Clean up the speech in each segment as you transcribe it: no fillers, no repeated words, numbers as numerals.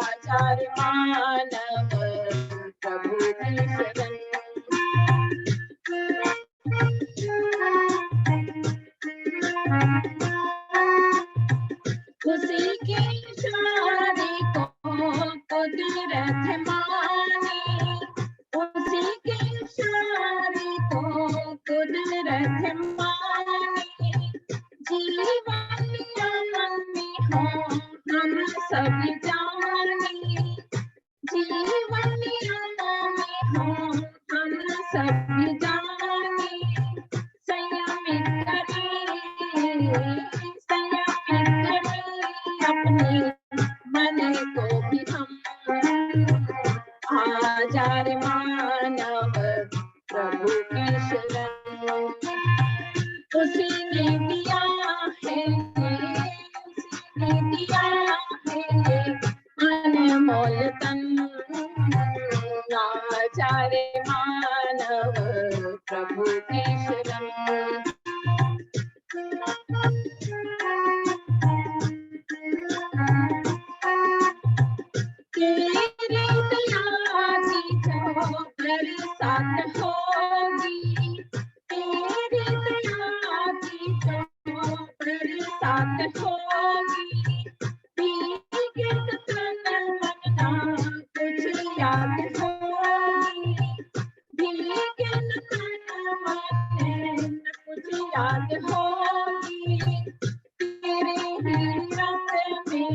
आचार्य मानव प्रभु की शरण। उसी के इशारे को कुदरत माने, उसी के इशारे को कुदरत माने। जीवन नियमन में हो हम सब जाने, जीवन नियमन में हो हम सब जाने। संयमित करें, संयमित करें अपने मन को भी हम। आचार्य मानव प्रभु की शरण। उसी ने दिया है, उसी ने दिया है अनमोल तन। आचार्य मानव प्रभु की शरण। तेरे दया की जो बरसात होगी, तेरे दया की जो बरसात होगी। भीगे तन मन ना कुछ याद होगी, भीगे तन मन न कुछ याद होगी। तेरे ही रंग में,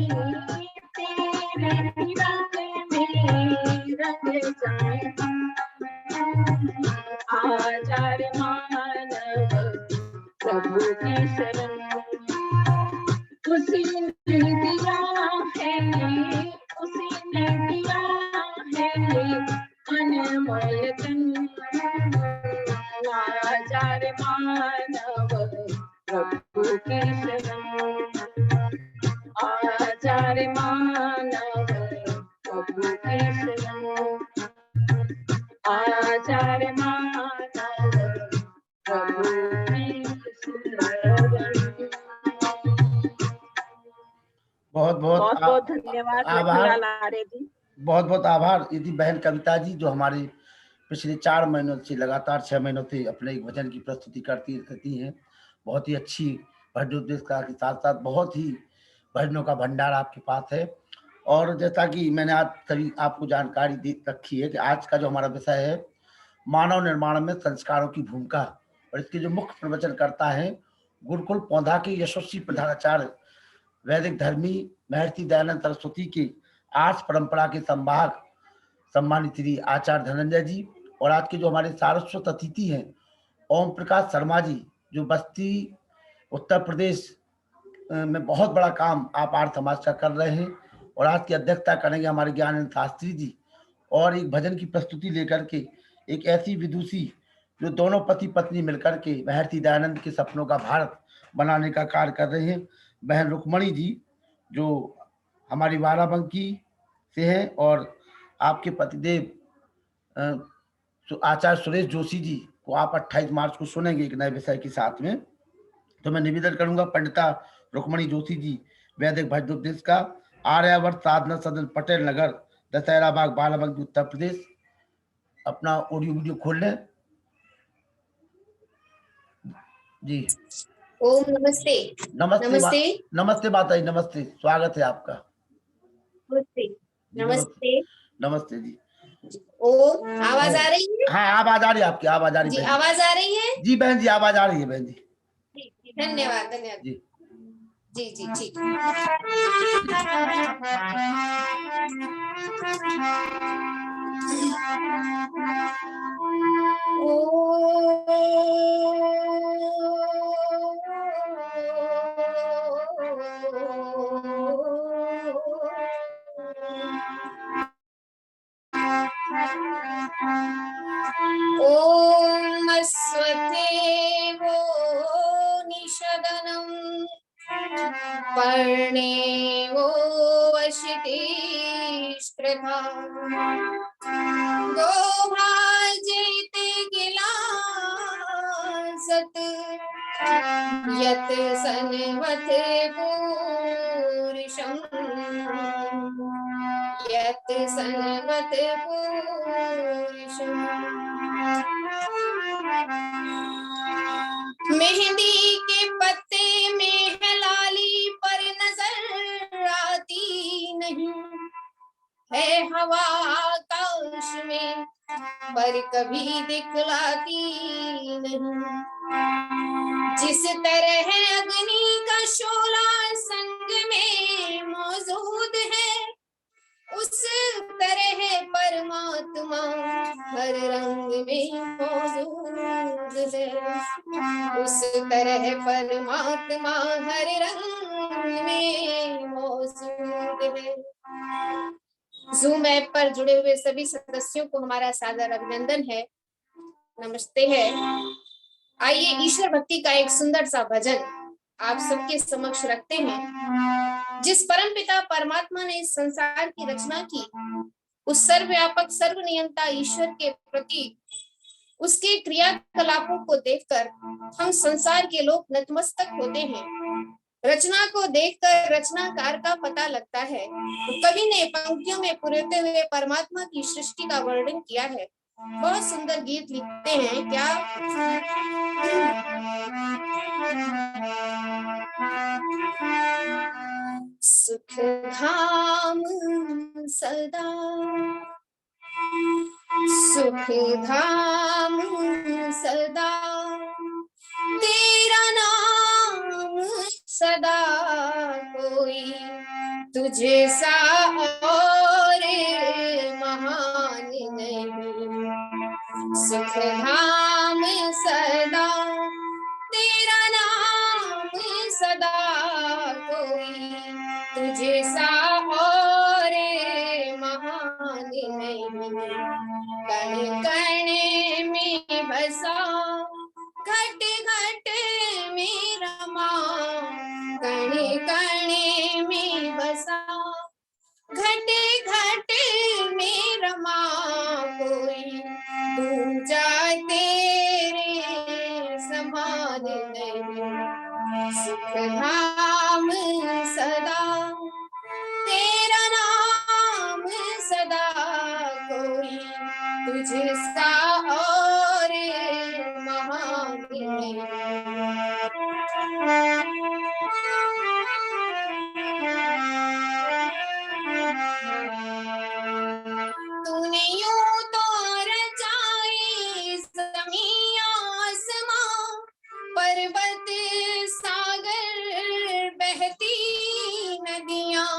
तेरे ही रंग में रंग जाए हम। आचार्य मानव प्रभु की शरण। उसी ने दिया है, उसी ने दिया है अनमोल तन। आचार्य मानव प्रभु की शरण। आचार्य मानव प्रभु की शरण। आचार्य मानव प्रभु की शरण। बहुत बहुत धन्यवाद आभार, लारे जी। बहुत बहुत आभार यदि बहन कविता जी, जो हमारे पिछले 4 महीनों से लगातार 6 महीनों से अपने एक भजन की प्रस्तुति करती रहती हैं। बहुत ही अच्छी भजनोत्तेजकता के साथ साथ बहुत ही भजनों का भंडार आपके पास है। और जैसा कि मैंने आज सभी आपको जानकारी दे रखी है कि आज का जो हमारा विषय है मानव निर्माण में संस्कारों की भूमिका, और इसके जो मुख्य प्रवचन करता है गुरुकुल पौधा के यशस्वी प्रधानाचार्य वैदिक धर्मी महर्षि दयानंद सरस्वती के आर्ष परंपरा के संवाहक सम्मानित श्री आचार्य धनंजय जी, और आज के जो हमारे सारस्वत अतिथि हैं ओम प्रकाश शर्मा जी, जो बस्ती उत्तर प्रदेश में बहुत बड़ा काम आप आर्य समाज का कर रहे हैं। और आज की अध्यक्षता करेंगे हमारे ज्ञानंद शास्त्री जी, और एक भजन की प्रस्तुति लेकर के एक ऐसी विदुषी जो दोनों पति पत्नी मिलकर के महर्षि दयानंद के सपनों का भारत बनाने का कार्य कर रहे हैं, बहन रुक्मणी जी, जो हमारी बाराबंकी से हैं। और आपके पतिदेव आचार्य सुरेश जोशी जी को आप 28 मार्च को सुनेंगे एक नए विषय के साथ में। तो मैं निवेदन करूंगा पंडिता रुक्मणी जोशी जी, वैदिक भजनोपदेश का, आर्यावर्त साधना सदन पटेल नगर, दशहरा बाग, बाराबंकी, उत्तर प्रदेश, अपना ऑडियो वीडियो खोल लें जी। ओम नमस्ते। नमस्ते नमस्ते नमस्ते माता जी, नमस्ते, स्वागत है आपका। नमस्ते नमस्ते नमस्ते जी। ओ आवाज आ रही है? हाँ आवाज आ रही है आपकी, आवाज आ रही है जी, आवाज आ रही है जी बहन जी, आवाज आ रही है बहन जी। धन्यवाद धन्यवाद जी जी जी ठीक। ओम स्वस्तिवो निषदनं पर्णेवो वशितिष्कृता गोभाजिते गिलासत् यत् सन्वत् पुरुषम् यत् सन्वत् पुरुषम्। मेहंदी के पत्ते में है लाली पर नजर आती नहीं, है हवा आकाश में पर कभी दिखलाती नहीं। जिस तरह अग्नि का शोला संग में मौजूद है, उस तरह परमात्मा हर रंग में मौजूद है। उस तरह परमात्मा हर रंग में मौजूद है। ज़ूम ऐप पर जुड़े हुए सभी सदस्यों को हमारा सादर अभिनंदन है, नमस्ते है। आइए ईश्वर भक्ति का एक सुंदर सा भजन आप सबके समक्ष रखते हैं। जिस परमपिता परमात्मा ने इस संसार की रचना की, उस सर्वव्यापक सर्वनियंता ईश्वर के प्रति उसके क्रियाकलापों को देखकर हम संसार के लोग नतमस्तक होते हैं। रचना को देखकर रचनाकार का पता लगता है। कवि ने पंक्तियों में पुरते हुए परमात्मा की सृष्टि का वर्णन किया है। बहुत सुंदर गीत लिखते हैं क्या? सुख धाम सदा, सुख धाम सदा, तेरा नाम सदा कोई तुझे सा और महान नहीं। सुख धाम सदा, तेरा नाम सदा कोई तुझे सा और महान नहीं। कण कण में बसा, घट घट में रमा, कण कण में बसा, घट घट में रमा, कोई दूजा तेरे समान नहीं। सुख धाम सदा, तेरा नाम सदा कोई तुझे सा और महान नहीं। तूने यूं तो रचाए ज़मीं आसमां, पर्वत सागर बहती नदियां।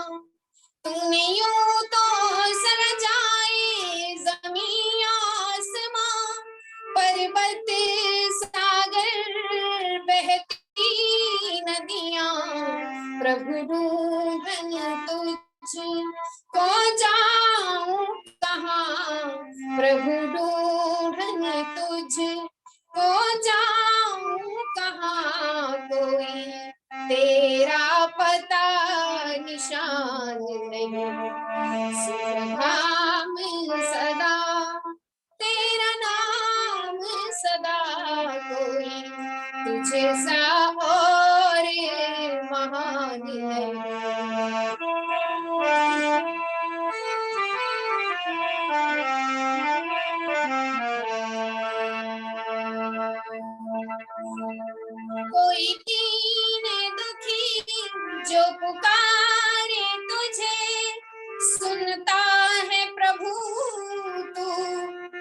तूने यूं तो सजाए ज़मीं आसमां, पर्वत सागर बहती नदियां। प्रभु ढूंढन तुझको जाऊं कहाँ, प्रभु ढूंढन तुझको जाऊं कहाँ, कोई तेरा पता निशान नहीं। सुख धाम सदा, तेरा नाम सदा कोई तुझे सा और महान नहीं। कोई दीन दुखी जो पुकारे तुझे, सुनता है प्रभु तू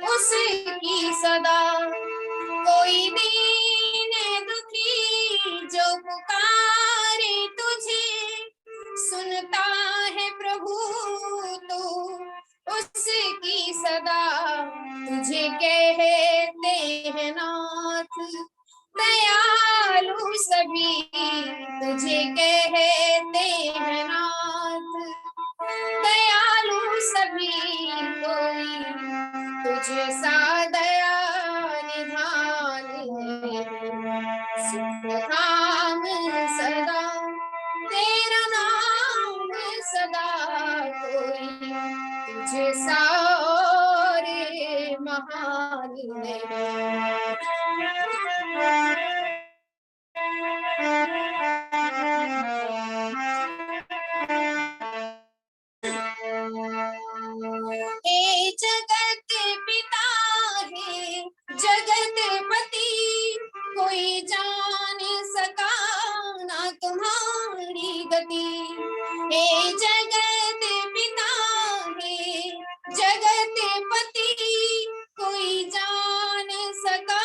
उसकी सदा। कोई दीन दुखी जो पुकारे तुझे, सुनता है प्रभु तू उसकी सदा। तुझे कहते हैं नाथ दयालु सभी, तुझे कहते हैं नाथ दयालु सभी, कोई तुझे सा दया निधान नहीं। सुख धाम सदा, तेरा नाम सदा कोई तुझे सा और महान नहीं। हे जगत पिता हे जगत पति, कोई जान सका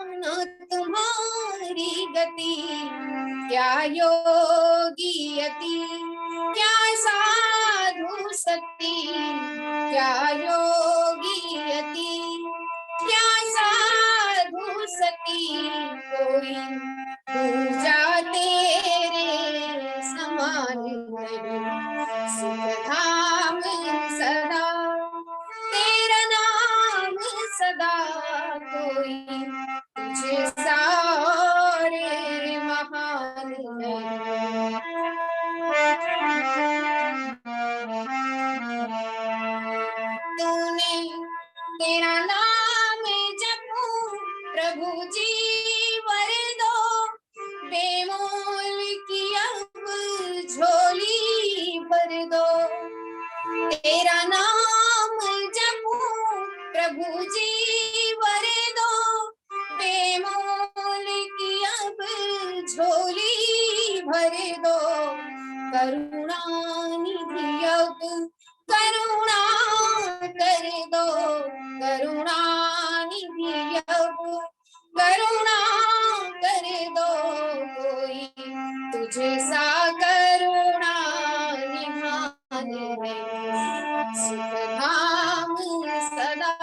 न तुम्हारी गति। क्या योगी यति क्या साधु सती, क्या योगी यति क्या साधु सती, कोई पूजा तेरे समान नहीं। सुख धाम सदा तेरा नाम सदा, कोई तुझे सा और महान नहीं। तूने तेरा नाम जपूं प्रभु जी वर दो, बेमोल की अब झोली भर दो। तेरा नाम जपूं प्रभु जी वर दो, बेमोल की अब झोली भर दो। करुणा निधि अब करुणा कर दो, करुणा निधि अब करुणा कर दो। कोई तुझे सा करुणा निधान नहीं। सुख धाम सदा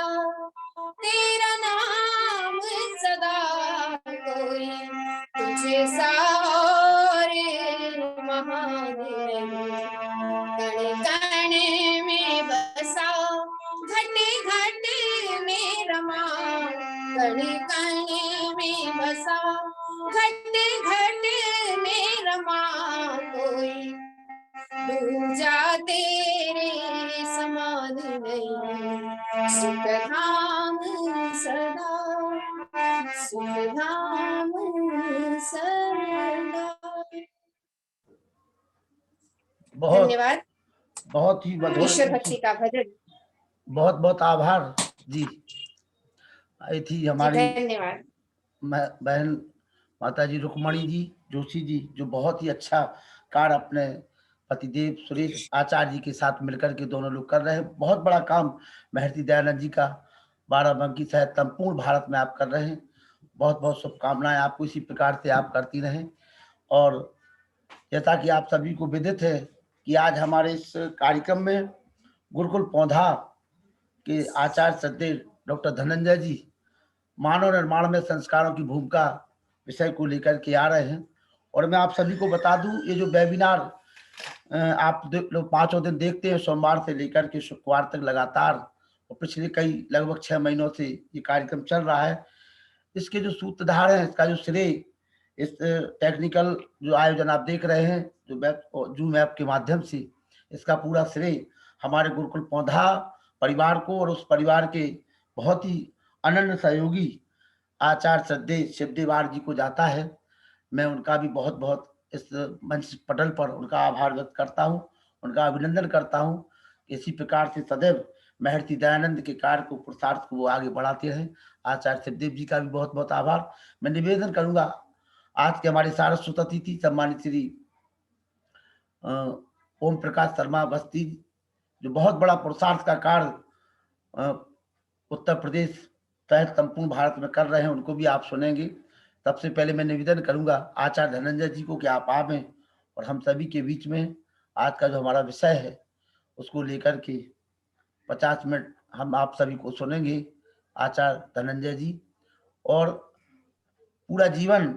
तेरा नाम सदा, कोई तुझे सा और महान नहीं। कण कण में बसा घट घट में रमा, कण कण में बसा घट घट में रमा। कोई दूजा तेरे समान नहीं। सुख धाम सदा सुख धाम सदा। बहुत धन्यवाद। बहुत ही मधुर, ईश्वर भक्ति का भजन। बहुत बहुत आभार जी। आई थी हमारी धन्यवाद बहन माता जी रुक्मणी जी जोशी जी, जो बहुत ही अच्छा कार्य अपने पतिदेव सुरेश आचार्य जी के साथ मिलकर के दोनों लोग कर रहे हैं। बहुत बड़ा काम महर्षि दयानंद जी का बाराबंकी सहित संपूर्ण भारत में आप कर रहे हैं। बहुत बहुत शुभकामनाएं आपको, इसी प्रकार से आप करती रहें। और जैसा कि आप सभी को विदित है कि आज हमारे इस कार्यक्रम में गुरुकुल पौधा के आचार्य श्रद्धेय डॉक्टर धनंजय जी मानव निर्माण में संस्कारों की भूमिका विषय को लेकर के आ रहे हैं। और मैं आप सभी को बता दूं, ये जो वेबिनार आप लोग 5 दिन देखते हैं, सोमवार से लेकर के शुक्रवार तक लगातार, और पिछले कई लगभग 6 महीनों से ये कार्यक्रम चल रहा है। इसके जो सूत्रधार हैं, इसका जो श्रेय, इस टेक्निकल जो आयोजन आप देख रहे हैं जो जूम ऐप के माध्यम से, इसका पूरा श्रेय हमारे गुरुकुल पौधा परिवार को और उस परिवार के बहुत ही अनन्य सहयोगी आचार्य श्रद्धेय शिवदेवार जी को जाता है। मैं उनका भी बहुत बहुत इस मंच पटल पर उनका आभार व्यक्त करता हूँ, उनका अभिनंदन करता हूँ। इसी प्रकार से सदैव महर्षि दयानंद के कार्य को, पुरुषार्थ को वो आगे बढ़ाते रहें। आचार्य शिवदेव जी का भी बहुत बहुत आभार। मैं निवेदन करूंगा, आज के हमारे सारस्वत अतिथि सम्मानित श्री ओम प्रकाश शर्मा बस्ती, जो बहुत बड़ा पुरुषार्थ का कार्य उत्तर प्रदेश सहित संपूर्ण भारत में कर रहे हैं, उनको भी आप सुनेंगे। सबसे पहले मैं निवेदन करूंगा आचार्य धनंजय जी को कि आप आवें और हम सभी के बीच में आज का जो हमारा विषय है उसको लेकर के 50 मिनट हम आप सभी को सुनेंगे। आचार्य धनंजय जी और पूरा जीवन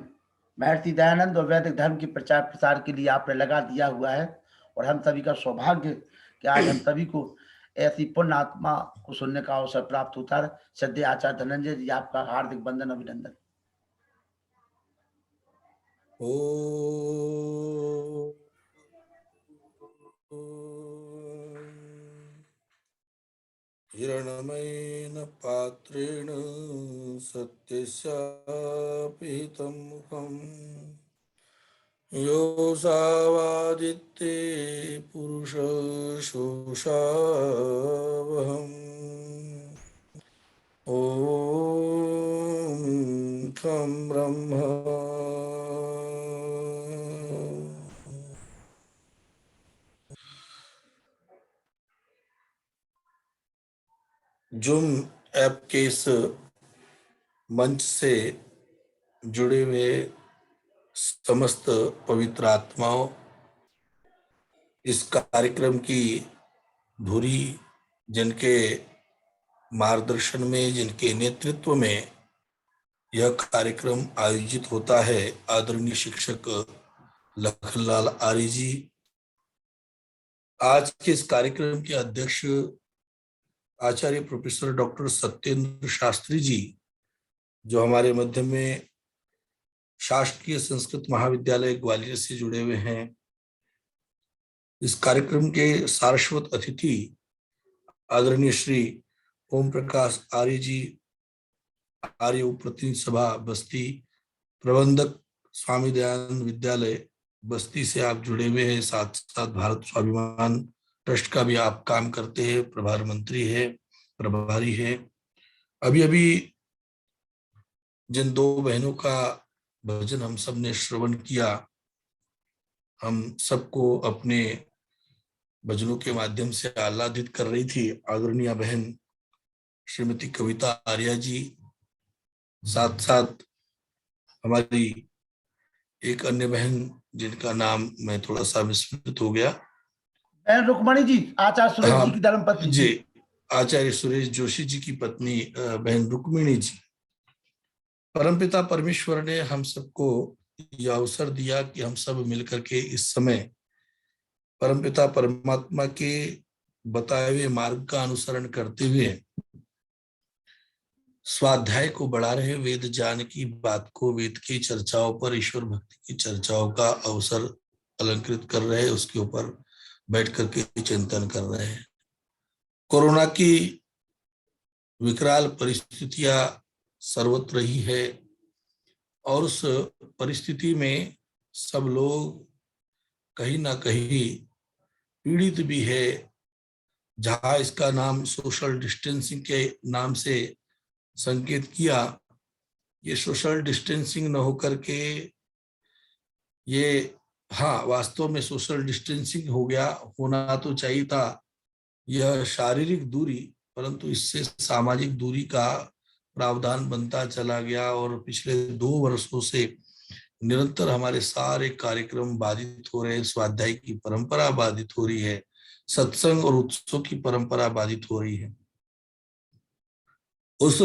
महर्षि दयानंद और वैदिक धर्म के प्रचार प्रसार के लिए आपने लगा दिया हुआ है, और हम सभी का सौभाग्य कि आज हम सभी को ऐसी पुण्य आत्मा को सुनने का अवसर प्राप्त होता है। श्रद्धेय आचार्य धनंजय जी, आपका हार्दिक वंदन अभिनंदन। हिरणमयेन पात्रेण सत्यस्यापिहितं मुखम् योऽसावादित्ये पुरुषशोषावहम् ॐ तं ब्रह्म जूम ऐप के इस मंच से जुड़े हुए समस्त पवित्र आत्माओं, इस कार्यक्रम की धुरी जिनके मार्गदर्शन में, जिनके नेतृत्व में यह कार्यक्रम आयोजित होता है, आदरणीय शिक्षक लखनलाल आर्य जी। आज के इस कार्यक्रम के अध्यक्ष आचार्य प्रोफेसर डॉक्टर सत्येंद्र शास्त्री जी, जो हमारे मध्य में शासकीय संस्कृत महाविद्यालय ग्वालियर से जुड़े हुए हैं। इस कार्यक्रम के सारस्वत अतिथि आदरणीय श्री ओम प्रकाश आर्य जी, आर्य उपप्रतिनिधि सभा बस्ती, प्रबंधक स्वामी दयानंद विद्यालय बस्ती से आप जुड़े हुए हैं। साथ साथ भारत स्वाभिमान ट्रस्ट का भी आप काम करते हैं, प्रभार मंत्री है, प्रभारी है। अभी अभी जिन दो बहनों का भजन हम सब ने श्रवण किया, हम सबको अपने भजनों के माध्यम से आह्लादित कर रही थी आदरणीय बहन श्रीमती कविता आर्या जी। साथ साथ हमारी एक अन्य बहन जिनका नाम मैं थोड़ा सा विस्मृत हो गया, बहन रुक्मणी जी, आचार्य सुरेश हाँ, जी की धर्मपत्नी जी, आचार्य सुरेश जोशी जी की पत्नी बहन रुक्मिणी जी। परमपिता परमेश्वर ने हम सबको यह अवसर दिया कि हम सब मिलकर के इस समय परमपिता परमात्मा के बताए हुए मार्ग का अनुसरण करते हुए स्वाध्याय को बढ़ा रहे, वेद ज्ञान की बात को, वेद की चर्चाओं पर, ईश्वर भक्ति की चर्चाओं का अवसर अलंकृत कर रहे हैं, उसके ऊपर बैठ करके चिंतन कर रहे हैं। कोरोना की विकराल परिस्थितियां सर्वत्र ही है और उस परिस्थिति में सब लोग कहीं ना कहीं पीड़ित भी है। जहां इसका नाम सोशल डिस्टेंसिंग के नाम से संकेत किया, ये सोशल डिस्टेंसिंग न होकर के ये, हाँ, वास्तव में सोशल डिस्टेंसिंग हो गया, होना तो चाहिए था यह शारीरिक दूरी, परंतु इससे सामाजिक दूरी का प्रावधान बनता चला गया और पिछले 2 वर्षों से निरंतर हमारे सारे कार्यक्रम बाधित हो रहे हैं। स्वाध्याय की परंपरा बाधित हो रही है, सत्संग और उत्सव की परंपरा बाधित हो रही है। उस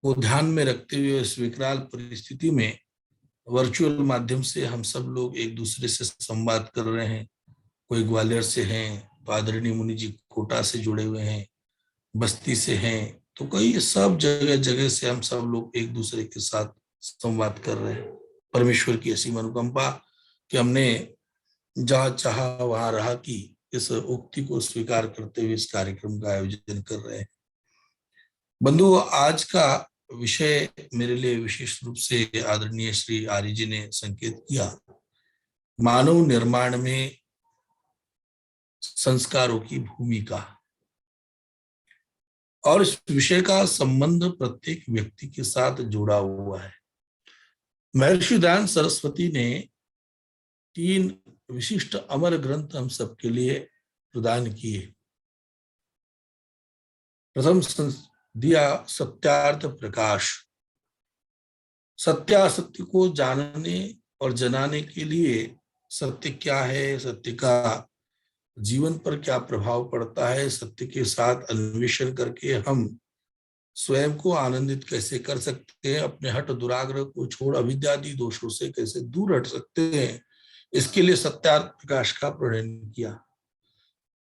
को ध्यान में रखते हुए इस विकराल परिस्थिति में वर्चुअल माध्यम से हम सब लोग एक दूसरे से संवाद कर रहे हैं। कोई ग्वालियर से हैं, तो आदरणीय मुनि जी कोटा से जुड़े हुए हैं, बस्ती से हैं, तो कई सब जगह जगह से हम सब लोग एक दूसरे के साथ संवाद कर रहे हैं। परमेश्वर की असीम अनुकंपा कि हमने जहां चाहा वहां रहा कि इस उक्ति को स्वीकार करते हुए इस कार्यक्रम का आयोजन कर रहे हैं। बंधु, आज का विषय मेरे लिए विशेष रूप से आदरणीय श्री आर्य जी ने संकेत किया, मानव निर्माण में संस्कारों की भूमिका, और इस विषय का संबंध प्रत्येक व्यक्ति के साथ जुड़ा हुआ है। महर्षि दयानंद सरस्वती ने 3 विशिष्ट अमर ग्रंथ हम सबके लिए प्रदान किए। प्रथम दिया सत्यार्थ प्रकाश, सत्यासत्य को जानने और जनाने के लिए सत्य क्या है, सत्य का जीवन पर क्या प्रभाव पड़ता है, सत्य के साथ अन्वेषण करके हम स्वयं को आनंदित कैसे कर सकते हैं, अपने हठ दुराग्रह को छोड़ अविद्यादि दोषों से कैसे दूर हट सकते हैं, इसके लिए सत्यार्थ प्रकाश का प्रणयन किया।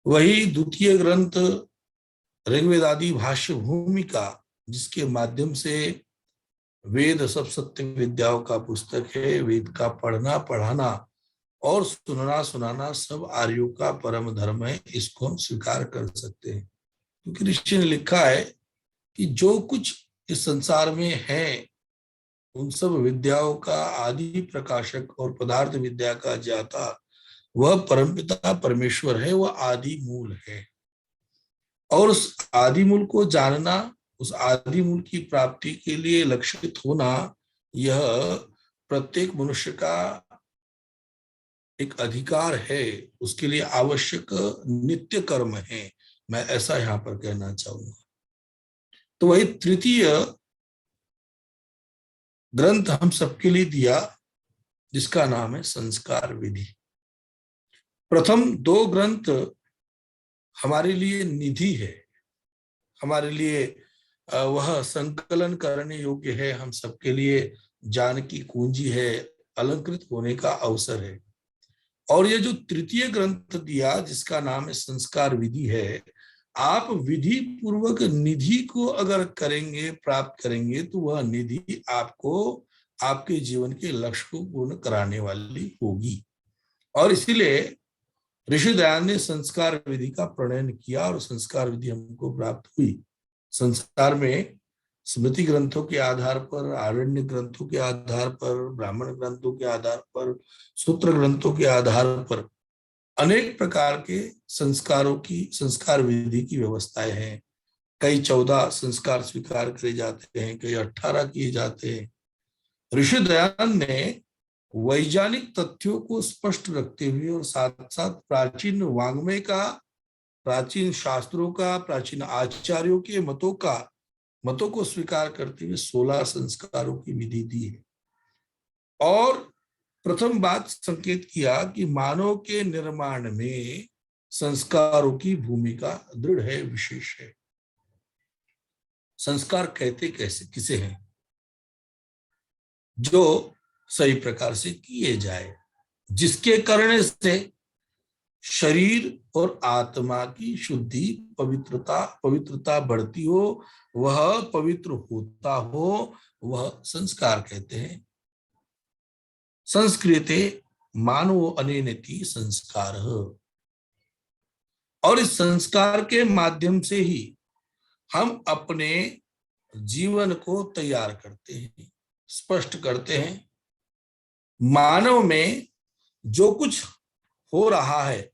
वही द्वितीय ग्रंथ ऋग्वेदादि भाष्य भूमिका, जिसके माध्यम से वेद सब सत्य विद्याओं का पुस्तक है, वेद का पढ़ना पढ़ाना और सुनना सुनाना सब आर्यों का परम धर्म है, इसको हम स्वीकार कर सकते हैं। क्योंकि ऋषि ने लिखा है कि जो कुछ इस संसार में है उन सब विद्याओं का आदि प्रकाशक और पदार्थ विद्या का ज्ञाता वह परमपिता परमेश्वर है, वह आदि मूल है। और उस आदि मूल को जानना, उस आदि मूल की प्राप्ति के लिए लक्षित होना, यह प्रत्येक मनुष्य का एक अधिकार है, उसके लिए आवश्यक नित्य कर्म है। मैं ऐसा यहाँ पर कहना चाहूंगा। तो वही तृतीय ग्रंथ हम सबके लिए दिया, जिसका नाम है संस्कार विधि। प्रथम दो ग्रंथ हमारे लिए निधि है, हमारे लिए वह संकलन करने योग्य है, हम सबके लिए ज्ञान की कुंजी है, अलंकृत होने का अवसर है। और ये जो तृतीय ग्रंथ दिया, जिसका नाम है संस्कार विधि है, आप विधि पूर्वक निधि को अगर करेंगे, प्राप्त करेंगे, तो वह निधि आपको आपके जीवन के लक्ष्य को पूर्ण कराने वाली होगी। और इसीलिए ऋषि दयानंद ने संस्कार विधि का प्रणयन किया और संस्कार विधि हमको प्राप्त हुई। संसार में स्मृति ग्रंथों के आधार पर, आरण्य ग्रंथों के आधार पर, ब्राह्मण ग्रंथों के आधार पर, सूत्र ग्रंथों के आधार पर अनेक प्रकार के संस्कारों की, संस्कार विधि की व्यवस्थाएं हैं। कई 14 संस्कार स्वीकार करे जाते हैं, कई 18 किए जाते हैं। ऋषि दयानंद ने वैज्ञानिक तथ्यों को स्पष्ट रखते हुए और साथ साथ प्राचीन वाङ्मय का, प्राचीन शास्त्रों का, प्राचीन आचार्यों के मतों को स्वीकार करते हुए 16 संस्कारों की विधि दी है। और प्रथम बात संकेत किया कि मानव के निर्माण में संस्कारों की भूमिका दृढ़ है, विशेष है। संस्कार कहते कैसे किसे हैं? जो सही प्रकार से किए जाए, जिसके करने से शरीर और आत्मा की शुद्धि, पवित्रता बढ़ती हो, वह पवित्र होता हो, वह संस्कार कहते हैं। संस्कृते मानव अनेनेति संस्कार। और इस संस्कार के माध्यम से ही हम अपने जीवन को तैयार करते हैं, स्पष्ट करते हैं। मानव में जो कुछ हो रहा है,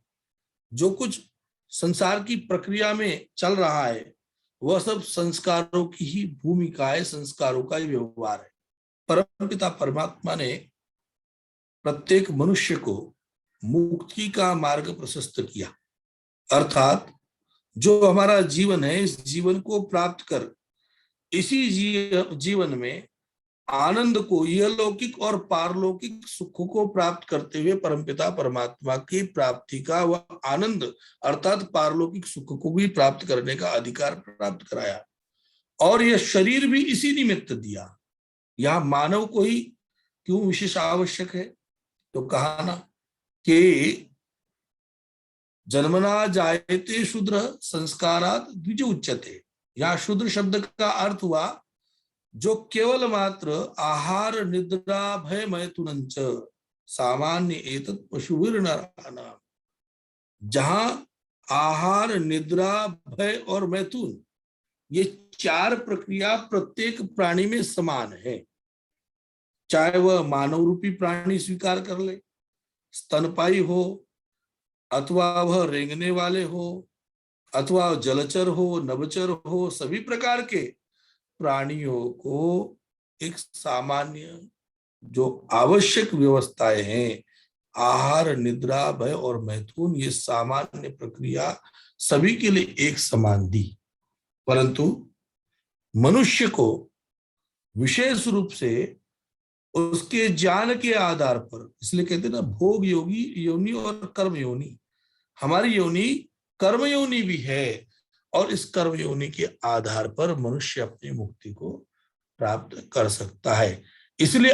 जो कुछ संसार की प्रक्रिया में चल रहा है, वह सब संस्कारों की ही भूमिका है, संस्कारों का ही व्यवहार है। परमपिता परमात्मा ने प्रत्येक मनुष्य को मुक्ति का मार्ग प्रशस्त किया, अर्थात जो हमारा जीवन है, इस जीवन को प्राप्त कर इसी जीवन में आनंद को, यह लौकिक और पारलौकिक सुखों को प्राप्त करते हुए परमपिता परमात्मा की प्राप्ति का वह आनंद अर्थात पारलौकिक सुख को भी प्राप्त करने का अधिकार प्राप्त कराया। और यह शरीर भी इसी निमित्त दिया। यह मानव को ही क्यों विशेष आवश्यक है? तो कहा ना कि जन्मना जायते शूद्र संस्कारात् द्विज उच्यते। यहाँ शूद्र शब्द का अर्थ हुआ जो केवल मात्र आहार निद्रा भय मैथुनंच सामान्य एतत् पशुभिर नराणाम्। जहां आहार, निद्रा, भय और मैथुन, ये 4 प्रक्रिया प्रत्येक प्राणी में समान है। चाहे वह मानव रूपी प्राणी स्वीकार कर ले, स्तनपाई हो, अथवा वह रेंगने वाले हो, अथवा जलचर हो, नभचर हो, सभी प्रकार के प्राणियों को एक सामान्य जो आवश्यक व्यवस्थाएं हैं, आहार, निद्रा, भय और मैथुन, ये सामान्य प्रक्रिया सभी के लिए एक समान दी। परंतु मनुष्य को विशेष रूप से उसके ज्ञान के आधार पर, इसलिए कहते हैं ना भोग योगी योनि और कर्म योनि, हमारी योनि कर्म योनि भी है। और इस कर्म योनि के आधार पर मनुष्य अपनी मुक्ति को प्राप्त कर सकता है। इसलिए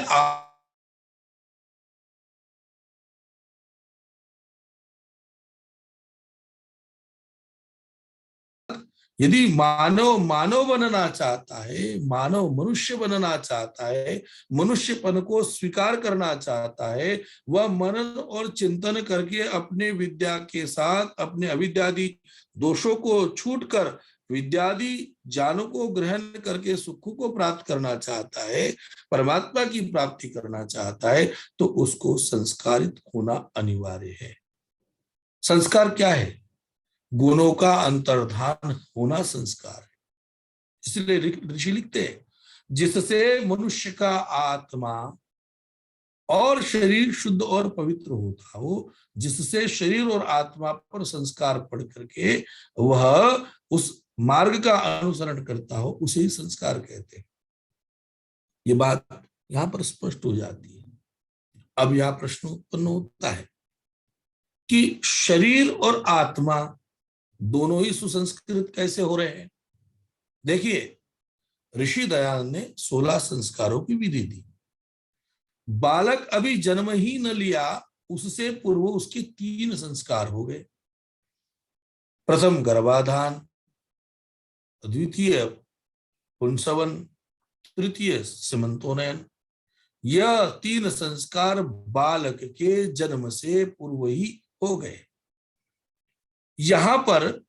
यदि मानव बनना चाहता है, मानव मनुष्य बनना चाहता है, मनुष्यपन को स्वीकार करना चाहता है, वह मनन और चिंतन करके अपने विद्या के साथ अपने अविद्यादि दोषों को छूटकर विद्यादि ज्ञानों को ग्रहण करके सुख को प्राप्त करना चाहता है, परमात्मा की प्राप्ति करना चाहता है, तो उसको संस्कारित होना अनिवार्य है। संस्कार क्या है? गुणों का अंतर्धान होना संस्कार है। इसलिए ऋषि लिखते हैं जिससे मनुष्य का आत्मा और शरीर शुद्ध और पवित्र होता हो, जिससे शरीर और आत्मा पर संस्कार पड़ करके वह उस मार्ग का अनुसरण करता हो, उसे ही संस्कार कहते हैं। ये बात यहां पर स्पष्ट हो जाती है। अब यह प्रश्न उत्पन्न होता है कि शरीर और आत्मा दोनों ही सुसंस्कृत कैसे हो रहे हैं। देखिए, ऋषि दयानंद ने 16 संस्कारों की विधि दी। बालक अभी जन्म ही न लिया, उससे पूर्व उसके 3 संस्कार हो गए। प्रथम गर्भाधान, द्वितीय पुंसवन, तृतीय सीमंतोनयन। यह 3 संस्कार बालक के जन्म से पूर्व ही हो गए। यहां पर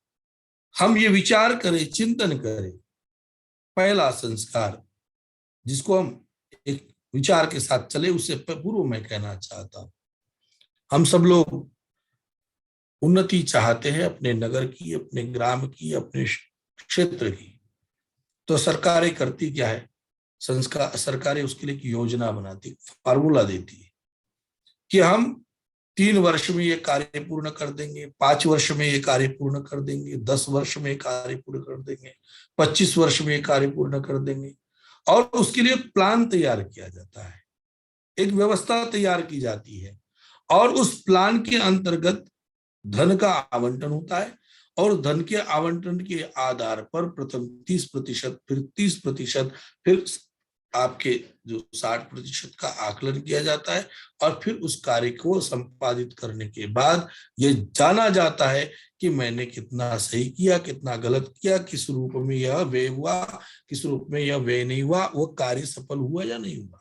हम ये विचार करें, चिंतन करें, पहला संस्कार जिसको हम एक विचार के साथ चले, उससे पूर्व मैं कहना चाहता हूं, हम सब लोग उन्नति चाहते हैं अपने नगर की, अपने ग्राम की, अपने क्षेत्र की। तो सरकारें करती क्या है, सरकारें उसके लिए एक योजना बनाती, फार्मूला देती है कि हम 3 वर्ष में ये कार्य पूर्ण कर देंगे, 5 वर्ष में ये कार्य पूर्ण कर देंगे, 10 वर्ष में ये कार्य पूर्ण कर देंगे, 25 वर्ष में ये कार्य पूर्ण कर देंगे। और उसके लिए प्लान तैयार किया जाता है, एक व्यवस्था तैयार की जाती है, और उस प्लान के अंतर्गत धन का आवंटन होता है। और धन के आवंटन के आधार पर प्रथम 30%, फिर 30%, फिर आपके जो 60% का आकलन किया जाता है। और फिर उस कार्य को संपादित करने के बाद ये जाना जाता है कि मैंने कितना सही किया, कितना गलत किया, किस रूप में यह व्यय हुआ, किस रूप में यह व्यय नहीं हुआ, वो कार्य सफल हुआ या नहीं हुआ।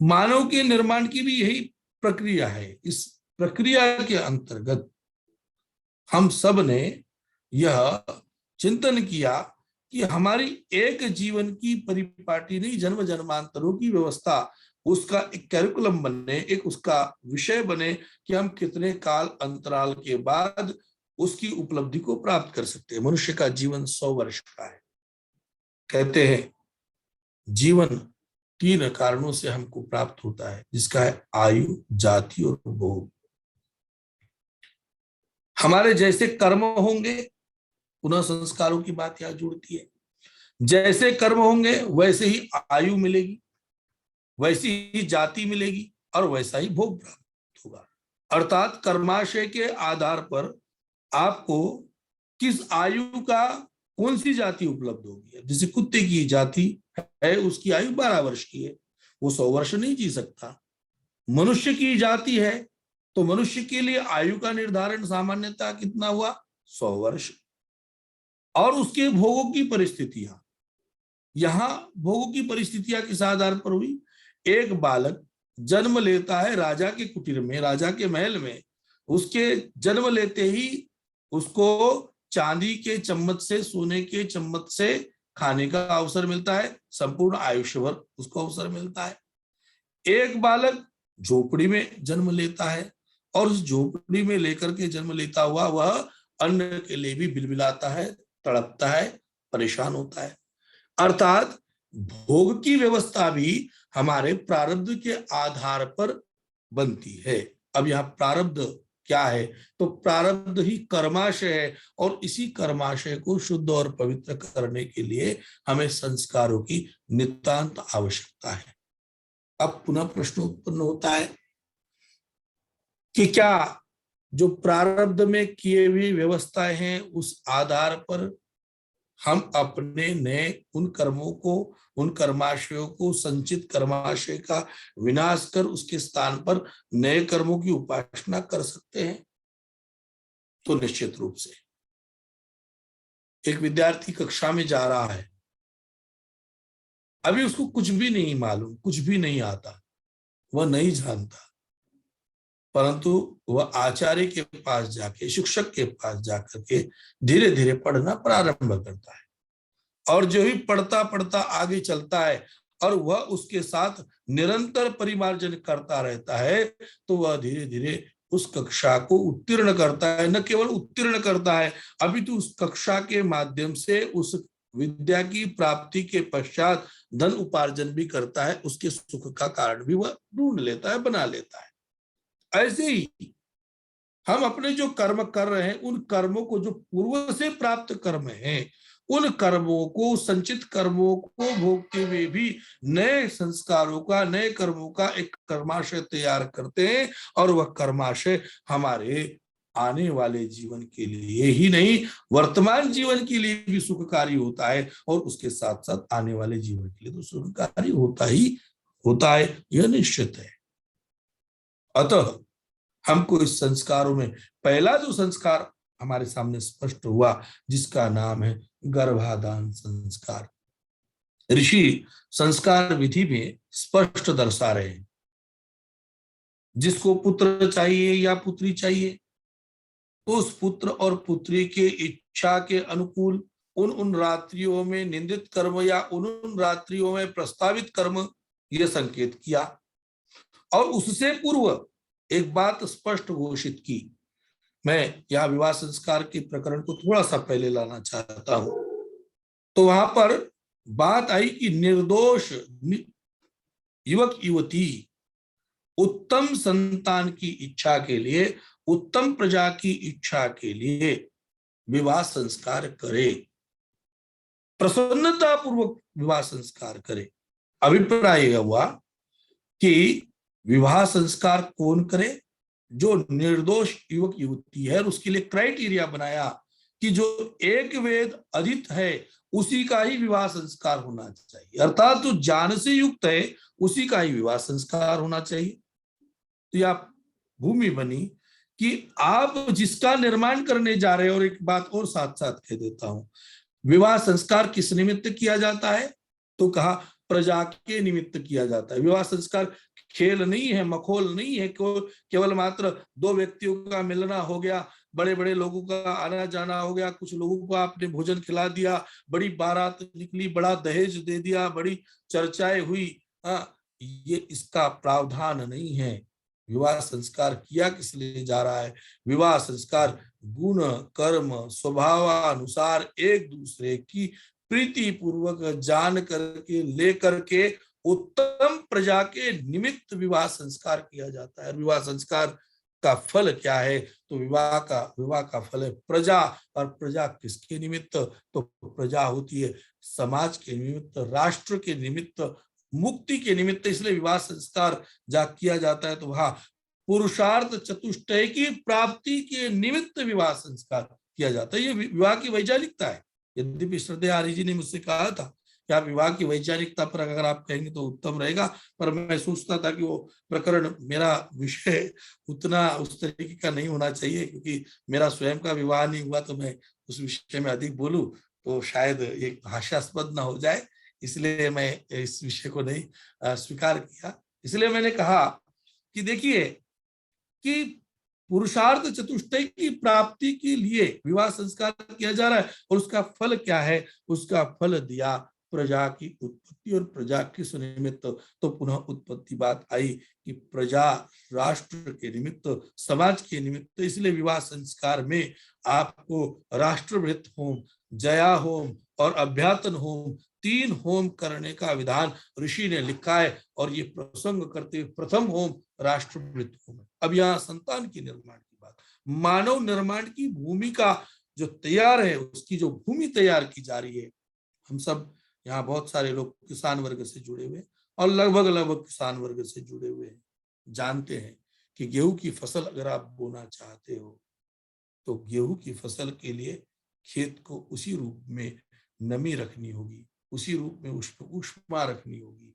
मानव के निर्माण की भी यही प्रक्रिया है। इस प्रक्रिया के अंतर्गत हम सब ने यह चिंतन किया कि हमारी एक जीवन की परिपाटी नहीं, जन्म जन्मांतरों की व्यवस्था, उसका एक कैरिकुलम बने, एक उसका विषय बने कि हम कितने काल अंतराल के बाद उसकी उपलब्धि को प्राप्त कर सकते हैं। मनुष्य का जीवन 100 वर्ष का है। कहते हैं जीवन 3 कारणों से हमको प्राप्त होता है, जिसका है आयु, जाति और भोग। हमारे जैसे कर्म होंगे, पुनः संस्कारों की बात यहां जुड़ती है, जैसे कर्म होंगे वैसे ही आयु मिलेगी, वैसी ही जाति मिलेगी और वैसा ही भोग प्राप्त होगा। अर्थात कर्माशय के आधार पर आपको किस आयु का कौन सी जाति उपलब्ध होगी। जैसे कुत्ते की जाति है, उसकी आयु 12 वर्ष की है, वो 100 वर्ष नहीं जी सकता। मनुष्य की जाति है तो मनुष्य के लिए आयु का निर्धारण सामान्यतः कितना हुआ, 100 वर्ष। और उसके भोगों की परिस्थितियां, यहां भोगों की परिस्थितियां किस आधार पर हुई। एक बालक जन्म लेता है राजा के कुटीर में, राजा के महल में। उसके जन्म लेते ही उसको चांदी के चम्मच से, सोने के चम्मच से खाने का अवसर मिलता है, संपूर्ण आयुष्य भर उसको अवसर मिलता है। एक बालक झोपड़ी में जन्म लेता है और उस झोपड़ी में लेकर के जन्म लेता हुआ वह अन्न के लिए भी बिलबिलाता है, तड़पता है, परेशान होता है। अर्थात भोग की व्यवस्था भी हमारे प्रारब्ध के आधार पर बनती है। अब यहाँ प्रारब्ध क्या है, तो प्रारब्ध ही कर्माशय है, और इसी कर्माशय को शुद्ध और पवित्र करने के लिए हमें संस्कारों की नितांत आवश्यकता है। अब पुनः प्रश्न उत्पन्न होता है कि क्या जो प्रारब्ध में किए हुई व्यवस्थाएं हैं, उस आधार पर हम अपने नए उन कर्मों को, उन कर्माशयों को, संचित कर्माशय का विनाश कर उसके स्थान पर नए कर्मों की उपासना कर सकते हैं। तो निश्चित रूप से एक विद्यार्थी कक्षा में जा रहा है, अभी उसको कुछ भी नहीं मालूम, कुछ भी नहीं आता, वह नहीं जानता, परंतु वह आचार्य के पास जाके, शिक्षक के पास जाकर के धीरे धीरे पढ़ना प्रारंभ करता है। और जो ही पढ़ता पढ़ता आगे चलता है और वह उसके साथ निरंतर परिमार्जन करता रहता है, तो वह धीरे धीरे उस कक्षा को उत्तीर्ण करता है। न केवल उत्तीर्ण करता है, अभी तो उस कक्षा के माध्यम से उस विद्या की प्राप्ति के पश्चात धन उपार्जन भी करता है, उसके सुख का कारण भी वह ढूंढ लेता है, बना लेता है। ऐसे ही हम अपने जो कर्म कर रहे हैं, उन कर्मों को, जो पूर्व से प्राप्त कर्म हैं, उन कर्मों को, संचित कर्मों को भोगते हुए भी नए संस्कारों का, नए कर्मों का एक कर्माशय तैयार करते हैं, और वह कर्माशय हमारे आने वाले जीवन के लिए ही नहीं, वर्तमान जीवन के लिए भी सुखकारी होता है, और उसके साथ साथ आने वाले जीवन के लिए तो सुखकारी होता ही होता है, यह निश्चित है। अतः हमको इस संस्कारों में पहला जो संस्कार हमारे सामने स्पष्ट हुआ, जिसका नाम है गर्भाधान संस्कार, ऋषि संस्कार विधि में स्पष्ट दर्शा रहे हैं। जिसको पुत्र चाहिए या पुत्री चाहिए, तो उस पुत्र और पुत्री के इच्छा के अनुकूल उन रात्रियों में निंदित कर्म या उन रात्रियों में प्रस्तावित कर्म, यह संकेत किया। और उससे पूर्व एक बात स्पष्ट घोषित की। मैं यह विवाह संस्कार के प्रकरण को थोड़ा सा पहले लाना चाहता हूं। तो वहां पर बात आई कि निर्दोष युवक युवती उत्तम संतान की इच्छा के लिए, उत्तम प्रजा की इच्छा के लिए विवाह संस्कार करे, प्रसन्नता पूर्वक विवाह संस्कार करे। अभिप्राय यह हुआ कि विवाह संस्कार कौन करे? जो निर्दोष युवक युवती है, और उसके लिए क्राइटेरिया बनाया कि जो एक वेद अधीत है उसी का ही विवाह संस्कार होना चाहिए, अर्थात जो ज्ञान से युक्त है उसी का ही विवाह संस्कार होना चाहिए। तो यह भूमि बनी कि आप जिसका निर्माण करने जा रहे हैं। और एक बात और साथ साथ कह देता हूं, विवाह संस्कार किस निमित्त किया जाता है? तो कहा प्रजा के निमित्त किया जाता है। विवाह संस्कार खेल नहीं है, मखौल नहीं है, केवल मात्र दो व्यक्तियों का मिलना हो गया, बड़े बड़े लोगों का आना जाना हो गया, कुछ लोगों को आपने भोजन खिला दिया, बड़ी बारात निकली, बड़ा दहेज दे दिया, बड़ी चर्चाएं हुई। ये इसका प्रावधान नहीं है। विवाह संस्कार किया किस लिए जा रहा है? विवाह संस्कार गुण कर्म स्वभावानुसार एक दूसरे की प्रीति पूर्वक जान करके लेकर के उत्तम प्रजा के निमित्त विवाह संस्कार किया जाता है। विवाह संस्कार का फल क्या है? तो विवाह का फल है प्रजा। और प्रजा किसके निमित्त? तो प्रजा होती है समाज के निमित्त, राष्ट्र के निमित्त, मुक्ति के निमित्त। इसलिए विवाह संस्कार जहाँ किया जाता है तो वहां पुरुषार्थ चतुष्टय की प्राप्ति के निमित्त विवाह संस्कार किया जाता है। ये विवाह की वैचारिकता है। यद्यपि श्रद्धेय आर्य जी ने मुझसे कहा था कि आप विवाह की वैचारिकता पर अगर आप कहेंगे तो उत्तम रहेगा, पर मैं सोचता था कि वो प्रकरण, मेरा विषय उतना उस तरीके का नहीं होना चाहिए, क्योंकि मेरा स्वयं का विवाह नहीं हुआ तो मैं उस विषय में अधिक बोलूं तो शायद एक हास्यास्पद ना हो जाए। इसलिए मैं इस विषय को नहीं स्वीकार किया। इसलिए मैंने कहा कि देखिए कि पुरुषार्थ चतुष्टय की प्राप्ति के लिए विवाह संस्कार किया जा रहा है, और उसका फल क्या है? उसका फल दिया प्रजा की उत्पत्ति। और प्रजा किस निमित्त? तो पुनः उत्पत्ति बात आई कि प्रजा राष्ट्र के निमित्त, समाज के निमित्त। इसलिए विवाह संस्कार में आपको राष्ट्रभृत होम, जया होम और अभ्यातन होम, 3 होम करने का विधान ऋषि ने लिखा है। और ये प्रसंग करते प्रथम होम राष्ट्रभृत होम है। अब यहाँ संतान की निर्माण की बात, मानव निर्माण की भूमि का जो तैयार है, उसकी जो भूमि तैयार की जा रही है। हम सब यहाँ बहुत सारे लोग किसान वर्ग से जुड़े हुए और लगभग किसान वर्ग से जुड़े हुए हैं, जानते हैं कि गेहूं की फसल अगर आप बोना चाहते हो तो गेहूं की फसल के लिए खेत को उसी रूप में नमी रखनी होगी, उसी रूप में ऊष्मा रखनी होगी।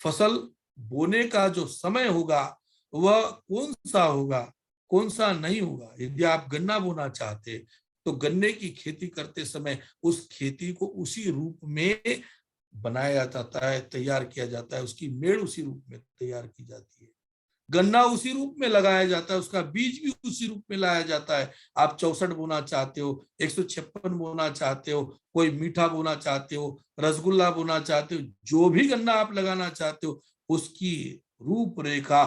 फसल बोने का जो समय होगा वह कौन सा होगा, कौन सा नहीं होगा। यदि आप गन्ना बोना चाहते तो गन्ने की खेती करते समय उस खेती को उसी रूप में बनाया जाता है, तैयार किया जाता है, उसकी मेड़ उसी रूप में तैयार की जाती है, गन्ना उसी रूप में लगाया जाता है, उसका बीज भी उसी रूप में लाया जाता है। आप 64 बोना चाहते हो, 156 बोना चाहते हो, कोई मीठा बोना चाहते हो, रसगुल्ला बोना चाहते हो, जो भी गन्ना आप लगाना चाहते हो, उसकी रूपरेखा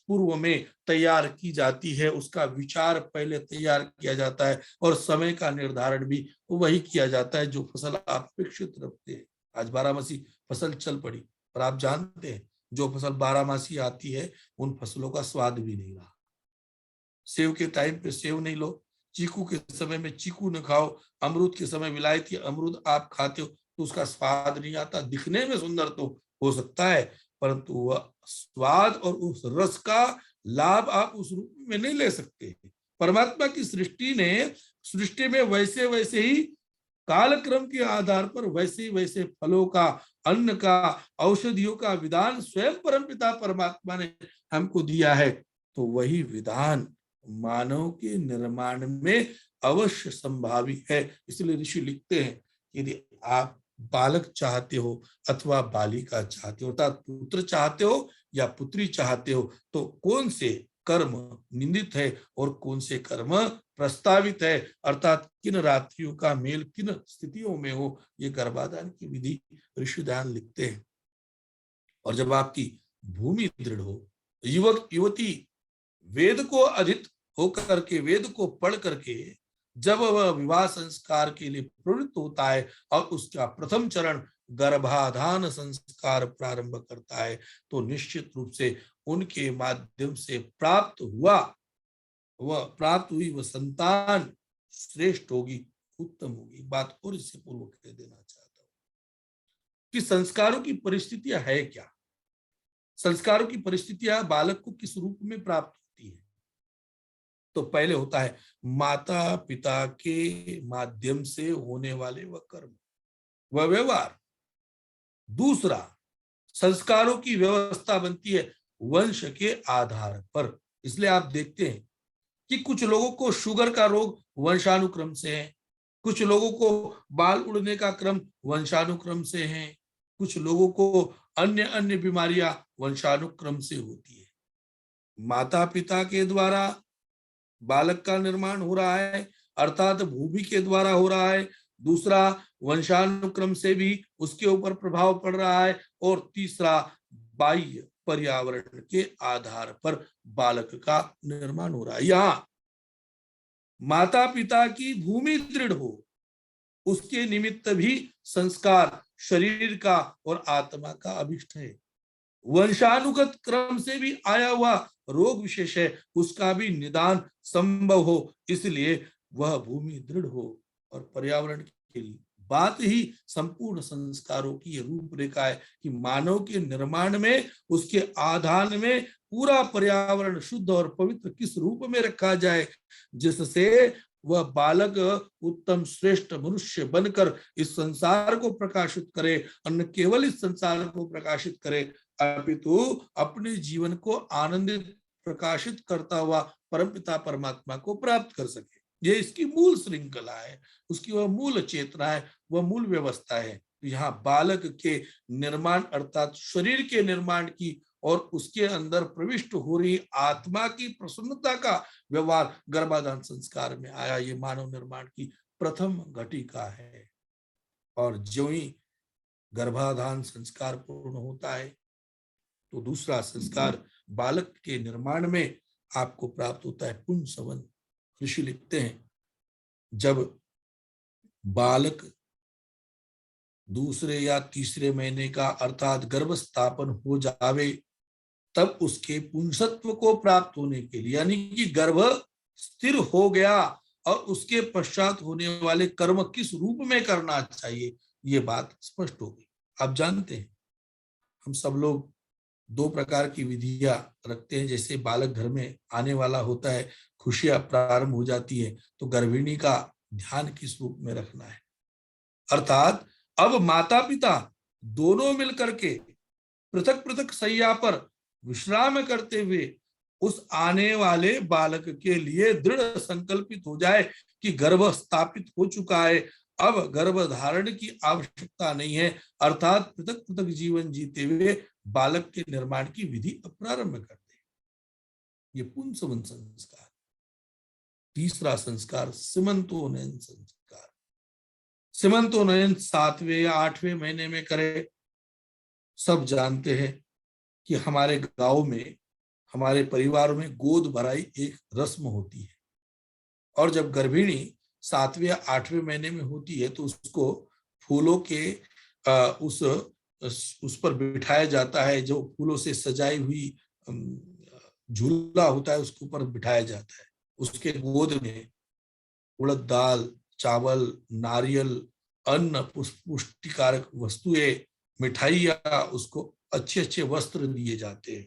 पूर्व में तैयार की जाती है, उसका विचार पहले तैयार किया जाता है और समय का निर्धारण भी वही किया जाता है जो फसल आप अपेक्षित रखते हैं। आज 12मासी फसल चल पड़ी, पर आप जानते हैं जो फसल 12मासी आती है उन फसलों का स्वाद भी नहीं रहा। सेव के टाइम पे सेव नहीं लो, चीकू के समय में चीकू न खाओ, अमरूद के समय विलायती अमरूद आप खाते हो तो उसका स्वाद नहीं आता। दिखने में सुंदर तो हो सकता है, परंतु वह स्वाद और उस रस का लाभ आप उस रूप में नहीं ले सकते। परमात्मा की सृष्टि में वैसे वैसे ही कालक्रम के आधार पर वैसे वैसे फलों का, अन्न का, औषधियों का विधान स्वयं परमपिता परमात्मा ने हमको दिया है। तो वही विधान मानव के निर्माण में अवश्य संभावी है। इसलिए ऋषि लिखते हैं यदि आप बालक चाहते हो अथवा बालिका चाहते हो, अर्थात पुत्र चाहते हो या पुत्री चाहते हो, तो कौन से कर्म निंदित है और कौन से कर्म प्रस्तावित है, अर्थात किन रात्रियों का मेल किन स्थितियों में हो, ये गर्भाधान की विधि ऋषिदान लिखते हैं। और जब आपकी भूमि दृढ़ हो, युवक युवती वेद को अधीत होकर के, वेद को पढ़ करके जब वह विवाह संस्कार के लिए प्रवृत्त होता है और उसका प्रथम चरण गर्भाधान संस्कार प्रारंभ करता है, तो निश्चित रूप से उनके माध्यम से प्राप्त हुई वह संतान श्रेष्ठ होगी, उत्तम होगी। बात और इससे पूर्व कह देना चाहता हूं कि संस्कारों की परिस्थितियां है क्या। संस्कारों की परिस्थितियां बालक को किस रूप में प्राप्त होती है, तो पहले होता है माता पिता के माध्यम से होने वाले वह कर्म, वह व्यवहार। दूसरा, संस्कारों की व्यवस्था बनती है वंश के आधार पर। इसलिए आप देखते हैं कि कुछ लोगों को शुगर का रोग वंशानुक्रम से है, कुछ लोगों को बाल उड़ने का क्रम वंशानुक्रम से है, कुछ लोगों को अन्य अन्य बीमारियां वंशानुक्रम से होती है। माता पिता के द्वारा बालक का निर्माण हो रहा है, अर्थात भूमि के द्वारा हो रहा है। दूसरा, वंशानुक्रम से भी उसके ऊपर प्रभाव पड़ रहा है। और तीसरा, बाह्य पर्यावरण के आधार पर बालक का निर्माण हो रहा है। यहां माता पिता की भूमि दृढ़ हो, उसके निमित्त भी संस्कार शरीर का और आत्मा का अभिष्ट है। वंशानुगत क्रम से भी आया हुआ रोग विशेष है, उसका भी निदान संभव हो, इसलिए वह भूमि दृढ़ हो। और पर्यावरण के लिए बात ही संपूर्ण संस्कारों की रूपरेखा है कि मानव के निर्माण में, उसके आधान में पूरा पर्यावरण शुद्ध और पवित्र किस रूप में रखा जाए, जिससे वह बालक उत्तम श्रेष्ठ मनुष्य बनकर इस संसार को प्रकाशित करे, और न केवल इस संसार को प्रकाशित करे अपितु अपने जीवन को आनंदित प्रकाशित करता हुआ परमपिता परमात्मा को प्राप्त कर सके। ये इसकी मूल श्रृंखला है, उसकी वह मूल चेतना है, वह मूल व्यवस्था है। यहाँ बालक के निर्माण अर्थात शरीर के निर्माण की और उसके अंदर प्रविष्ट हो रही आत्मा की प्रसन्नता का व्यवहार गर्भाधान संस्कार में आया। ये मानव निर्माण की प्रथम घटिका है। और जो ही गर्भाधान संस्कार पूर्ण होता है तो दूसरा संस्कार बालक के निर्माण में आपको प्राप्त होता है पुंसवन। ऋषि लिखते हैं जब बालक दूसरे या तीसरे महीने का अर्थात गर्भस्थापन हो जावे, तब उसके पुंसत्व को प्राप्त होने के लिए, यानी कि गर्भ स्थिर हो गया और उसके पश्चात होने वाले कर्म किस रूप में करना चाहिए, ये बात स्पष्ट हो गई। आप जानते हैं हम सब लोग दो प्रकार की विधियां रखते हैं। जैसे बालक घर में आने वाला होता है, खुशियां प्रारंभ हो जाती है, तो गर्भिणी का ध्यान किस रूप में रखना है, अर्थात अब माता पिता दोनों मिलकर के पृथक पृथक शैया पर विश्राम करते हुए उस आने वाले बालक के लिए दृढ़ संकल्पित हो जाए कि गर्भ स्थापित हो चुका है, अब गर्भ धारण की आवश्यकता नहीं है, अर्थात पृथक पृथक जीवन जीते हुए बालक के निर्माण की विधि प्रारंभ करते हैं। ये पुंसवन संस्कार। तीसरा संस्कार सीमंतोन्नयन संस्कार। सीमंतोन्नयन 7वें या 8वें महीने में करे, सब जानते हैं। कि हमारे गांव में, हमारे परिवार में गोद भराई एक रस्म होती है, और जब गर्भिणी 7वें या 8वें महीने में होती है तो उसको फूलों के उस पर बिठाया जाता है, जो फूलों से सजाई हुई झूला होता है उसके ऊपर बिठाया जाता है। उसके गोद में उड़द दाल, चावल, नारियल, अन्न, पुष्टिकारक वस्तुएं, मिठाइयाँ, उसको अच्छे अच्छे वस्त्र दिए जाते हैं।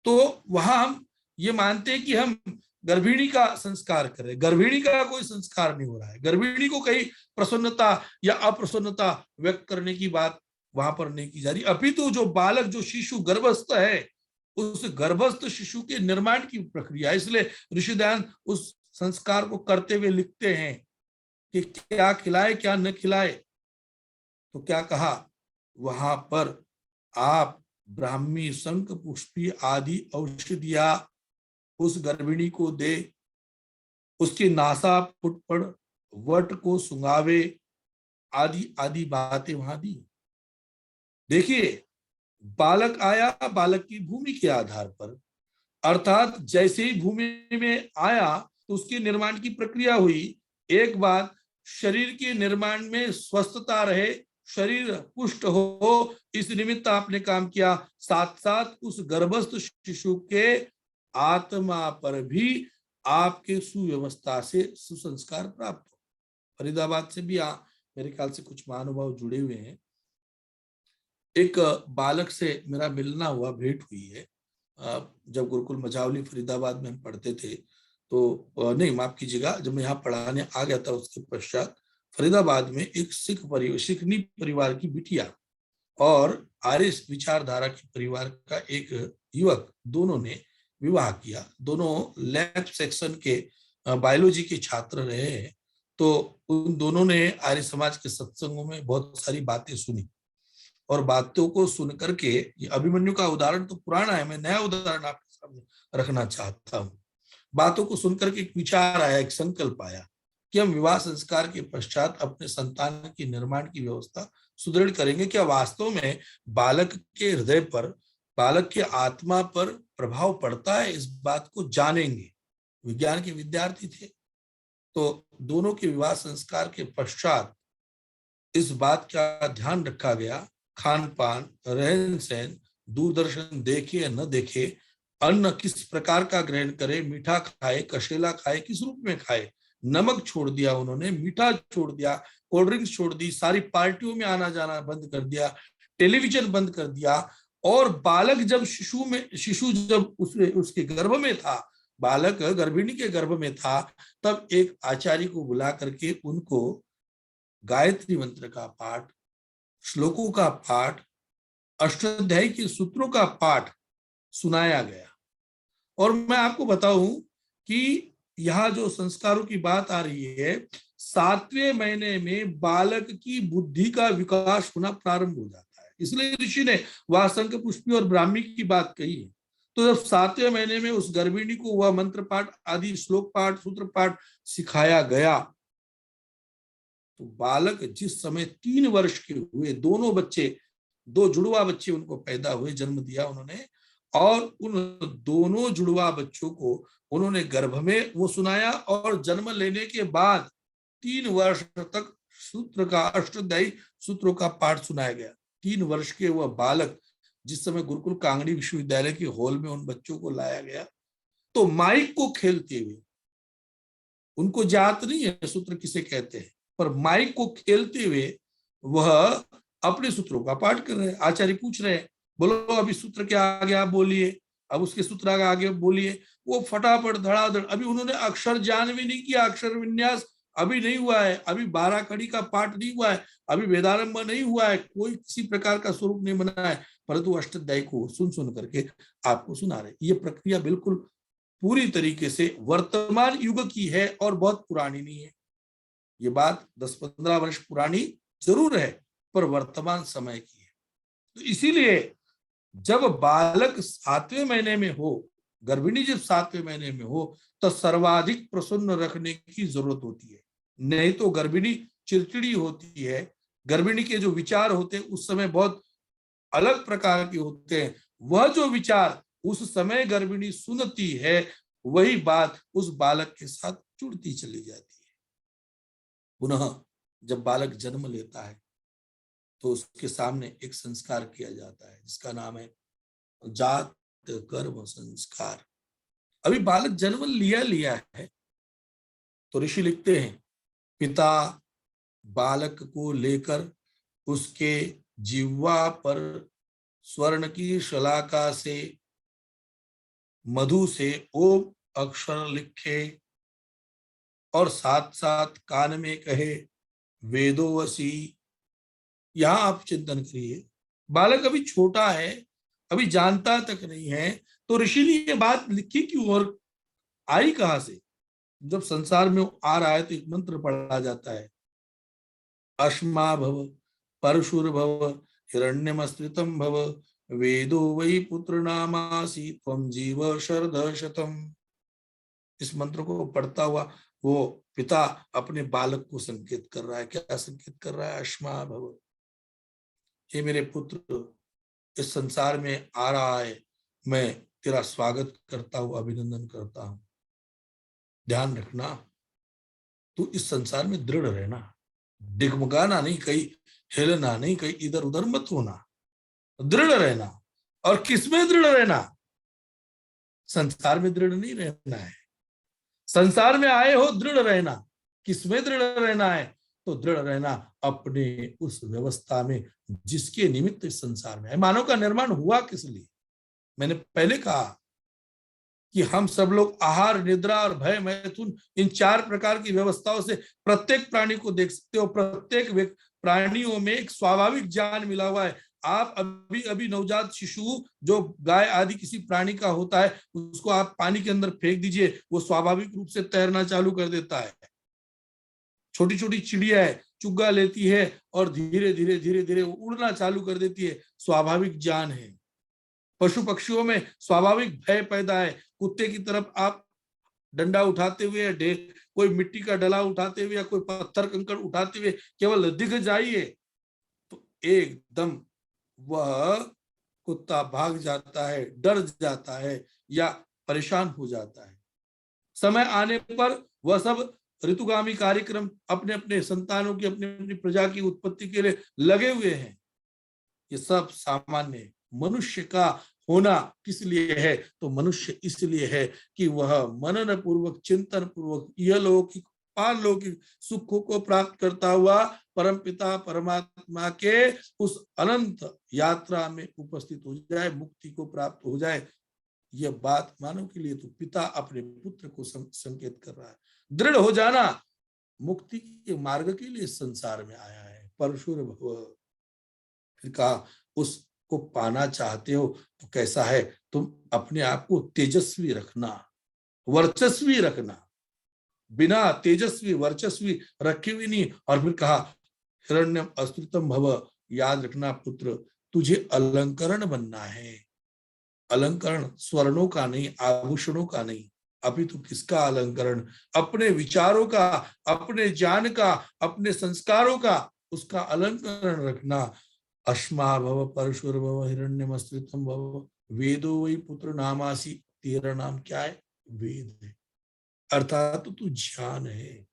तो वहां हम ये मानते हैं कि हम गर्भिणी का संस्कार कर रहे हैं। गर्भिणी का कोई संस्कार नहीं हो रहा है। गर्भिणी को कहीं प्रसन्नता या अप्रसन्नता व्यक्त करने की बात वहां पर नहीं की जा रही, अपितु जो बालक, जो शिशु गर्भस्थ है, उस गर्भस्थ शिशु के निर्माण की प्रक्रिया। इसलिए ऋषि दयानंद उस संस्कार को करते हुए लिखते हैं कि क्या खिलाए क्या न खिलाए। तो क्या कहा वहां पर, आप ब्राह्मी, शंख पुष्पी आदि औषधिया उस गर्भिणी को दे, उसकी नासा पुटपड़ वट को सुंगावे, आदि आदि बातें वहां दी। देखिए, बालक आया, बालक की भूमि के आधार पर, अर्थात जैसे ही भूमि में आया तो उसके निर्माण की प्रक्रिया हुई। एक बात, शरीर के निर्माण में स्वस्थता रहे, शरीर पुष्ट हो, इस निमित्त आपने काम किया। साथ साथ उस गर्भस्थ शिशु के आत्मा पर भी आपके सुव्यवस्था से सुसंस्कार प्राप्त हो। फरीदाबाद से भी मेरे ख्याल से कुछ महानुभाव जुड़े हुए हैं। एक बालक से मेरा मिलना हुआ, भेंट हुई है। जब गुरुकुल मझावली फरीदाबाद में हम पढ़ते थे तो नहीं, माफ कीजिएगा, जब मैं यहाँ पढ़ाने आ गया था उसके पश्चात फरीदाबाद में एक सिखनी परिवार की बिटिया और आर्य विचारधारा के परिवार का एक युवक, दोनों ने विवाह किया। दोनों लैब सेक्शन के बायोलॉजी के छात्र रहे हैं। तो उन दोनों ने आर्य समाज के सत्संगों में बहुत सारी बातें सुनी, और बातों को सुन करके, ये अभिमन्यु का उदाहरण तो पुराना है, मैं नया उदाहरण आपके सामने रखना चाहता हूँ। बातों को सुनकर के एक विचार आया, एक संकल्प आया कि हम विवाह संस्कार के पश्चात अपने संतान के निर्माण की व्यवस्था सुदृढ़ करेंगे। क्या वास्तव में बालक के हृदय पर, बालक के आत्मा पर प्रभाव पड़ता है, इस बात को जानेंगे। विज्ञान के विद्यार्थी थे, तो दोनों के विवाह संस्कार के पश्चात इस बात का ध्यान रखा गया, खान पान, रहन सहन, दूरदर्शन देखे या न देखे, अन्न किस प्रकार का ग्रहण करे, मीठा खाए, कशेला खाए, किस रूप में खाए। नमक छोड़ दिया उन्होंने, मीठा छोड़ दिया, कोल्ड ड्रिंक्स छोड़ दी, सारी पार्टियों में आना जाना बंद कर दिया, टेलीविजन बंद कर दिया। और बालक जब शिशु जब उसके गर्भ में था, बालक गर्भिणी के गर्भ में था, तब एक आचार्य को बुला करके उनको गायत्री मंत्र का पाठ, श्लोकों का पाठ, अष्टाध्यायी के सूत्रों का पाठ सुनाया गया। और मैं आपको बताऊं कि यहाँ जो संस्कारों की बात आ रही है, 7वें महीने में बालक की बुद्धि का विकास होना प्रारंभ हो जाता है। इसलिए ऋषि ने वह शंख पुष्पी और ब्राह्मी की बात कही है। तो जब 7वें महीने में उस गर्भिणी को वह मंत्र पाठ आदि श्लोक पाठ, सूत्र पाठ सिखाया गया, तो बालक जिस समय 3 वर्ष के हुए, दोनों बच्चे, 2 जुड़वा बच्चे उनको पैदा हुए, जन्म दिया उन्होंने, और उन दोनों जुड़वा बच्चों को उन्होंने गर्भ में वो सुनाया, और जन्म लेने के बाद 3 वर्ष तक सूत्र का, अष्टाध्यायी सूत्रों का पाठ सुनाया गया। 3 वर्ष के वह बालक जिस समय गुरुकुल कांगड़ी विश्वविद्यालय के हॉल में उन बच्चों को लाया गया, तो माइक को खेलते हुए, उनको जात नहीं है सूत्र किसे कहते हैं, पर माइक को खेलते हुए वह अपने सूत्रों का पाठ कर रहे हैं। आचार्य पूछ रहे हैं, बोलो अभी सूत्र के आगे आप बोलिए, अब उसके सूत्र आगे बोलिए। वो फटाफट धड़ाधड़, अभी उन्होंने अक्षर ज्ञान भी नहीं किया, अक्षर विन्यास अभी नहीं हुआ है, अभी 12 कड़ी का पाठ नहीं हुआ है, अभी वेदारंभ नहीं हुआ है, कोई किसी प्रकार का स्वरूप नहीं बना है, परंतु अष्टाध्यायी को सुन करके आपको सुना रहे। ये प्रक्रिया बिल्कुल पूरी तरीके से वर्तमान युग की है और बहुत पुरानी नहीं है। ये बात 10-15 वर्ष पुरानी जरूर है, पर वर्तमान समय की है। तो इसीलिए जब बालक 7वें महीने में हो, गर्भिणी जब 7वें महीने में हो, तो सर्वाधिक प्रसन्न रखने की जरूरत होती है। नहीं तो गर्भिणी चिड़चिड़ी होती है। गर्भिणी के जो विचार होते हैं उस समय बहुत अलग प्रकार के होते हैं। वह जो विचार उस समय गर्भिणी सुनती है, वही बात उस बालक के साथ जुड़ती चली जाती है। पुनः जब बालक जन्म लेता है तो उसके सामने एक संस्कार किया जाता है जिसका नाम है जात कर्म संस्कार। अभी बालक जन्म लिया है तो ऋषि लिखते हैं, पिता बालक को लेकर उसके जिह्वा पर स्वर्ण की शलाका से मधु से ओम अक्षर लिखे और साथ साथ कान में कहे वेदोवसी। यहां आप चिंतन करिए, बालक अभी छोटा है, अभी जानता तक नहीं है, तो ऋषि ने ये बात लिखी क्यों और आई कहां से? जब संसार में आ रहा है तो एक मंत्र पढ़ा जाता है, अश्मा भव परशुर्भव हिरण्यमस्त्रितम भव वेदो वै पुत्र नामासी त्वं जीव शरद शतम। इस मंत्र को पढ़ता हुआ वो पिता अपने बालक को संकेत कर रहा है। क्या संकेत कर रहा है? अश्मा भव, हे मेरे पुत्र, इस संसार में आ रहा है, मैं तेरा स्वागत करता हूं, अभिनंदन करता हूं। ध्यान रखना, तू इस संसार में दृढ़ रहना, डिगमगाना नहीं, कहीं हिलना नहीं, कहीं इधर उधर मत होना, दृढ़ रहना। और किसमें दृढ़ रहना? संसार में दृढ़ नहीं रहना है। संसार में आए हो दृढ़ रहना। किसमें दृढ़ रहना है? तो दृढ़ रहना अपने उस व्यवस्था में जिसके निमित्त इस संसार में है। मानव का निर्माण हुआ किस लिए? मैंने पहले कहा कि हम सब लोग आहार, निद्रा और भय, मैथुन, इन 4 प्रकार की व्यवस्थाओं से प्रत्येक प्राणी को देख सकते हो। प्रत्येक प्राणियों में एक स्वाभाविक ज्ञान मिला हुआ है। आप अभी अभी नवजात शिशु जो गाय आदि किसी प्राणी का होता है, उसको आप पानी के अंदर फेंक दीजिए, वो स्वाभाविक रूप से तैरना चालू कर देता है। छोटी छोटी चिड़िया है, चुग्गा लेती है और धीरे धीरे धीरे धीरे उड़ना चालू कर देती है। स्वाभाविक ज्ञान है। पशु पक्षियों में स्वाभाविक भय पैदा है। कुत्ते की तरफ आप डंडा उठाते हुए, कोई मिट्टी का डला उठाते हुए या कोई पत्थर कंकड़ उठाते हुए केवल दिख जाइए तो एकदम वह कुत्ता भाग जाता है, डर जाता है या परेशान हो जाता है। समय आने पर वह सब ऋतुगामी कार्यक्रम अपने अपने संतानों की, अपनी अपनी प्रजा की उत्पत्ति के लिए लगे हुए हैं। ये सब सामान्य है। मनुष्य का होना किस लिए है? तो मनुष्य इसलिए है कि वह मनन पूर्वक, चिंतन पूर्वक इहलौकिक पारलौकिक सुखों को प्राप्त करता हुआ परमपिता परमात्मा के उस अनंत यात्रा में उपस्थित हो जाए, मुक्ति को प्राप्त हो जाए। यह बात मानव के लिए तो पिता अपने पुत्र को संकेत कर रहा है। दृढ़ हो जाना मुक्ति के मार्ग के लिए संसार में आया है। परशुर्भव, फिर कहा उसको पाना चाहते हो तो कैसा है? तुम अपने आप को तेजस्वी रखना, वर्चस्वी रखना। बिना तेजस्वी वर्चस्वी रखे हुए नहीं। और फिर कहा हिरण्यम अस्तुतम भव, याद रखना पुत्र, तुझे अलंकरण बनना है। अलंकरण स्वर्णों का नहीं, आभूषणों का नहीं, अभी तो किसका अलंकरण? अपने विचारों का, अपने ज्ञान का, अपने संस्कारों का, उसका अलंकरण रखना। अश्मा भव परशुर्भव हिरण्यमस्त्रितम भव वेदो वै पुत्र नामासी। तेरा नाम क्या है? वेद है। अर्थात तू ज्ञान है।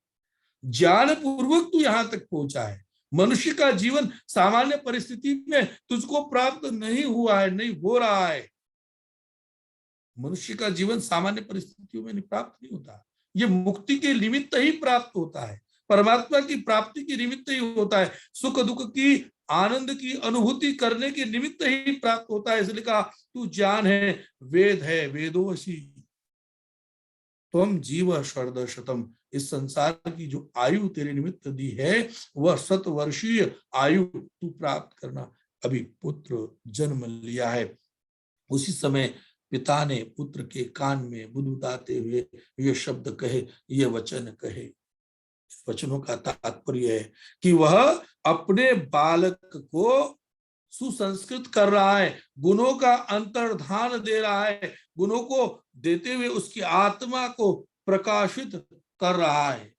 ज्ञान पूर्वक तू यहां तक पहुंचा है। मनुष्य का जीवन सामान्य परिस्थिति में तुझको प्राप्त नहीं हुआ है, नहीं हो रहा है। मनुष्य का जीवन सामान्य परिस्थितियों में प्राप्त नहीं होता। ये मुक्ति के निमित्त ही प्राप्त होता है, परमात्मा की प्राप्ति के निमित्त ही होता है, सुख दुख की, आनंद की अनुभूति करने के निमित्त ही प्राप्त होता है। इसलिए कहा तू ज्ञान है, वेद है, वेदोवशी त्वं जीव शरद शतम। इस संसार की जो आयु तेरे निमित्त दी है वह 100 वर्षीय आयु तू प्राप्त करना। अभी पुत्र जन्म लिया है, उसी समय पिता ने पुत्र के कान में बुदबुदाते हुए ये शब्द कहे, ये वचन कहे। वचनों का तात्पर्य है कि वह अपने बालक को सुसंस्कृत कर रहा है, गुणों का अंतर्धान दे रहा है, गुणों को देते हुए उसकी आत्मा को प्रकाशित कर रहा है।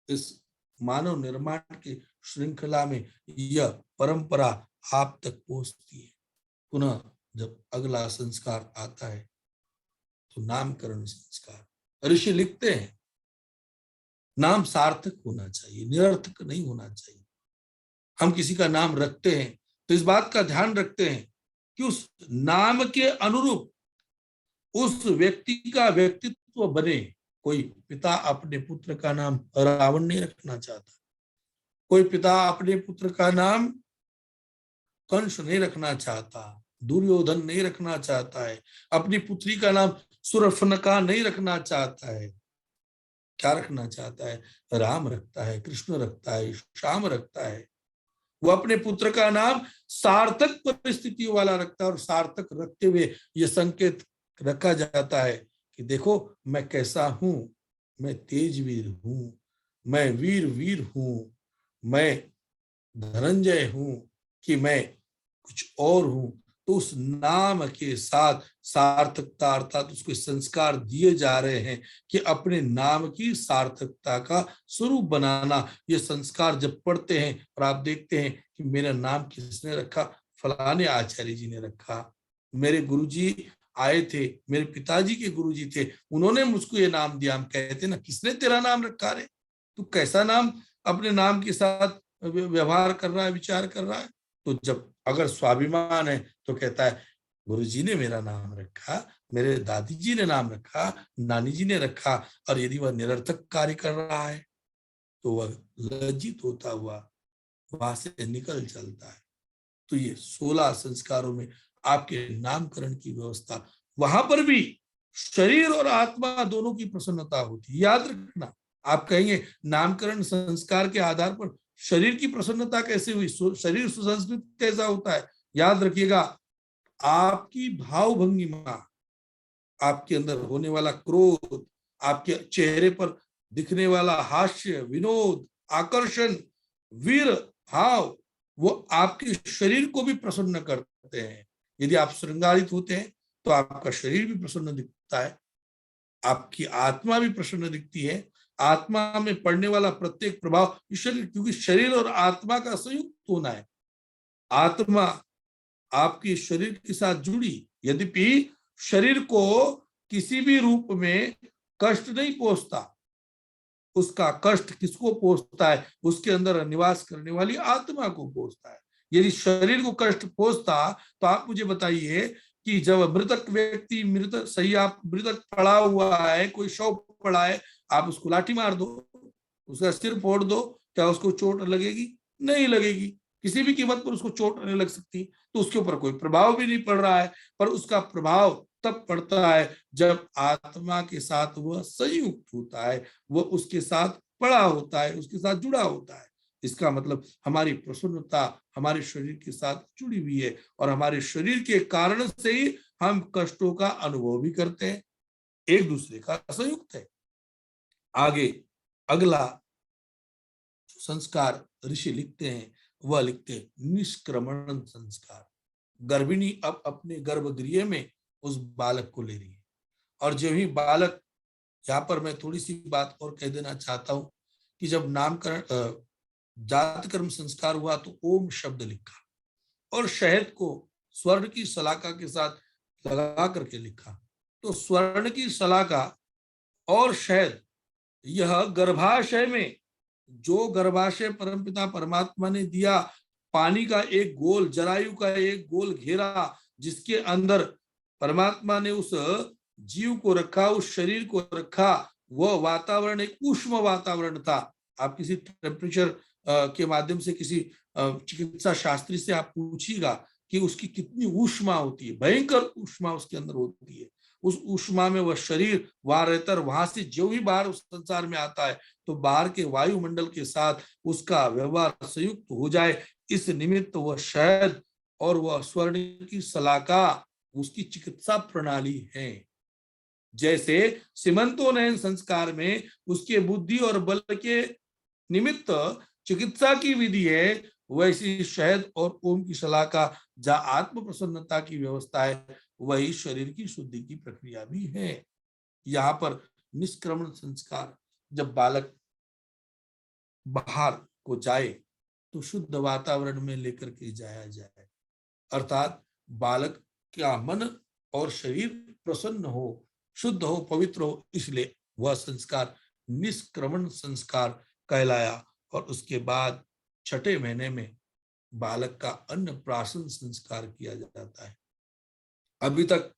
इस मानव निर्माण की श्रृंखला में यह परंपरा आप तक पहुंचती है। पुनः जब अगला संस्कार आता है तो नामकरण संस्कार। ऋषि लिखते हैं नाम सार्थक होना चाहिए, निरर्थक नहीं होना चाहिए। हम किसी का नाम रखते हैं तो इस बात का ध्यान रखते हैं कि उस नाम के अनुरूप उस व्यक्ति का व्यक्तित्व बने। कोई पिता अपने पुत्र का नाम रावण नहीं रखना चाहता, कोई पिता अपने पुत्र का नाम कंस नहीं रखना चाहता, दुर्योधन नहीं रखना चाहता है, अपनी पुत्री का नाम सुरफनका नहीं रखना चाहता है। क्या रखना चाहता है? राम रखता है, कृष्ण रखता है, श्याम रखता है। वो अपने पुत्र का नाम सार्थक परिस्थितियों वाला रखता है और सार्थक रखते हुए ये संकेत रखा जाता है कि देखो मैं कैसा हूं, मैं तेजवीर हूं, मैं वीर हूं, मैं धनंजय हूं कि मैं कुछ और हूं। तो उस नाम के साथ सार्थकता अर्थात उसको संस्कार दिए जा रहे हैं कि अपने नाम की सार्थकता का स्वरूप बनाना। ये संस्कार जब पढ़ते हैं और आप देखते हैं कि मेरा नाम किसने रखा, फलाने आचार्य जी ने रखा, मेरे गुरुजी आए थे, मेरे पिताजी के गुरुजी थे, उन्होंने मुझको ये नाम दिया। हम कहते ना किसने तेरा नाम रखा रे, तू कैसा नाम अपने नाम के साथ व्यवहार कर रहा है, विचार कर रहा है। तो जब अगर स्वाभिमान है तो कहता है गुरुजी ने मेरा नाम रखा, मेरे दादी जी ने नाम रखा, नानी जी ने रखा। और यदि वह निरर्थक कार्य कर रहा है तो वह लज्जित होता हुआ वहां से निकल चलता है। तो ये 16 संस्कारों में आपके नामकरण की व्यवस्था, वहां पर भी शरीर और आत्मा दोनों की प्रसन्नता होती है। याद रखना, आप कहेंगे नामकरण संस्कार के आधार पर शरीर की प्रसन्नता कैसे हुई, शरीर सुसंस्कृत कैसा होता है? याद रखिएगा, आपकी भाव भंगिमा, आपके अंदर होने वाला क्रोध, आपके चेहरे पर दिखने वाला हास्य, विनोद, आकर्षण, वीर भाव, वो आपके शरीर को भी प्रसन्न करते हैं। यदि आप श्रृंगारित होते हैं तो आपका शरीर भी प्रसन्न दिखता है, आपकी आत्मा भी प्रसन्न दिखती है। आत्मा में पड़ने वाला प्रत्येक प्रभाव शरीर, क्योंकि शरीर और आत्मा का संयुक्त होना है। आत्मा आपकी शरीर के साथ जुड़ी, यद्यपि शरीर को किसी भी रूप में कष्ट नहीं पहुंचता, उसका कष्ट किसको पहुंचता है? उसके अंदर निवास करने वाली आत्मा को पहुंचता है। यदि शरीर को कष्ट पहुंचता तो आप मुझे बताइए कि जब मृतक व्यक्ति मृतक पड़ा हुआ है, कोई शव पड़ा है, आप उसको लाठी मार दो, उसका सिर फोड़ दो, क्या उसको चोट लगेगी? नहीं लगेगी। किसी भी कीमत पर उसको चोट नहीं लग सकती, तो उसके ऊपर कोई प्रभाव भी नहीं पड़ रहा है। पर उसका प्रभाव तब पड़ता है जब आत्मा के साथ वह संयुक्त होता है, वह उसके साथ पड़ा होता है, उसके साथ जुड़ा होता है। इसका मतलब हमारी प्रसन्नता हमारे शरीर के साथ जुड़ी हुई है और हमारे शरीर के कारण से ही हम कष्टों का अनुभव भी करते हैं, एक दूसरे का संयुक्त है। आगे अगला संस्कार ऋषि लिखते हैं, वह लिखते हैं निष्क्रमण संस्कार। गर्भिणी अब अपने गर्भगृह में उस बालक को ले रही है, और जब ही बालक, यहाँ पर मैं थोड़ी सी बात और कह देना चाहता हूं कि जब नामकरण जात कर्म संस्कार हुआ तो ओम शब्द लिखा और शहद को स्वर्ण की सलाका के साथ लगा करके लिखा। तो स्वर्ण की सलाका और शहद, यह गर्भाशय में, जो गर्भाशय परमपिता परमात्मा ने दिया, पानी का एक गोल, जरायु का एक गोल घेरा, जिसके अंदर परमात्मा ने उस जीव को रखा, उस शरीर को रखा, वह वातावरण एक उष्म वातावरण था। आप किसी टेम्परेचर के माध्यम से किसी चिकित्सा शास्त्री से आप पूछिएगा कि उसकी कितनी ऊष्मा होती है, भयंकर ऊष्मा उसके अंदर होती है। उस ऊष्मा में वह शरीर वहां रहता है, वहां से जो भी बाहर उस संसार में आता है तो बाहर के वायुमंडल के साथ उसका व्यवहार संयुक्त हो जाए, इस निमित्त वह शहद और वह स्वर्ण की सलाका उसकी चिकित्सा प्रणाली है। जैसे सीमंतोन्नयन संस्कार में उसके बुद्धि और बल के निमित्त चिकित्सा की विधि है, वैसी शहद और ओम की सलाका जहाँ आत्म प्रसन्नता की व्यवस्था है, वही शरीर की शुद्धि की प्रक्रिया भी है। यहाँ पर निष्क्रमण संस्कार, जब बालक बाहर को जाए तो शुद्ध वातावरण में लेकर के जाया जाए, अर्थात बालक क्या मन और शरीर प्रसन्न हो, शुद्ध हो, पवित्र हो, इसलिए वह संस्कार निष्क्रमण संस्कार कहलाया। और उसके बाद छठे महीने में बालक का अन्नप्राशन संस्कार किया जाता है। अभी तक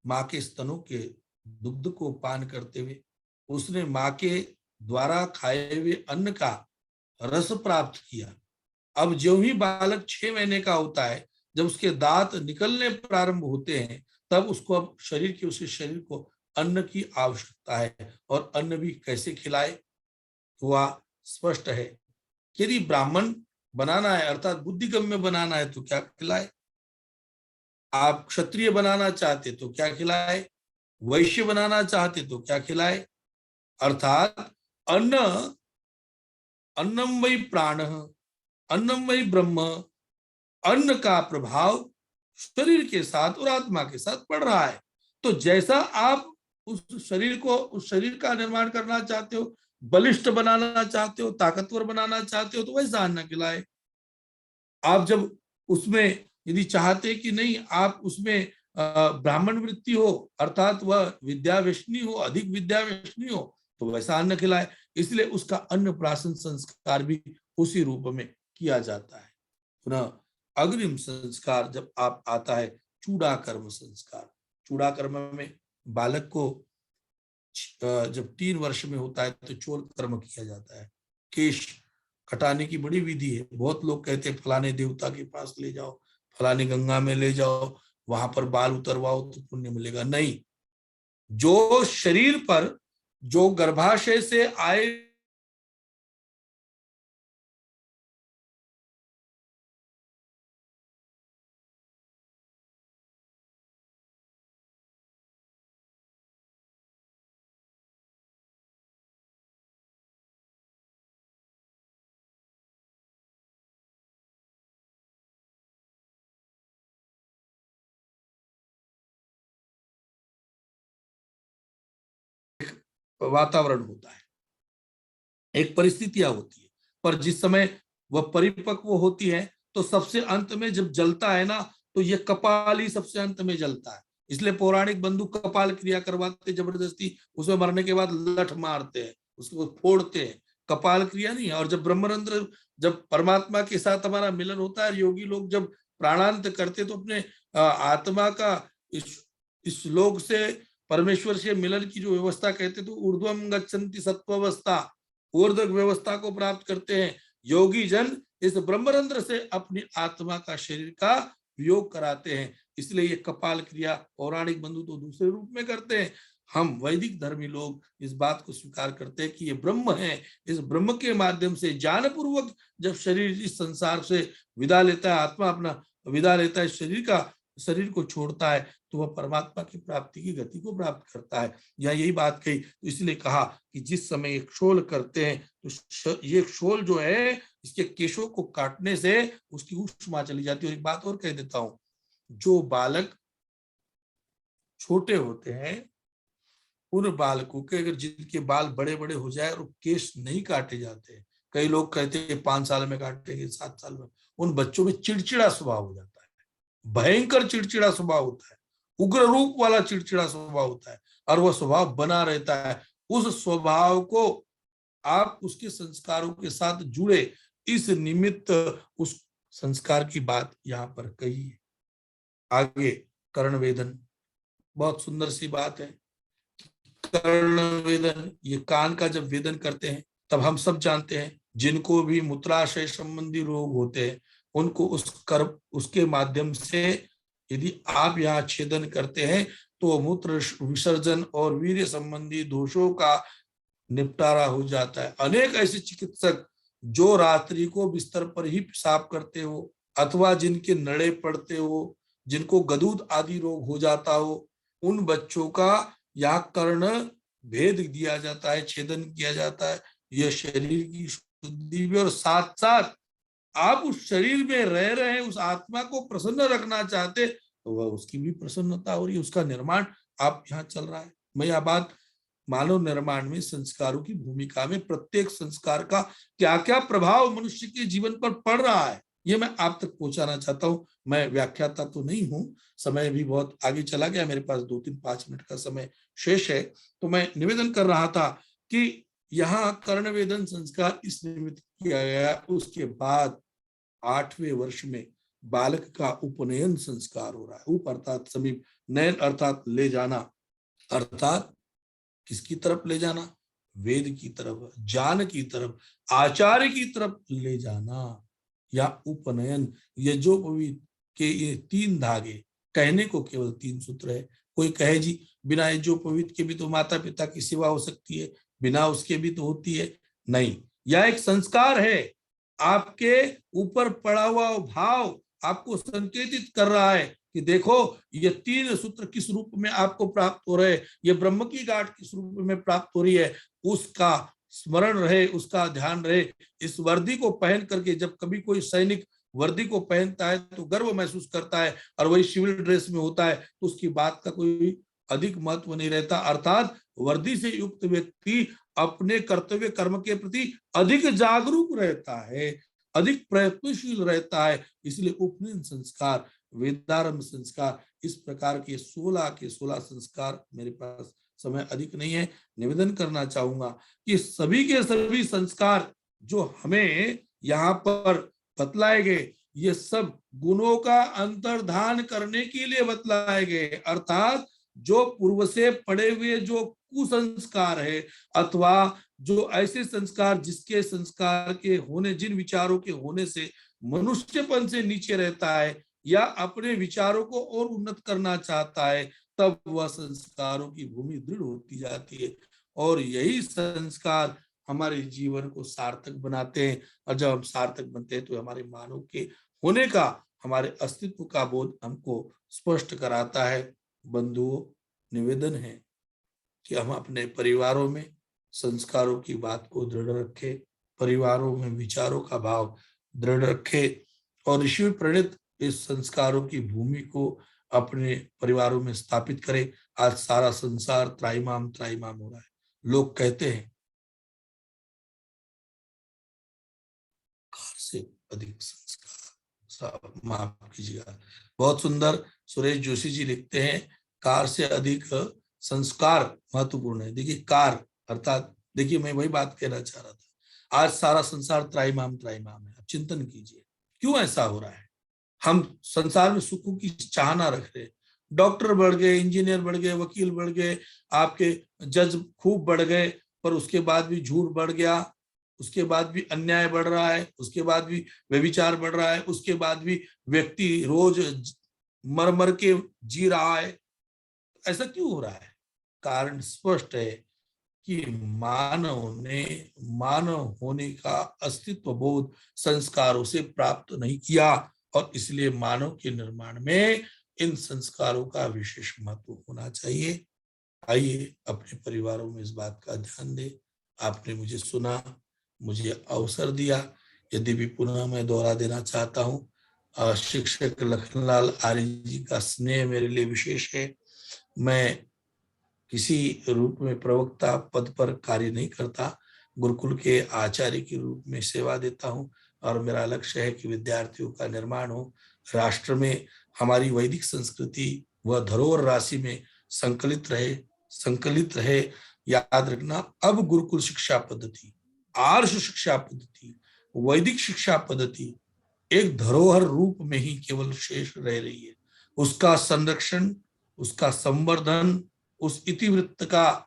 माँ के स्तनों के दुग्ध को पान करते हुए उसने माँ के द्वारा खाए हुए अन्न का रस प्राप्त किया। अब जो ही बालक 6 महीने का होता है, जब उसके दांत निकलने प्रारंभ होते हैं, तब उसको अब उसके शरीर को अन्न की आवश्यकता है। और अन्न भी कैसे खिलाए, वह स्पष्ट है। यदि ब्राह्मण बनाना है अर्थात बुद्धिगम्य बनाना है तो क्या खिलाए, आप क्षत्रिय बनाना चाहते तो क्या खिलाए, वैश्य बनाना चाहते तो क्या खिलाए। अर्थात अन्न, अन्नम वै प्राण, अन्नम वै ब्रह्म। अन्न का प्रभाव शरीर के साथ और आत्मा के साथ पड़ रहा है। तो जैसा आप उस शरीर का निर्माण करना चाहते हो, बलिष्ठ बनाना चाहते हो, ताकतवर बनाना चाहते हो, तो वैसा अन्न खिलाए। आप जब उसमें यदि चाहते कि नहीं आप उसमें ब्राह्मण वृत्ति हो अर्थात वह विद्यावेशनी हो, अधिक विद्यावेशनी हो, तो वैसा अन्न खिलाए। इसलिए उसका अन्नप्राशन संस्कार भी उसी रूप में किया जाता है। पुनः अग्रिम संस्कार जब आप आता है चूड़ा कर्म संस्कार। चूड़ा कर्म में बालक को जब 3 वर्ष में होता है तो चोल कर्म किया जाता है। केश कटाने की बड़ी विधि है। बहुत लोग कहते हैं फलाने देवता के पास ले जाओ, फलाने गंगा में ले जाओ, वहां पर बाल उतरवाओ तो पुण्य मिलेगा। नहीं, जो शरीर पर जो गर्भाशय से आए वातावरण होता है, एक परिस्थितियां होती है, पर जिस समय वह परिपक्व होती है तो सबसे अंत में जब जलता है ना, तो ये कपाल ही सबसे अंत में जलता है। इसलिए पौराणिक बंधु कपाल क्रिया करवाते जबरदस्ती, उसमें मरने के बाद लठ मारते हैं, उसको फोड़ते हैं, कपाल क्रिया नहीं है। और जब ब्रह्मरंध्र, जब परमात्मा के साथ हमारा मिलन होता है, योगी लोग जब प्राणांत करते तो अपने आत्मा का इस लोक से परमेश्वर से मिलन की जो व्यवस्था कहते तो ऊर्ध्वम गच्छन्ति सत्वावस्था, ऊर्ध्व व्यवस्था को प्राप्त करते हैं। योगी जन इस ब्रह्मरंध्र से अपनी आत्मा का शरीर का वियोग कराते हैं। इसलिए ये कपाल क्रिया पौराणिक बंधु तो दूसरे रूप में करते हैं। हम वैदिक धर्मी लोग इस बात को स्वीकार करते हैं कि ये ब्रह्म है। इस ब्रह्म के माध्यम से ज्ञान पूर्वक जब शरीर इस संसार से विदा लेता है, आत्मा अपना विदा लेता है, शरीर को छोड़ता है, तो वह परमात्मा की प्राप्ति की गति को प्राप्त करता है। या यही बात कही, तो इसलिए कहा कि जिस समय एक शोल करते हैं तो ये शोल जो है इसके केशों को काटने से उसकी ऊष्मा चली जाती है। और एक बात और कह देता हूं, जो बालक छोटे होते हैं उन बालकों के अगर जिनके बाल बड़े बड़े हो जाए और केश नहीं काटे जाते, कई लोग कहते हैं 5 साल में काटेंगे, 7 साल में, उन बच्चों में चिड़चिड़ा स्वभाव हो जाता है, भयंकर चिड़चिड़ा स्वभाव होता है, उग्र रूप वाला चिड़चिड़ा स्वभाव होता है, और वह स्वभाव बना रहता है। उस स्वभाव को आप उसके संस्कारों के साथ जुड़े, इस निमित्त उस संस्कार की बात यहाँ पर कही है। आगे कर्ण वेदन, बहुत सुंदर सी बात है। कर्ण वेदन, ये कान का जब वेदन करते हैं तब हम सब जानते हैं जिनको भी मूत्राशय संबंधी रोग होते हैं उनको उसके माध्यम से यदि आप यहाँ छेदन करते हैं तो मूत्र विसर्जन और वीर्य संबंधी दोषों का निपटारा हो जाता है। अनेक ऐसे चिकित्सक जो रात्रि को बिस्तर पर ही पेशाब करते हो अथवा जिनके नड़े पड़ते हो, जिनको गदूद आदि रोग हो जाता हो, उन बच्चों का यहाँ कर्ण भेद दिया जाता है, छेदन किया जाता है। यह शरीर की शुद्धि भी, और साथ साथ आप उस शरीर में रह रहे उस आत्मा को प्रसन्न रखना चाहते तो वह उसकी भी प्रसन्नता हो रही है, उसका निर्माण आप यहाँ चल रहा है। मैं यह बात मानव निर्माण में संस्कारों की भूमिका में प्रत्येक संस्कार का क्या क्या प्रभाव मनुष्य के जीवन पर पड़ रहा है ये मैं आप तक पहुंचाना चाहता हूं। मैं व्याख्याता तो नहीं हूं, समय भी बहुत आगे चला गया, मेरे पास 2-3-5 मिनट का समय शेष है। तो मैं निवेदन कर रहा था कि यहाँ कर्णवेदन संस्कार इस निमित्त किया गया, उसके बाद 8वें वर्ष में बालक का उपनयन संस्कार हो रहा है। उप अर्थात समीप, नयन अर्थात ले जाना, अर्थात किसकी तरफ ले जाना? वेद की तरफ, ज्ञान की तरफ, आचार्य की तरफ ले जाना, या उपनयन। यज्ञोपवीत के ये 3 धागे, कहने को केवल 3 सूत्र है। कोई कहे जी बिना यज्ञोपवीत के भी तो माता पिता की सेवा हो सकती है, बिना उसके भी तो होती है। नहीं, यह एक संस्कार है। आपके ऊपर पड़ा हुआ भाव आपको संकेतित कर रहा है कि देखो ये 3 सूत्र किस रूप में आपको प्राप्त हो रहे हैं, ये ब्रह्म की गांठ किस रूप में प्राप्त हो रही है, उसका स्मरण रहे, उसका ध्यान रहे। इस वर्दी को पहन करके जब कभी कोई सैनिक वर्दी को पहनता है तो गर्व महसूस करता है, और वही सिविल ड्रेस में होता है तो उसकी बात का कोई अधिक महत्व नहीं रहता। अर्थात वर्दी से युक्त व्यक्ति अपने कर्तव्य कर्म के प्रति अधिक जागरूक रहता है, अधिक प्रयत्नशील रहता है। इसलिए उपनयन संस्कार, वेदारंभ संस्कार, इस प्रकार के 16 संस्कार, मेरे पास समय अधिक नहीं है, निवेदन करना चाहूंगा कि सभी के सभी संस्कार जो हमें यहाँ पर बतलाए गए, ये सब गुणों का अंतर्धान करने के लिए बतलाए गए। अर्थात जो पूर्व से पड़े हुए जो कुसंस्कार है, अथवा जो ऐसे संस्कार जिसके संस्कार के होने, जिन विचारों के होने से मनुष्यपन से नीचे रहता है या अपने विचारों को और उन्नत करना चाहता है, तब वह संस्कारों की भूमि दृढ़ होती जाती है। और यही संस्कार हमारे जीवन को सार्थक बनाते हैं, और जब हम सार्थक बनते हैं तो हमारे मानव के होने का, हमारे अस्तित्व का बोध हमको स्पष्ट कराता है। बंधुओं, निवेदन है कि हम अपने परिवारों में संस्कारों की बात को दृढ़ रखें, परिवारों में विचारों का भाव दृढ़ रखें, और ऋषि प्रणीत इस संस्कारों की भूमि को अपने परिवारों में स्थापित करें। आज सारा संसार त्राईमाम त्राईमाम हो रहा है। लोग कहते हैं कार से अधिक संस्कार, माफ कीजिएगा, बहुत सुंदर सुरेश जोशी जी लिखते हैं, कार से अधिक संस्कार महत्वपूर्ण है। देखिए कार अर्थात, देखिए मैं वही बात कहना चाह रहा था, आज सारा संसार त्राईमाम त्राईमाम है। अब चिंतन कीजिए क्यों ऐसा हो रहा है। हम संसार में सुखों की चाहना रख रहे, डॉक्टर बढ़ गए, इंजीनियर बढ़ गए, वकील बढ़ गए, आपके जज खूब बढ़ गए, पर उसके बाद भी झूठ बढ़ गया, उसके बाद भी अन्याय बढ़ रहा है, उसके बाद भी व्यभिचार बढ़ रहा है, उसके बाद भी व्यक्ति रोज मर मर के जी रहा है। ऐसा क्यों हो रहा है? कारण स्पष्ट है कि मानव ने मानव होने का अस्तित्व बोध संस्कारों से प्राप्त नहीं किया, और इसलिए मानव के निर्माण में इन संस्कारों का विशेष महत्व होना चाहिए। आइए अपने परिवारों में इस बात का ध्यान दें। आपने मुझे सुना, मुझे अवसर दिया। यदि भी पुनः मैं दोहरा देना चाहता हूँ, शिक्षक लखनलाल आर्य जी का स्नेह मेरे लिए विशेष है। मैं किसी रूप में प्रवक्ता पद पर कार्य नहीं करता, गुरुकुल के आचार्य के रूप में सेवा देता हूँ, और मेरा लक्ष्य है कि विद्यार्थियों का निर्माण हो, राष्ट्र में हमारी वैदिक संस्कृति व धरोहर राशि में संकलित रहे। याद रखना, अब गुरुकुल शिक्षा पद्धति, आर्ष शिक्षा पद्धति, वैदिक शिक्षा पद्धति एक धरोहर रूप में ही केवल शेष रह रही है। उसका संरक्षण, उसका संवर्धन, उस इतिवृत्त का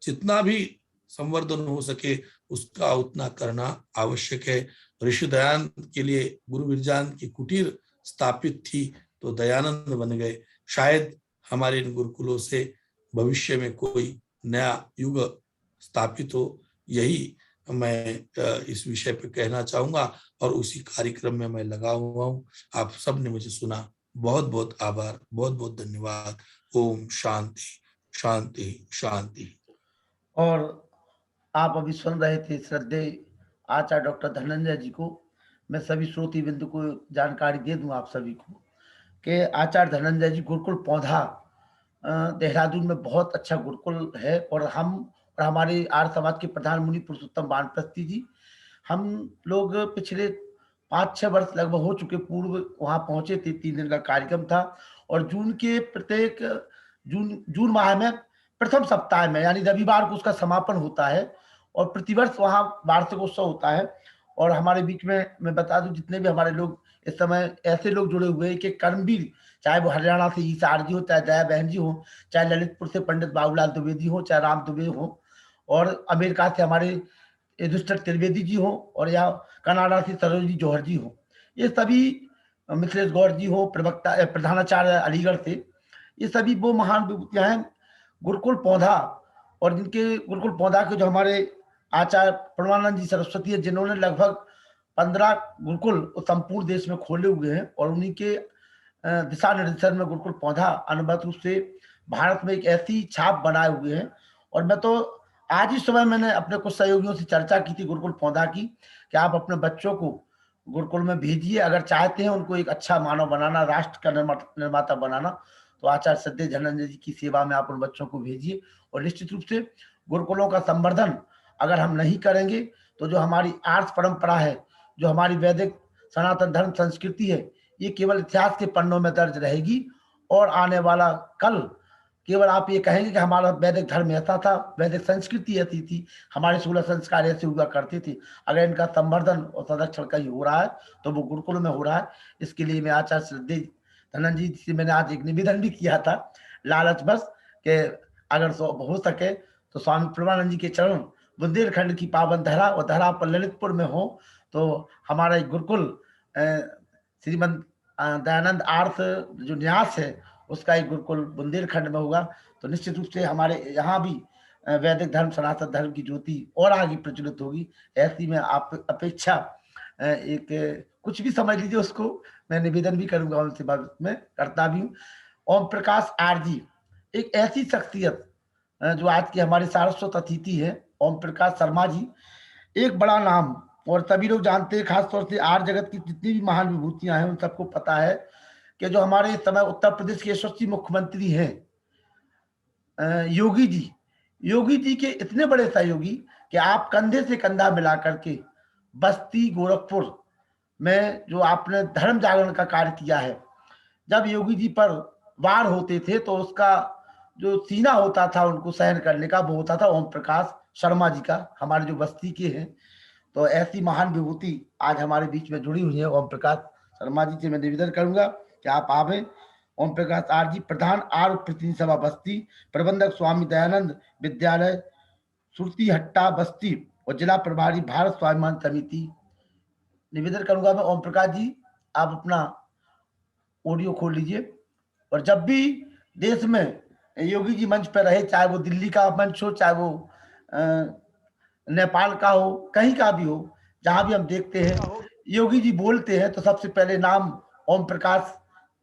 जितना भी संवर्धन हो सके उसका उतना करना आवश्यक है। ऋषि दयानंद के लिए गुरु विरजान की कुटीर स्थापित थी तो दयानंद बन गए। शायद हमारे इन गुरुकुलों से भविष्य में कोई नया युग स्थापित हो, यही मैं इस विषय पे कहना चाहूंगा, और उसी कार्यक्रम में मैं लगा हुआ हूँ। आप सब ने मुझे सुना, बहुत बहुत आभार, बहुत बहुत धन्यवाद। ओम शांति शांति शांति। और आप अभी सुन रहे थे श्रद्धेय आचार्य डॉक्टर धनंजय जी को। मैं सभी श्रोती बिंदु को जानकारी दे दूं आप सभी को कि आचार्य धनंजय जी गुरुकुल पौधा देहरादून में बहुत अच्छा गुरुकुल है, और हम और हमारे आर्य समाज के प्रधान मुनि पुरुषोत्तम वानप्रस्थी जी, हम लोग पिछले 5-6 वर्ष लगभग हो चुके पूर्व वहां पहुंचे थे। 3 दिन का कार्यक्रम था और जून माह में प्रथम सप्ताह में यानी रविवार को उसका समापन होता है और प्रतिवर्ष वहां वार्षिकोत्सव होता है। और हमारे बीच में मैं बता दूं, जितने भी हमारे लोग इस समय ऐसे लोग जुड़े हुए हैं कि कर्मवीर, चाहे वो हरियाणा से ईसार जी हो, चाहे दया बहन जी हो, चाहे ललितपुर से पंडित बाबूलाल द्विवेदी हो, चाहे राम दुबे हो, और अमेरिका से हमारे युधिष्ठिर त्रिवेदी जी हो, और या कनाडा से सरोजी जौहर जी हो, ये सभी, मिथिलेश गौर जी हो, प्रवक्ता प्रधानाचार्य अलीगढ़ से, ये सभी वो महान विभूतियां हैं गुरुकुल पौधा, और जिनके गुरुकुल पौधा के जो हमारे आचार्य परमानंद जी सरस्वती है, जिन्होंने लगभग 15 गुरुकुल संपूर्ण देश में खोले हुए हैं, और उन्हीं के दिशा निर्देशन में गुरुकुल पौधा अनुबद्ध रूप से भारत में एक ऐसी छाप बनाए हुए हैं। और मैं तो आज ही सुबह मैंने अपने कुछ सहयोगियों से चर्चा की थी गुरुकुल पौधा की, कि आप अपने बच्चों को गुरुकुल में भेजिए, अगर चाहते हैं उनको एक अच्छा मानव बनाना, राष्ट्र का निर्माता बनाना, तो आचार्य सद्य धनंजय जी की सेवा में आप उन बच्चों को भेजिए। और निश्चित रूप से गुरुकुलों का संवर्धन अगर हम नहीं करेंगे तो जो हमारी आर्ष परंपरा है, जो हमारी वैदिक सनातन धर्म संस्कृति है, ये केवल इतिहास के पन्नों में दर्ज रहेगी। और आने वाला कल केवल आप ये कहेंगे कि हमारा वैदिक धर्म ऐसा था, वैदिक संस्कृति ऐसी थी, हमारे 16 संस्कार ऐसे हुआ करते थे। अगर इनका संवर्धन और संरक्षण कहीं हो रहा है तो वो गुरुकुल में हो रहा है। इसके लिए मैं आचार्य श्रद्धेय धनंजय जी से मैंने आज एक निवेदन भी किया था, लालच बस, कि अगर हो सके तो स्वामी प्रेमानंद जी के चरण बुंदेलखंड की पावन धरा और धरा पर ललितपुर में हो, तो हमारा एक गुरुकुल श्रीमंत दयानंद आर्थ जो न्यास है उसका एक गुरुकुल बुंदेलखंड में होगा। तो निश्चित रूप से हमारे यहाँ भी वैदिक धर्म सनातन धर्म की ज्योति और आगे प्रज्वलित होगी। ऐसी में आप अपेक्षा एक कुछ भी समझ लीजिए उसको, मैं निवेदन भी करूंगा उनसे, बात में करता भी हूँ। ओम प्रकाश आरजी एक ऐसी शख्सियत जो आज की हमारे सारस्वत अतिथि है, ओम प्रकाश शर्मा जी, एक बड़ा नाम, और सभी लोग जानते हैं, खासतौर से आर जगत की जितनी भी महान विभूतियां हैं उन सबको पता है कि जो हमारे इस समय उत्तर प्रदेश के यशस्वी मुख्यमंत्री हैं योगी जी के इतने बड़े सहयोगी कि आप कंधे से कंधा मिला करके बस्ती गोरखपुर में जो आपने धर्म जागरण का कार्य किया है, जब योगी जी पर वार होते थे तो उसका जो सीना होता था उनको सहन करने का, वो होता था ओम प्रकाश शर्मा जी का, हमारे जो बस्ती के हैं। तो ऐसी महान विभूति आज हमारे बीच में जुड़ी हुई है। ओम प्रकाश शर्मा जी से मैं निवेदन करूंगा कि आप आवे। Om Prakash R G, Pradhan are प्रतिनिधि सभा बस्ती, प्रबंधक स्वामी दयानंद विद्यालय सुरती हट्टा बस्ती, और जिला प्रभारी भारत स्वाभिमान समिति। निवेदन करूंगा मैं, ओम प्रकाश जी आप अपना ऑडियो खोल लीजिए, और जब भी देश में योगी जी मंच पर रहे, चाहे वो दिल्ली का मंच हो, चाहे वो नेपाल का हो, कहीं का भी हो, जहां भी हम देखते हैं योगी जी बोलते हैं तो सबसे पहले नाम ओम प्रकाश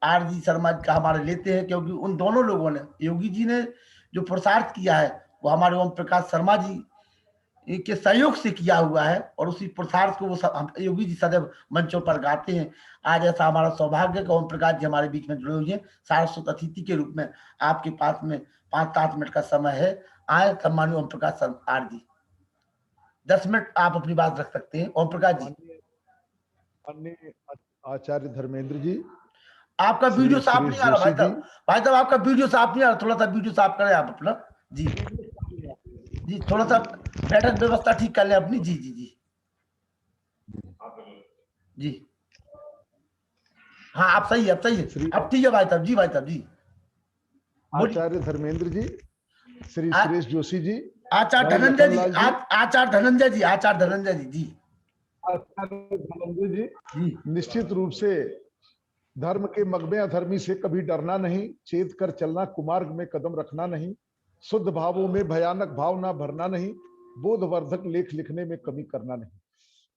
आर जी शर्मा जी का हमारे लेते हैं, क्योंकि उन दोनों लोगों ने, योगी जी ने जो पुरुषार्थ किया है वो हमारे ओम प्रकाश शर्मा जी के सहयोग से किया हुआ है, और उसी पुरुषार्थ को वो योगी जी सदैव मंचों पर गाते हैं। आज ऐसा हमारा सौभाग्य कि ओम प्रकाश जी हमारे बीच में जुड़े हुए हैं सारस्वत अतिथि के रूप में। आपके पास में 5-7 मिनट का समय है, आए सम्मानित Om Prakash R G, 10 minute आप अपनी बात रख सकते हैं। ओम प्रकाश जी। माननीय आचार्य धर्मेंद्र जी, आपका वीडियो साफ नहीं आ रहा भाई साहब, आपका वीडियो साफ नहीं आ रहा, थोड़ा सा वीडियो साफ करें आप अपना। जी जी, थोड़ा सा बैठक व्यवस्था ठीक कर लें अपनी। जी जी जी जी, हाँ आप सही है, अब सही है, अब ठीक है भाई साहब। जी भाई साहब जी। आचार्य धर्मेंद्र जी, श्री सुरेश जोशी जी, आचार्य धनंजय जी, आचार्य धनंजय जी, आचार्य धनंजय जी। जी आचार्य धनंजय जी, निश्चित रूप से धर्म के मगमे अधर्मी से कभी डरना नहीं, चेत कर चलना, कुमार्ग में कदम रखना नहीं, शुद्ध भावों में भयानक भावना भरना नहीं, बोधवर्धक लेख लिखने में कमी करना नहीं।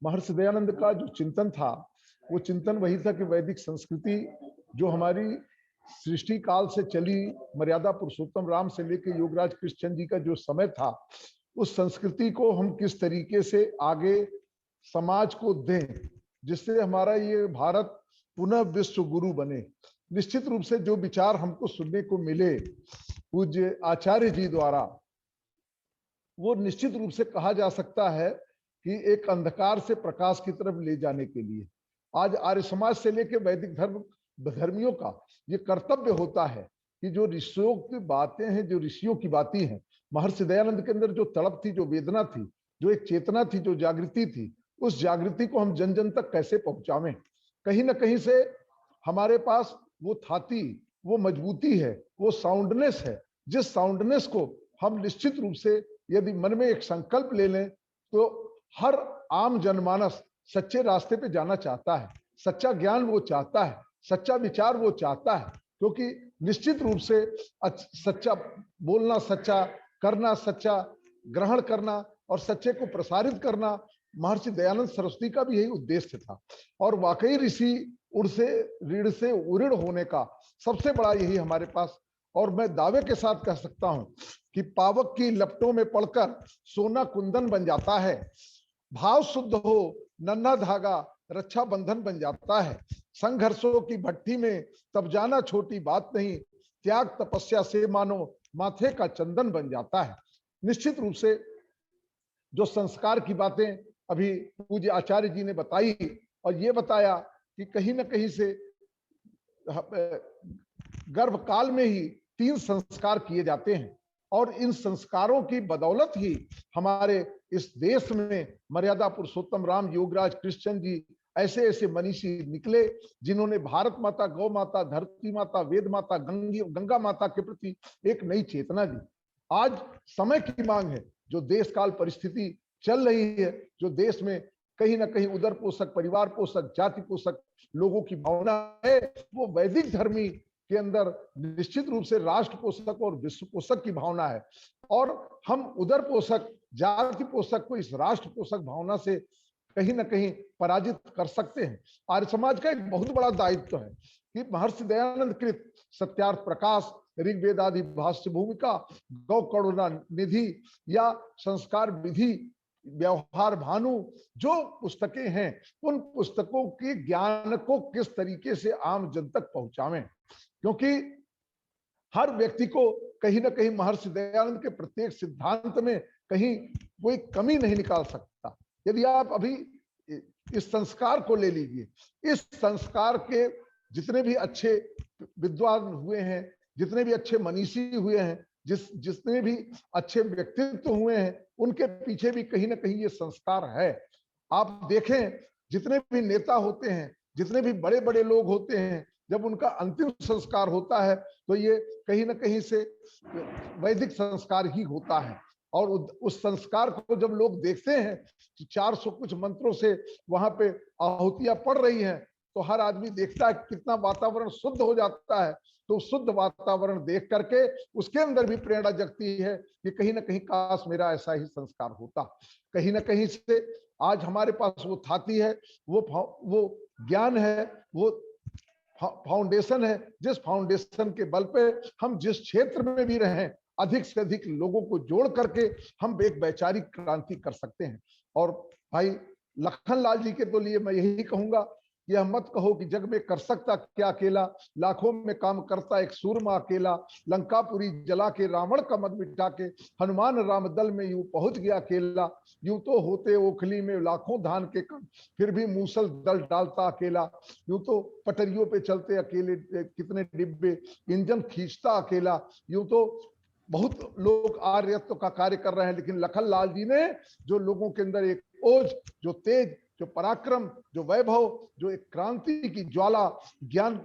महर्षि दयानंद का जो चिंतन था वो चिंतन वही था कि वैदिक संस्कृति जो हमारी सृष्टि काल से चली, मर्यादा पुरुषोत्तम राम से लेकर योगराज कृष्ण जी का जो समय था, उस संस्कृति को हम किस तरीके से आगे समाज को दें जिससे हमारा ये भारत पुनः विश्व गुरु बने। निश्चित रूप से जो विचार हमको सुनने को मिले पूज्य आचार्य जी द्वारा, वो निश्चित रूप से कहा जा सकता है कि एक अंधकार से प्रकाश की तरफ ले जाने के लिए, आज आर्य समाज से लेकर वैदिक धर्मियों का ये कर्तव्य होता है कि जो ऋषियों की बातें हैं, जो ऋषियों की बातें हैं, महर्षि दयानंद के अंदर जो तड़प थी, जो वेदना थी, जो एक चेतना थी, जो जागृति थी, उस जागृति को हम जन जन तक कैसे पहुंचावें। कहीं ना कहीं से हमारे पास वो थाती, वो मजबूती है, वो साउंडनेस है, जिस साउंडनेस को हम निश्चित रूप से यदि मन में एक संकल्प ले लें तो हर आम जनमानस सच्चे रास्ते पे जाना चाहता है, सच्चा ज्ञान वो चाहता है, सच्चा विचार वो चाहता है। क्योंकि निश्चित रूप से सच्चा बोलना, सच्चा करना, सच्चा ग्रहण करना और सच्चे को प्रसारित करना महर्षि दयानंद सरस्वती का भी यही उद्देश्य था। और वाकई ऋषि उड़ से रीढ़ से उऋण होने का सबसे बड़ा यही हमारे पास, और मैं दावे के साथ कह सकता हूं कि पावक की लपटों में पड़कर सोना कुंदन बन जाता है, भाव शुद्ध हो नन्हा धागा रक्षा बंधन बन जाता है, संघर्षों की भट्टी में तब जाना छोटी बात नहीं, त्याग तपस्या से मानो माथे का चंदन बन जाता है। निश्चित रूप से जो संस्कार की बातें अभी पूज्य आचार्य जी ने बताई और ये बताया कि कहीं ना कहीं से गर्भकाल में ही 3 संस्कार किए जाते हैं और इन संस्कारों की बदौलत ही हमारे इस देश में मर्यादा पुरुषोत्तम राम योगराज कृष्ण जी ऐसे ऐसे मनीषी निकले जिन्होंने भारत माता, गौ माता, धरती माता, वेद माता, गंगा माता के प्रति एक नई चेतना दी। आज समय की मांग है, जो देश काल परिस्थिति चल रही है, जो देश में कहीं ना कहीं उदर पोषक, परिवार पोषक, जाति पोषक लोगों की भावना है, वो वैदिक धर्मी के अंदर निश्चित रूप से राष्ट्र पोषक और विश्व पोषक की भावना है। और हम उदर पोषक, जाति पोषक को इस राष्ट्र पोषक भावना से कहीं ना कहीं पराजित कर सकते हैं। आर्य समाज का एक बहुत बड़ा दायित्व है कि महर्षि दयानंद कृत सत्यार्थ प्रकाश, ऋग्वेद आदि भाष्य भूमिका, गौ करुणा निधि या संस्कार विधि, व्यवहार भानु, जो पुस्तकें हैं उन पुस्तकों के ज्ञान को किस तरीके से आम जन तक पहुंचावें। क्योंकि हर व्यक्ति को कहीं ना कहीं महर्षि दयानंद के प्रत्येक सिद्धांत में कहीं कोई कमी नहीं निकाल सकता। यदि आप अभी इस संस्कार को ले लीजिए, इस संस्कार के जितने भी अच्छे विद्वान हुए हैं, जितने भी अच्छे मनीषी हुए हैं, जितने भी अच्छे व्यक्तित्व हुए हैं, उनके पीछे भी कहीं ना कहीं ये संस्कार है। आप देखें, जितने भी नेता होते हैं, जितने भी बड़े बड़े लोग होते हैं, जब उनका अंतिम संस्कार होता है तो ये कहीं ना कहीं से वैदिक संस्कार ही होता है। और उस संस्कार को जब लोग देखते हैं कि 400 कुछ मंत्रों से वहां पे आहुतियां पड़ रही हैं, तो हर आदमी देखता है कितना वातावरण शुद्ध हो जाता है। तो शुद्ध वातावरण देख करके उसके अंदर भी प्रेरणा जगती है कि कहीं ना कहीं काश मेरा ऐसा ही संस्कार होता। कहीं ना कहीं से आज हमारे पास वो थाती है, वो ज्ञान है, वो फाउंडेशन है, जिस फाउंडेशन के बल पे हम जिस क्षेत्र में भी रहें, अधिक से अधिक लोगों को जोड़ करके हम एक वैचारिक क्रांति कर सकते हैं। और भाई लखनलाल जी के तो लिए मैं यही कहूंगा, यह मत कहो कि जग में कर सकता क्या अकेला, लाखों में काम करता एक सूरमा अकेला, लंकापुरी जला के रावण का मद मिटा के, हनुमान राम दल में यूं पहुंच गया अकेला, यूं तो होते ओखली में लाखों धान के कण, फिर भी मूसल दल डालता अकेला, यूं तो पटरियों पे चलते अकेले कितने डिब्बे, इंजन खींचता अकेला, यूं तो बहुत लोग आर्यत्व का कार्य कर रहे हैं, लेकिन लखनलाल जी ने जो लोगों के अंदर एक ओज, जो तेज, जो पराक्रम, जो वैभव, जो एक क्रांति की ज्वाला, ज्ञान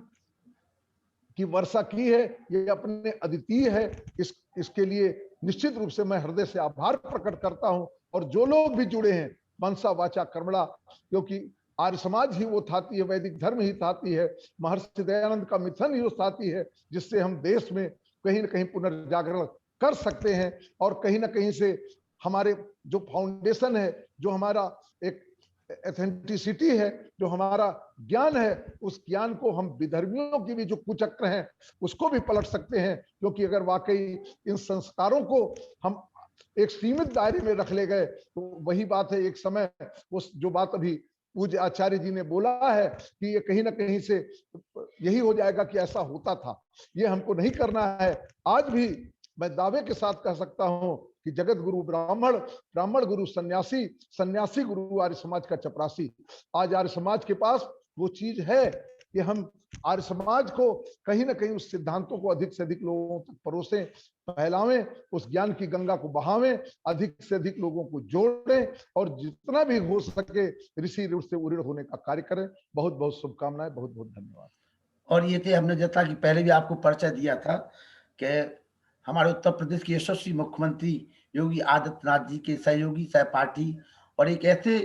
की वर्षा की है, ये अपने अद्वितीय है। इसके लिए निश्चित रूप से मैं हृदय से आभार प्रकट करता हूं। और जो लोग भी जुड़े हैं मनसा वाचा कर्मणा, क्योंकि आर्य समाज ही वो थाती है, वैदिक धर्म ही थाती है, महर्षि दयानंद का मिथन ही वो थाती है, जिससे हम देश में कहीं ना कहीं पुनर्जागरण कर सकते हैं। और कहीं ना कहीं से हमारे जो फाउंडेशन है, जो हमारा एक एथेंटिसिटी है, जो हमारा ज्ञान है, उस ज्ञान को हम विधर्मियों की भी जो कुचक्र हैं उसको भी पलट सकते हैं। क्योंकि अगर वाकई इन संस्कारों को हम एक सीमित दायरे में रख ले गए तो वही बात है, एक समय उस जो बात अभी पूज्य आचार्य जी ने बोला है कि ये कहीं ना कहीं से यही हो जाएगा कि ऐसा होता था, ये हमको नहीं करना है। आज भी मैं दावे के साथ कह सकता हूं कि जगत गुरु ब्राह्मण, ब्राह्मण गुरु सन्यासी, सन्यासी गुरु आर्य समाज का चपरासी। आज आर्य समाज के पास वो चीज है कि हम आर्य समाज को कहीं ना कहीं उस सिद्धांतों को अधिक से अधिक लोगों तक परोसें, फैलावें, उस ज्ञान की गंगा को बहावें, अधिक से अधिक लोगों को जोड़ें और जितना भी हो सके ऋषि ऋण से उऋण होने का कार्य करें। बहुत बहुत शुभकामनाएं, बहुत बहुत धन्यवाद। और ये थे, हमने जैसा कि पहले भी आपको परिचय दिया था कि हमारे उत्तर प्रदेश के यशस्वी मुख्यमंत्री योगी आदित्यनाथ जी के सहयोगी, सहपाठी और एक ऐसे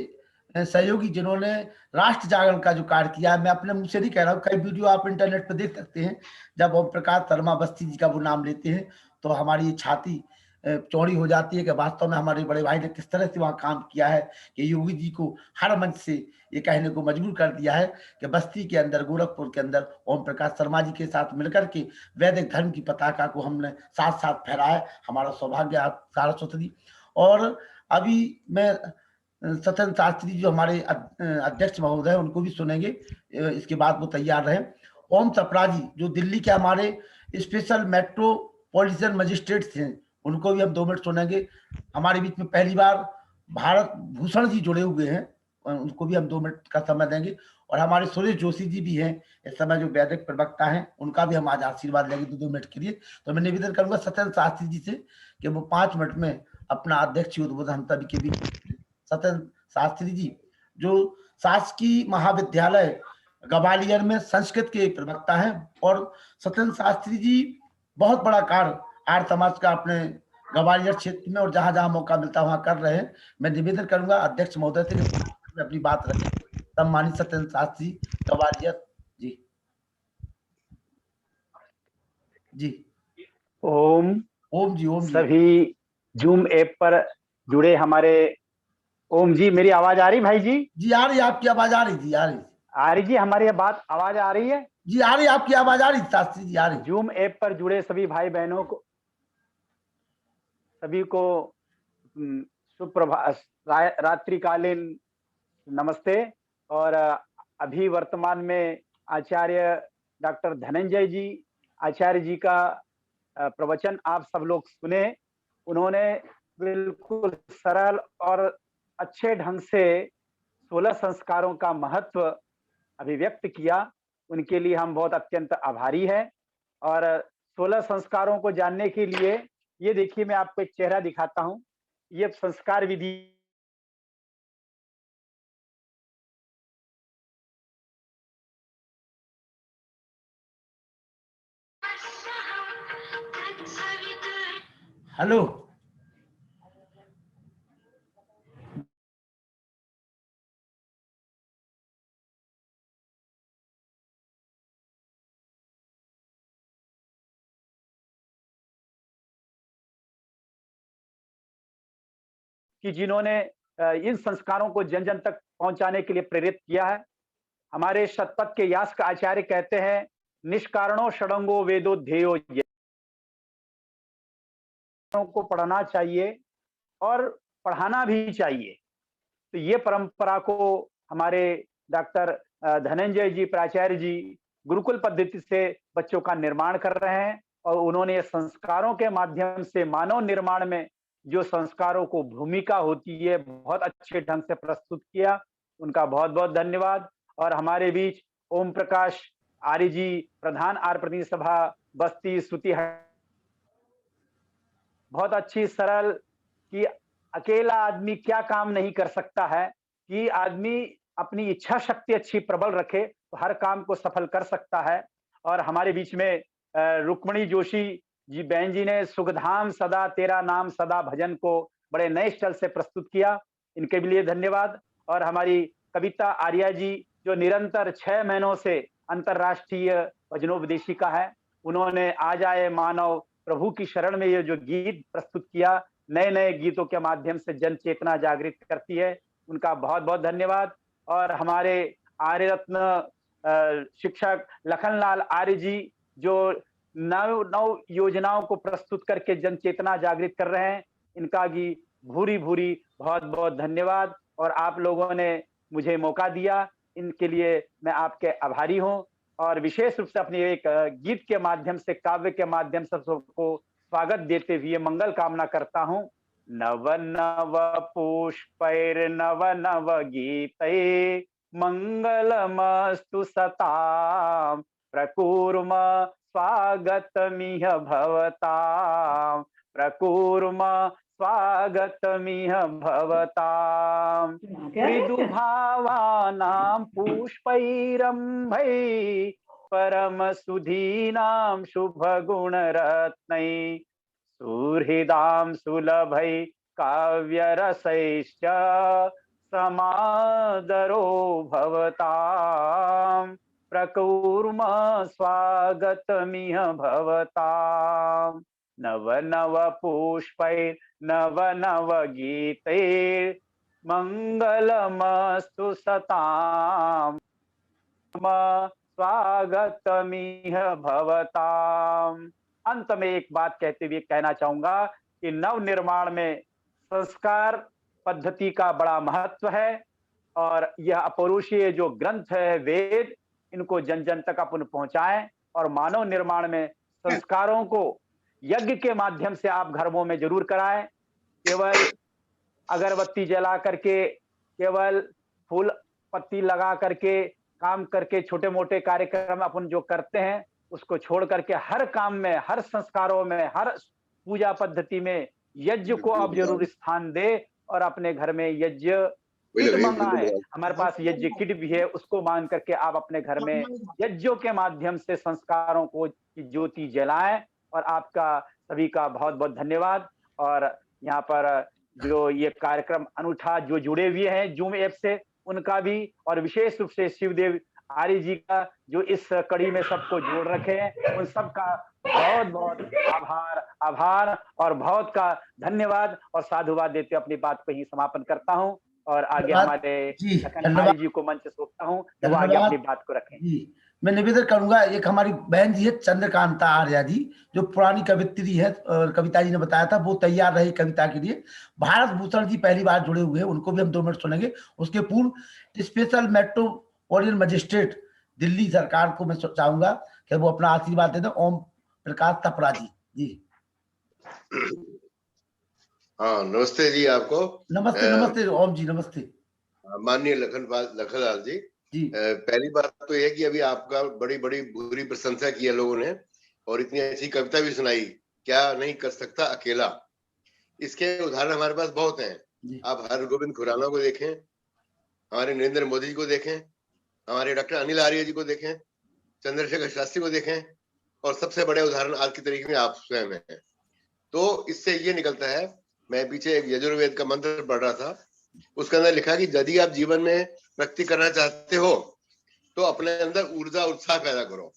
सहयोगी जिन्होंने राष्ट्र जागरण का जो कार्य किया है। मैं अपने मुंह से नहीं कह रहा हूँ, कई वीडियो आप इंटरनेट पर देख सकते हैं। जब ओम प्रकाश शर्मा बस्ती जी का वो नाम लेते हैं तो हमारी छाती चौड़ी हो जाती है कि वास्तव में हमारे बड़े भाई ने किस तरह से वहाँ काम किया है कि योगी जी को हर मंच से ये कहने को मजबूर कर दिया है कि बस्ती के अंदर, गोरखपुर के अंदर ओम प्रकाश शर्मा जी के साथ मिलकर के वैदिक धर्म की पताका को हमने साथ साथ फहराया। हमारा सौभाग्य आप सारस्वती। और अभी मैं सत्येंद्र शास्त्री जो हमारे अध्यक्ष महोदय हैं उनको भी सुनेंगे, इसके बाद वो तैयार रहे। ओम चपड़ा जी जो दिल्ली के हमारे स्पेशल मेट्रोपॉलिटन मजिस्ट्रेट थे, उनको भी हम 2 मिनट सुनेंगे। हमारे बीच में पहली बार भारत भूषण जी जुड़े हुए हैं, उनको भी हम 2 मिनट का समय देंगे। और हमारे सुरेश जोशी जी भी हैं इस समय जो वैदिक प्रवक्ता हैं, उनका भी हम आज आशीर्वाद लेंगे 2 मिनट के लिए। तो मैं निवेदन करूंगा सत्येंद्र शास्त्री जी से कि वो 5 मिनट में अपना अध्यक्ष उद्बोधन हम सभी के बीच। सत्येंद्र शास्त्री जी जो शासकीय महाविद्यालय ग्वालियर में संस्कृत के प्रवक्ता हैं, और सत्येंद्र शास्त्री जी बहुत बड़ा कार्य आर्य समाज का अपने ग्वालियर क्षेत्र में और जहां जहां मौका मिलता है वहां कर रहे हैं। मैं निवेदन करूंगा अध्यक्ष महोदय से कि अपनी बात रखें। सम्मानित सत्येंद्र शास्त्री ग्वालियर जी। जी ओम ओम जी। ओम जी। सभी जूम ऐप पर जुड़े हमारे ओम जी, मेरी आवाज आ रही भाई जी? जी आ रही, आपकी आवाज आ रही थी, आ रही। आ रही जी, हमारी बात आवाज आ रही है जी? आ रही, आपकी आवाज आ रही शास्त्री जी, आ रही। जूम ऐप पर जुड़े सभी भाई बहनों को, सभी को सुप्रभात, रात्रिकालीन नमस्ते। और अभी वर्तमान में आचार्य डॉक्टर धनंजय जी, आचार्य जी का प्रवचन आप सब लोग सुने। उन्होंने बिल्कुल सरल और अच्छे ढंग से 16 संस्कारों का महत्व अभिव्यक्त किया। उनके लिए हम बहुत अत्यंत आभारी हैं। और 16 संस्कारों को जानने के लिए ये देखिए, मैं आपको एक चेहरा दिखाता हूं। ये संस्कार विधि हेलो। कि जिन्होंने इन संस्कारों को जन जन तक पहुंचाने के लिए प्रेरित किया है। हमारे शतपथ के यास्क आचार्य कहते हैं, निष्कारणो षडंगो वेदो ध्येयो, को पढ़ना चाहिए और पढ़ाना भी चाहिए। तो ये परंपरा को हमारे डॉक्टर धनंजय जी, प्राचार्य जी गुरुकुल पद्धति से बच्चों का निर्माण कर रहे हैं। और उन्होंने संस्कारों के माध्यम से मानव निर्माण में जो संस्कारों को भूमिका होती है, बहुत अच्छे ढंग से प्रस्तुत किया। उनका बहुत बहुत धन्यवाद। और हमारे बीच ओम प्रकाश आर्य जी, प्रधान आर्य प्रतिनिधि सभा बस्ती स्तुति, बहुत अच्छी सरल कि अकेला आदमी क्या काम नहीं कर सकता है, कि आदमी अपनी इच्छा शक्ति अच्छी प्रबल रखे तो हर काम को सफल कर सकता है। और हमारे बीच में रुक्मणी जोशी जी बहन जी ने सुखधाम सदा तेरा नाम सदा भजन को बड़े नए स्टाइल से प्रस्तुत किया, इनके भी लिए धन्यवाद। और हमारी कविता आर्या जी जो निरंतर 6 महीनों से अंतरराष्ट्रीय भजनोपदेशिका है, उन्होंने आ जाए मानव प्रभु की शरण में ये जो गीत प्रस्तुत किया, नए नए गीतों के माध्यम से जन चेतना जागृत करती है, उनका बहुत बहुत धन्यवाद। और हमारे आर्य रत्न शिक्षक लखनलाल आर्य जी जो नव योजनाओं को प्रस्तुत करके जन चेतना जागृत कर रहे हैं, इनका भी भूरी भूरी बहुत बहुत धन्यवाद। और आप लोगों ने मुझे मौका दिया, इनके लिए मैं आपके आभारी हूं। और विशेष रूप से अपनी एक गीत के माध्यम से, काव्य के माध्यम से सबको स्वागत देते हुए मंगल कामना करता हूं। नव नव पुष्पैर नव नव गीतै मंगलमस्तु सतां प्रकुर्म स्वागतमिह भवतां प्रकुर्म स्वागतमिह भवतां मृदुभावानां पुष्पैरम्भै परमसुधीनां शुभगुणरत्नै सुहृदां सुलभै काव्यरसैश्च समादरो भवतां प्रकुर्म स्वागतमिह भवतां नव नव पुष्पैर्नव नव गीतैर्मङ्गलमस्तु सतां स्वागतमिह भवताम। अंत में एक बात कहते हुए कहना चाहूंगा कि नव निर्माण में संस्कार पद्धति का बड़ा महत्व है और यह अपौरुषीय जो ग्रंथ है वेद, इनको जन जन तक अपन पहुंचाएं और मानव निर्माण में संस्कारों को यज्ञ के माध्यम से आप घरों में जरूर कराएं। केवल अगरबत्ती जला करके, केवल फूल पत्ती लगा करके, काम करके, छोटे मोटे कार्यक्रम अपन जो करते हैं उसको छोड़ करके हर काम में, हर संस्कारों में, हर पूजा पद्धति में यज्ञ को आप जरूर स्थान दे और अपने घर में यज्ञ किट मंगाए। हमारे पास यज्ञ किट भी है, उसको मांग करके आप अपने घर में यज्ञों के माध्यम से संस्कारों को ज्योति जलाएं। और आपका सभी का बहुत बहुत धन्यवाद। और यहाँ पर जो ये कार्यक्रम अनूठा जो जुड़े हुए हैं जूम ऐप से, उनका भी, और विशेष रूप से शिवदेव आर्य जी का जो इस कड़ी में सबको जोड़ रखे हैं, उन सबका बहुत बहुत आभार और बहुत का धन्यवाद और साधुवाद देते अपनी बात को ही समापन करता हूं और आगे हमारे लखन आर्य जी को मंच सौंपता हूं कि वो आगे अपनी बात को रखें। जी, मैं निवेदन करूंगा, एक हमारी बहन जी है चंद्रकांता आर्य जी, जो पुरानी कवित्री है और कविता जी ने बताया था वो तैयार रही कविता के लिए। भारत भूषण जी पहली बार जुड़े हुए हैं, उनको भी हम 2 मिनट सुनेंगे। उसके पूर्व स्पेशल मेट्रोपॉलिटन मजिस्ट्रेट दिल्ली सरकार को मैं चाहूंगा कि वो अपना आशीर्वाद दे दें। ओम प्रकाश तपरा जी। जी हाँ, नमस्ते जी आपको। नमस्ते। नमस्ते ओम जी, नमस्ते। माननीय लखनलाल जी, पहली बात तो यह कि अभी आपका बड़ी बड़ी बुरी प्रशंसा की है लोगों ने और इतनी अच्छी कविता भी सुनाई, क्या नहीं कर सकता अकेला। इसके उदाहरण हमारे पास बहुत हैं। आप हरगोविंद खुराना को देखें, हमारे नरेंद्र मोदी जी को देखें, हमारे डॉक्टर अनिल आर्य जी को देखें, चंद्रशेखर शास्त्री को देखें, और सबसे बड़े उदाहरण आज की तारीख में आप स्वयं हैं। तो इससे ये निकलता है, मैं पीछे एक यजुर्वेद का मंत्र पढ़ रहा था, उसके अंदर लिखा कि यदि आप जीवन में प्रगति करना चाहते हो तो अपने अंदर ऊर्जा उत्साह पैदा करो।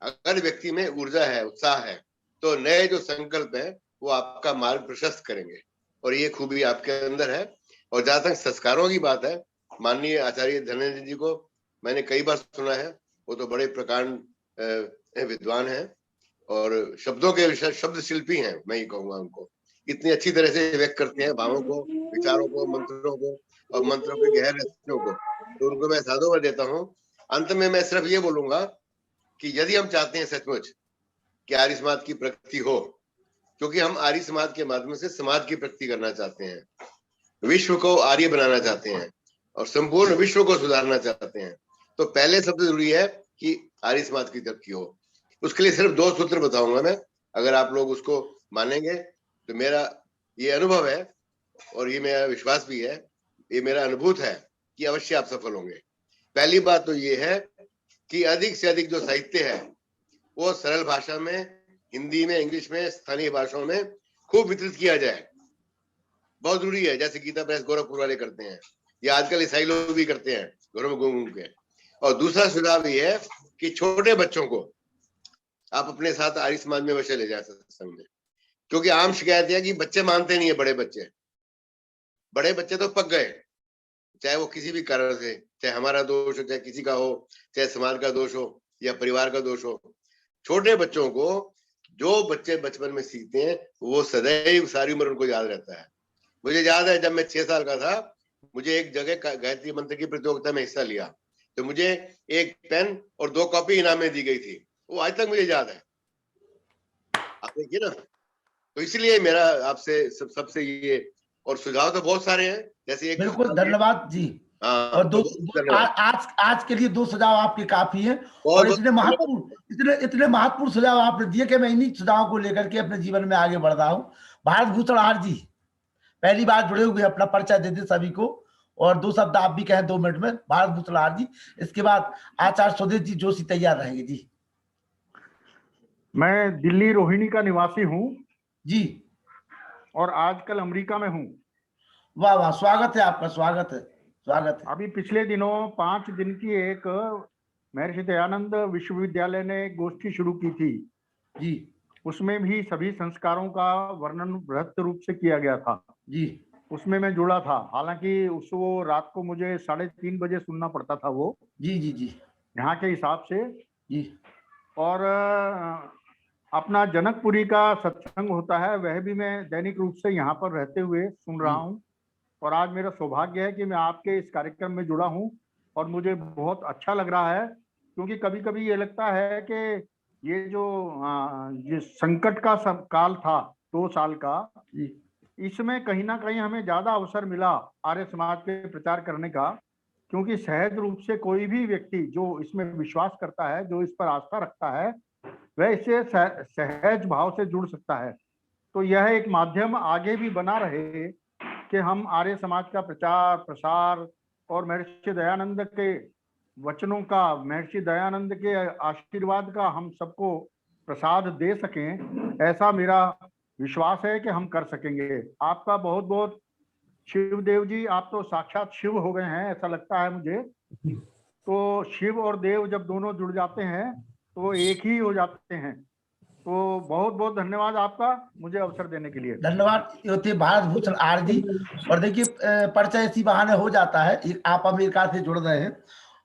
अगर व्यक्ति में ऊर्जा है, उत्साह है, तो नए जो संकल्प है वो आपका मार्ग प्रशस्त करेंगे और ये खूबी आपके अंदर है। और जहां तक संस्कारों की बात है, माननीय आचार्य धनेन्द्र जी को मैंने कई बार सुना है, वो तो बड़े प्रकांड विद्वान हैं और शब्दों के शब्द शिल्पी हैं, मैं ये कहूंगा। उनको इतनी अच्छी तरह से व्यक्त करते हैं भावों को, विचारों को, मंत्रों को और मंत्रों के गहरे रहस्यों को, तो उनको मैं साधुवाद देता हूँ। अंत में मैं सिर्फ ये बोलूंगा कि यदि हम चाहते हैं सचमुच कि आर्य समाज की प्रगति हो, क्योंकि हम आर्य समाज के माध्यम से समाज की प्रगति करना चाहते हैं, विश्व को आर्य बनाना चाहते हैं और संपूर्ण विश्व को सुधारना चाहते हैं, तो पहले सबसे जरूरी है कि आर्य समाज की तरक्की हो। उसके लिए सिर्फ 2 सूत्र बताऊंगा मैं, अगर आप लोग उसको मानेंगे तो मेरा ये अनुभव है और ये मेरा विश्वास भी है, ये मेरा अनुभूत है कि अवश्य आप सफल होंगे। पहली बात तो ये है कि अधिक से अधिक जो साहित्य है वो सरल भाषा में, हिंदी में, इंग्लिश में, स्थानीय भाषाओं में खूब वितरित किया जाए, बहुत जरूरी है। जैसे गीता प्रेस गोरखपुर वाले करते हैं, या आजकल ईसाई लोग भी करते हैं घरों में घूम घूम के। और दूसरा सुझाव ये है कि छोटे बच्चों को आप अपने साथ आर्य समाज में अवश्य ले जाए सत्संग में, क्योंकि आम शिकायत है कि बच्चे मानते नहीं है। बड़े बच्चे तो पक गए, चाहे वो किसी भी कारण से, चाहे हमारा दोष हो, चाहे किसी का हो, चाहे समाज का दोष हो या परिवार का दोष हो। छोटे बच्चों को जो बच्चे बचपन में सीखते हैं वो सदैव सारी उम्र उनको याद रहता है। मुझे याद है जब मैं 6 साल का था, मुझे एक जगह गायत्री मंत्र की प्रतियोगिता में हिस्सा लिया, तो मुझे एक पेन और 2 कॉपी इनाम में दी गई थी, वो आज तक मुझे याद है। आप देखिए ना, तो इसलिए मेरा आपसे सबसे ये, और सुझाव तो बहुत सारे हैं, जैसे एक बिल्कुल धन्यवाद जी। हाँ, और तो धन्यवाद। आज के लिए 2 सुझाव आपके काफी हैं। बहुत और बहुत इतने महत्वपूर्ण सुझाव आपने दिए कि मैं इन्हीं सुझावों को लेकर के अपने जीवन में आगे बढ़ रहा हूँ। भारत भूषण आर जी पहली बार जुड़े हुए, अपना परिचय दे दें सभी को और 2 शब्द आप भी कहें 2 मिनट में। भारत भूषण आर जी, इसके बाद आचार्य स्वदेश जी जोशी तैयार रहेंगे जी। मैं दिल्ली रोहिणी का निवासी हूँ जी, और आजकल अमेरिका में हूँ। वाह वाह, स्वागत है आपका, स्वागत है, स्वागत है। अभी पिछले दिनों 5 दिन की एक महर्षि दयानंद विश्वविद्यालय ने एक गोष्ठी शुरू की थी जी उसमें भी सभी संस्कारों का वर्णन बृहत रूप से किया गया था जी उसमें मैं जुड़ा था। हालांकि वो रात को मुझे 3:30 बजे सुनना पड़ता था वो जी जी जी यहाँ के हिसाब से जी और अपना जनकपुरी का सत्संग होता है वह भी मैं दैनिक रूप से यहाँ पर रहते हुए सुन रहा हूँ और आज मेरा सौभाग्य है कि मैं आपके इस कार्यक्रम में जुड़ा हूँ और मुझे बहुत अच्छा लग रहा है क्योंकि कभी कभी ये लगता है कि ये जो संकट का काल था 2 साल का, इसमें कहीं ना कहीं हमें ज्यादा अवसर मिला आर्य समाज के प्रचार करने का, क्योंकि सहज रूप से कोई भी व्यक्ति जो इसमें विश्वास करता है, जो इस पर आस्था रखता है, वह इससे सहज भाव से जुड़ सकता है। तो यह एक माध्यम आगे भी बना रहे कि हम आर्य समाज का प्रचार प्रसार और महर्षि दयानंद के वचनों का, महर्षि दयानंद के आशीर्वाद का हम सबको प्रसाद दे सकें, ऐसा मेरा विश्वास है कि हम कर सकेंगे। आपका बहुत बहुत शिवदेव जी, आप तो साक्षात शिव हो गए हैं ऐसा लगता है मुझे। तो शिव और देव जब दोनों जुड़ जाते हैं तो एक ही हो जाते हैं। तो बहुत बहुत धन्यवाद आपका मुझे अवसर देने के लिए। धन्यवाद। ये होते भारत भूषण आर जी। और देखिए परिचय इसी बहाने हो जाता है। आप अमेरिका से जुड़ रहे हैं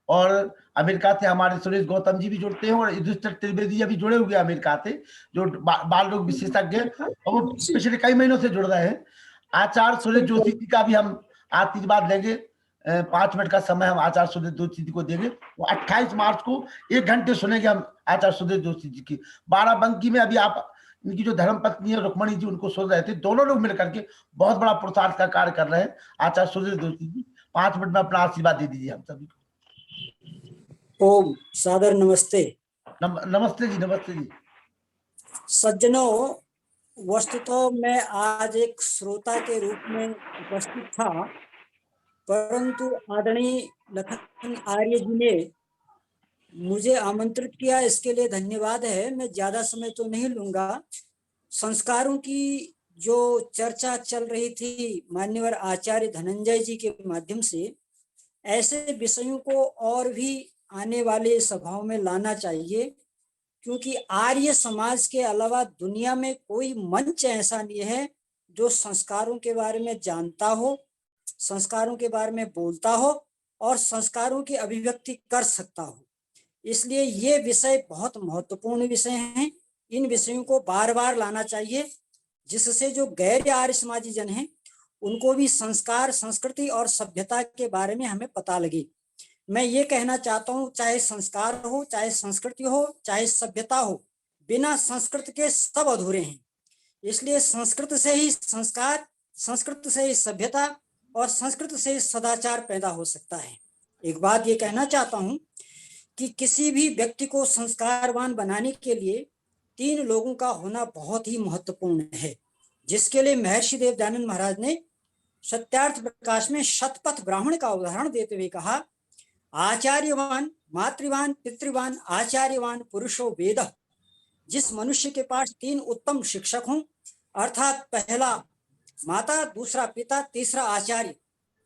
और अमेरिका से हमारे सुरेश गौतम जी भी जुड़ते हैं और युधिष्ठिर त्रिवेदी अभी जुड़े हुए अमेरिका से, जो बाल रोग विशेषज्ञ और वो पिछले कई महीनों से जुड़ रहे हैं। आचार्य सुरेश जोशी जी का भी हम आशीर्वाद लेंगे। 5 मिनट का समय हम आचार्य सुरेश जोशी जी को देंगे। वो 28 मार्च को 1 घंटे सुनेंगे हम आचार्य सुरेश जोशी जी की। बाराबंकी में अभी आप इनकी जो धर्म पत्नी है रुक्मणी जी, उनको सुन रहे थे। दोनों लोग मिलकर के बहुत बड़ा पुरुषार्थ का कार्य कर रहे हैं। आचार्य सुरेश जोशी जी 5 मिनट में अपना आशीर्वाद दे दीजिए हम सभी को। ओम सादर नमस्ते। नमस्ते जी, नमस्ते जी। सज्जनों, वस्तुतः मैं आज एक श्रोता के रूप में उपस्थित था, परंतु आदरणीय लखन आर्य जी ने मुझे आमंत्रित किया, इसके लिए धन्यवाद है। मैं ज्यादा समय तो नहीं लूंगा। संस्कारों की जो चर्चा चल रही थी मान्यवर आचार्य धनंजय जी के माध्यम से, ऐसे विषयों को और भी आने वाले सभाओं में लाना चाहिए, क्योंकि आर्य समाज के अलावा दुनिया में कोई मंच ऐसा नहीं है जो संस्कारों के बारे में जानता हो, संस्कारों के बारे में बोलता हो और संस्कारों की अभिव्यक्ति कर सकता हो। इसलिए ये विषय बहुत महत्वपूर्ण विषय हैं। इन विषयों को बार बार लाना चाहिए, जिससे जो गैर आर्य समाजी जन हैं उनको भी संस्कार, संस्कृति और सभ्यता के बारे में हमें पता लगे। मैं ये कहना चाहता हूँ, चाहे संस्कार हो, चाहे संस्कृति हो, चाहे सभ्यता हो, बिना संस्कृत के सब अधूरे हैं। इसलिए संस्कृत से ही संस्कार, संस्कृत से ही सभ्यता और संस्कृत से ही सदाचार पैदा हो सकता है। एक बात ये कहना चाहता हूँ कि किसी भी व्यक्ति को संस्कारवान बनाने के लिए 3 लोगों का होना बहुत ही महत्वपूर्ण है, जिसके लिए महर्षि देव दयानंद महाराज ने सत्यार्थ प्रकाश में शतपथ ब्राह्मण का उदाहरण देते हुए कहा, आचार्यवान मातृवान पितृवान आचार्यवान पुरुषो वेद। जिस मनुष्य के पास 3 उत्तम शिक्षक हों, अर्थात पहला माता, दूसरा पिता, तीसरा आचार्य,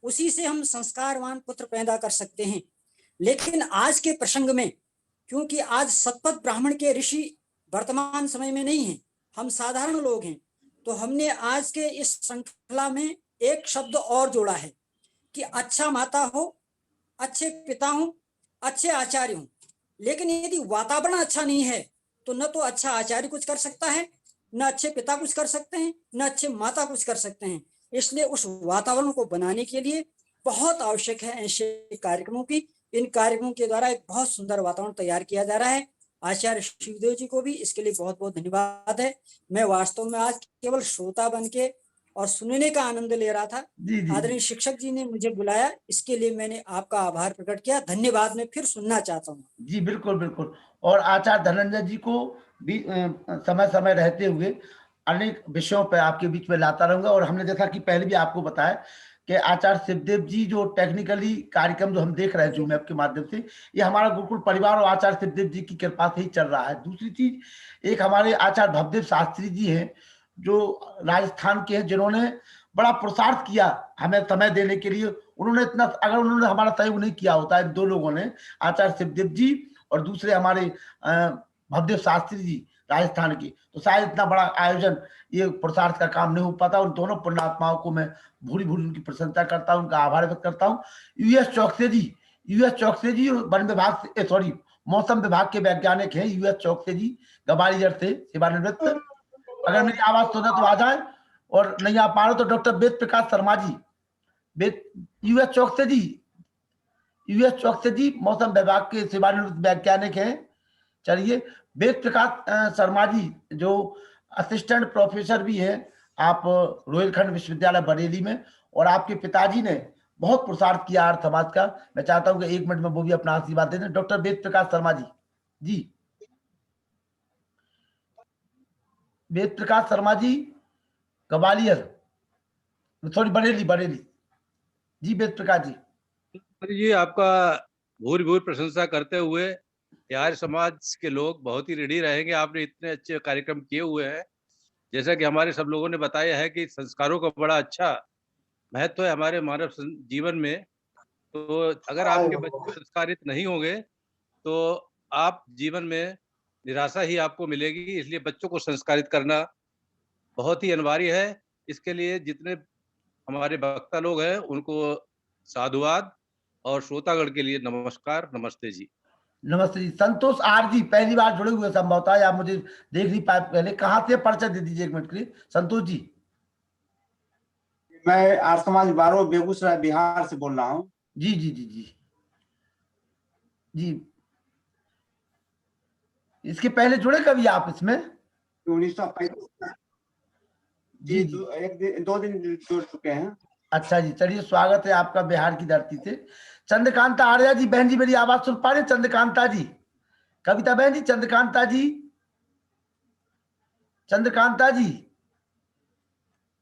उसी से हम संस्कारवान पुत्र पैदा कर सकते हैं। लेकिन आज के प्रसंग में, क्योंकि आज शतपथ ब्राह्मण के ऋषि वर्तमान समय में नहीं हैं, हम साधारण लोग हैं, तो हमने आज के इस श्रृंखला में एक शब्द और जोड़ा है कि अच्छा माता हो, अच्छे पिता हो, अच्छे आचार्य हो। लेकिन यदि वातावरण अच्छा नहीं है तो न तो अच्छा आचार्य कुछ कर सकता है, न अच्छे पिता कुछ कर सकते हैं, न अच्छे माता कुछ कर सकते हैं। इसलिए उस वातावरण को बनाने के लिए बहुत आवश्यक है ऐसे कार्यक्रमों की। इन कार्यक्रमों के द्वारा एक बहुत सुंदर वातावरण तैयार किया जा रहा है। आचार्य शिवदेव जी को भी इसके लिए बहुत बहुत धन्यवाद है। मैं वास्तव में आज केवल श्रोता बन के और सुनने का आनंद ले रहा था। जी जी आदरणीय शिक्षक जी ने मुझे बुलाया, इसके लिए मैंने आपका आभार प्रकट किया। धन्यवाद। मैं फिर सुनना चाहता हूँ। जी बिल्कुल बिल्कुल। और आचार्य धनंजय जी को भी समय समय रहते हुए अनेक विषयों पर आपके बीच में लाता रहूंगा। और हमने जैसा कि पहले भी आपको बताया कि आचार्य शिवदेव जी जो टेक्निकली कार्यक्रम जो हम देख रहे हैं जूम ऐप के माध्यम से, ये हमारा गुरुकुल परिवार और आचार्य शिवदेव जी की कृपा से ही चल रहा है। दूसरी चीज, एक हमारे आचार्य भवदेव शास्त्री जी हैं जो राजस्थान के हैं, जिन्होंने बड़ा पुरुषार्थ किया हमें समय देने के लिए। उन्होंने इतना, अगर उन्होंने हमारा सहयोग नहीं किया होता, इन दो लोगों ने, आचार्य शिवदेव जी और दूसरे हमारे भवदेव शास्त्री जी राजस्थान के, तो शायद इतना बड़ा आयोजन, ये पुरुषार्थ का काम नहीं हो पाता। उन दोनों पुण्यात्माओं को मैं भूरी भूरी उनकी प्रशंसा करता हूँ, उनका आभार व्यक्त करता हूँ। यूएस चौकसे जी वन विभाग से, सॉरी, मौसम विभाग के वैज्ञानिक हैं यूएस चौकसे जी, ग्वालियर से सेवानिवृत्त। अगर मेरी आवाज सुने तो आ जाए, और नहीं आ पा रहे तो डॉक्टर वेद प्रकाश शर्मा जी, यूएस चौकसे जी मौसम विभाग के सेवानिवृत्त वैज्ञानिक हैं। चलिए, वेद प्रकाश शर्मा जी जो असिस्टेंट प्रोफेसर भी हैं आप रोहिलखंड विश्वविद्यालय बरेली में, और आपके पिताजी ने बहुत पुरुषार्थ किया आर्य समाज का। मैं चाहता हूं कि 1 मिनट में वो भी अपना आशीर्वाद दे दें। डॉक्टर वेद प्रकाश शर्मा जी, जी वेद प्रकाश शर्मा जी, ग्वालियर, सॉरी बरेली जी, वेद प्रकाश जी। जी, आपका भूरी भूरी प्रशंसा करते हुए आर्य समाज के लोग बहुत ही रेडी रहेंगे। आपने इतने अच्छे कार्यक्रम किए हुए हैं। जैसा कि हमारे सब लोगों ने बताया है कि संस्कारों का बड़ा अच्छा महत्व है हमारे मानव जीवन में। तो अगर आपके बच्चे संस्कारित नहीं होंगे तो आप जीवन में निराशा ही आपको मिलेगी। इसलिए बच्चों को संस्कारित करना बहुत ही अनिवार्य है। इसके लिए जितने हमारे वक्ता लोग हैं उनको साधुवाद, और श्रोतागण के लिए नमस्कार, नमस्ते जी। नमस्ते जी। संतोष आर जी पहली बार जुड़े हुए संभवतः, या मुझे देख नहीं पाए पहले। कहाँ से परिचय दे दीजिए 1 मिनट के लिए संतोष जी। मैं आर्य समाज बारो बेगूसराय बिहार से बोल रहा हूँ। जी जी जी जी जी। इसके पहले जुड़े कभी आप इसमें? 1935 जी, 2 दिन जुड़ चुके हैं। अच्छा जी, चलिए, स्वागत है आपका बिहार की धरती से। चंद्रकांता आर्या जी, बहन जी मेरी आवाज सुन पा रहे? चंद्रकांता जी, कविता बहन जी, चंद्रकांता जी,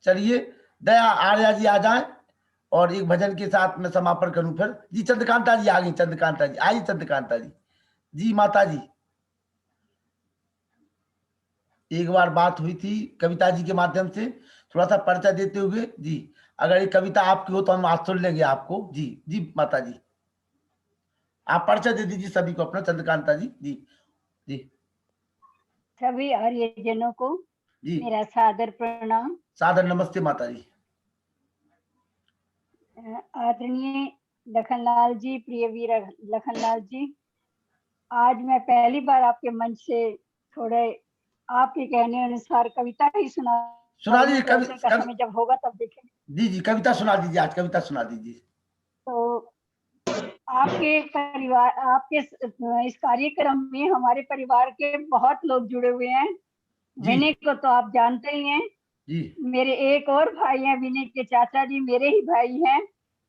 चलिए, दया आर्या जी आ जाएं और एक भजन के साथ मैं समापन करूं फिर। जी चंद्रकांता जी आ गई। चंद्रकांता जी आइए। चंद्रकांता जी, जी माता जी, एक बार बात हुई थी कविता जी के माध्यम से, थोड़ा सा परिचय देते हुए। जी, अगर ये कविता आपकी हो तो हम आज सुन लेंगे आपको। जी जी माता जी, आप परिचय दे दीजिए सभी को अपना। चंद्रकांता जी, जी जी। सभी आर्यजनों को जी मेरा सादर प्रणाम। सादर नमस्ते माता जी। आदरणीय लखनलाल जी, प्रियवीर लखनलाल जी, आज मैं पहली बार आपके मंच से थोड़े आपके कहने अनुसार कविता ही सुना दीजिए। का समय जब होगा तब देखेंगे। जी जी, कविता सुना दीजिए, आज कविता सुना दीजिए। तो आपके परिवार, आपके इस कार्यक्रम में हमारे परिवार के बहुत लोग जुड़े हुए हैं। विनय को तो आप जानते ही हैं जी। मेरे एक और भाई हैं, विनय के चाचा जी मेरे ही भाई हैं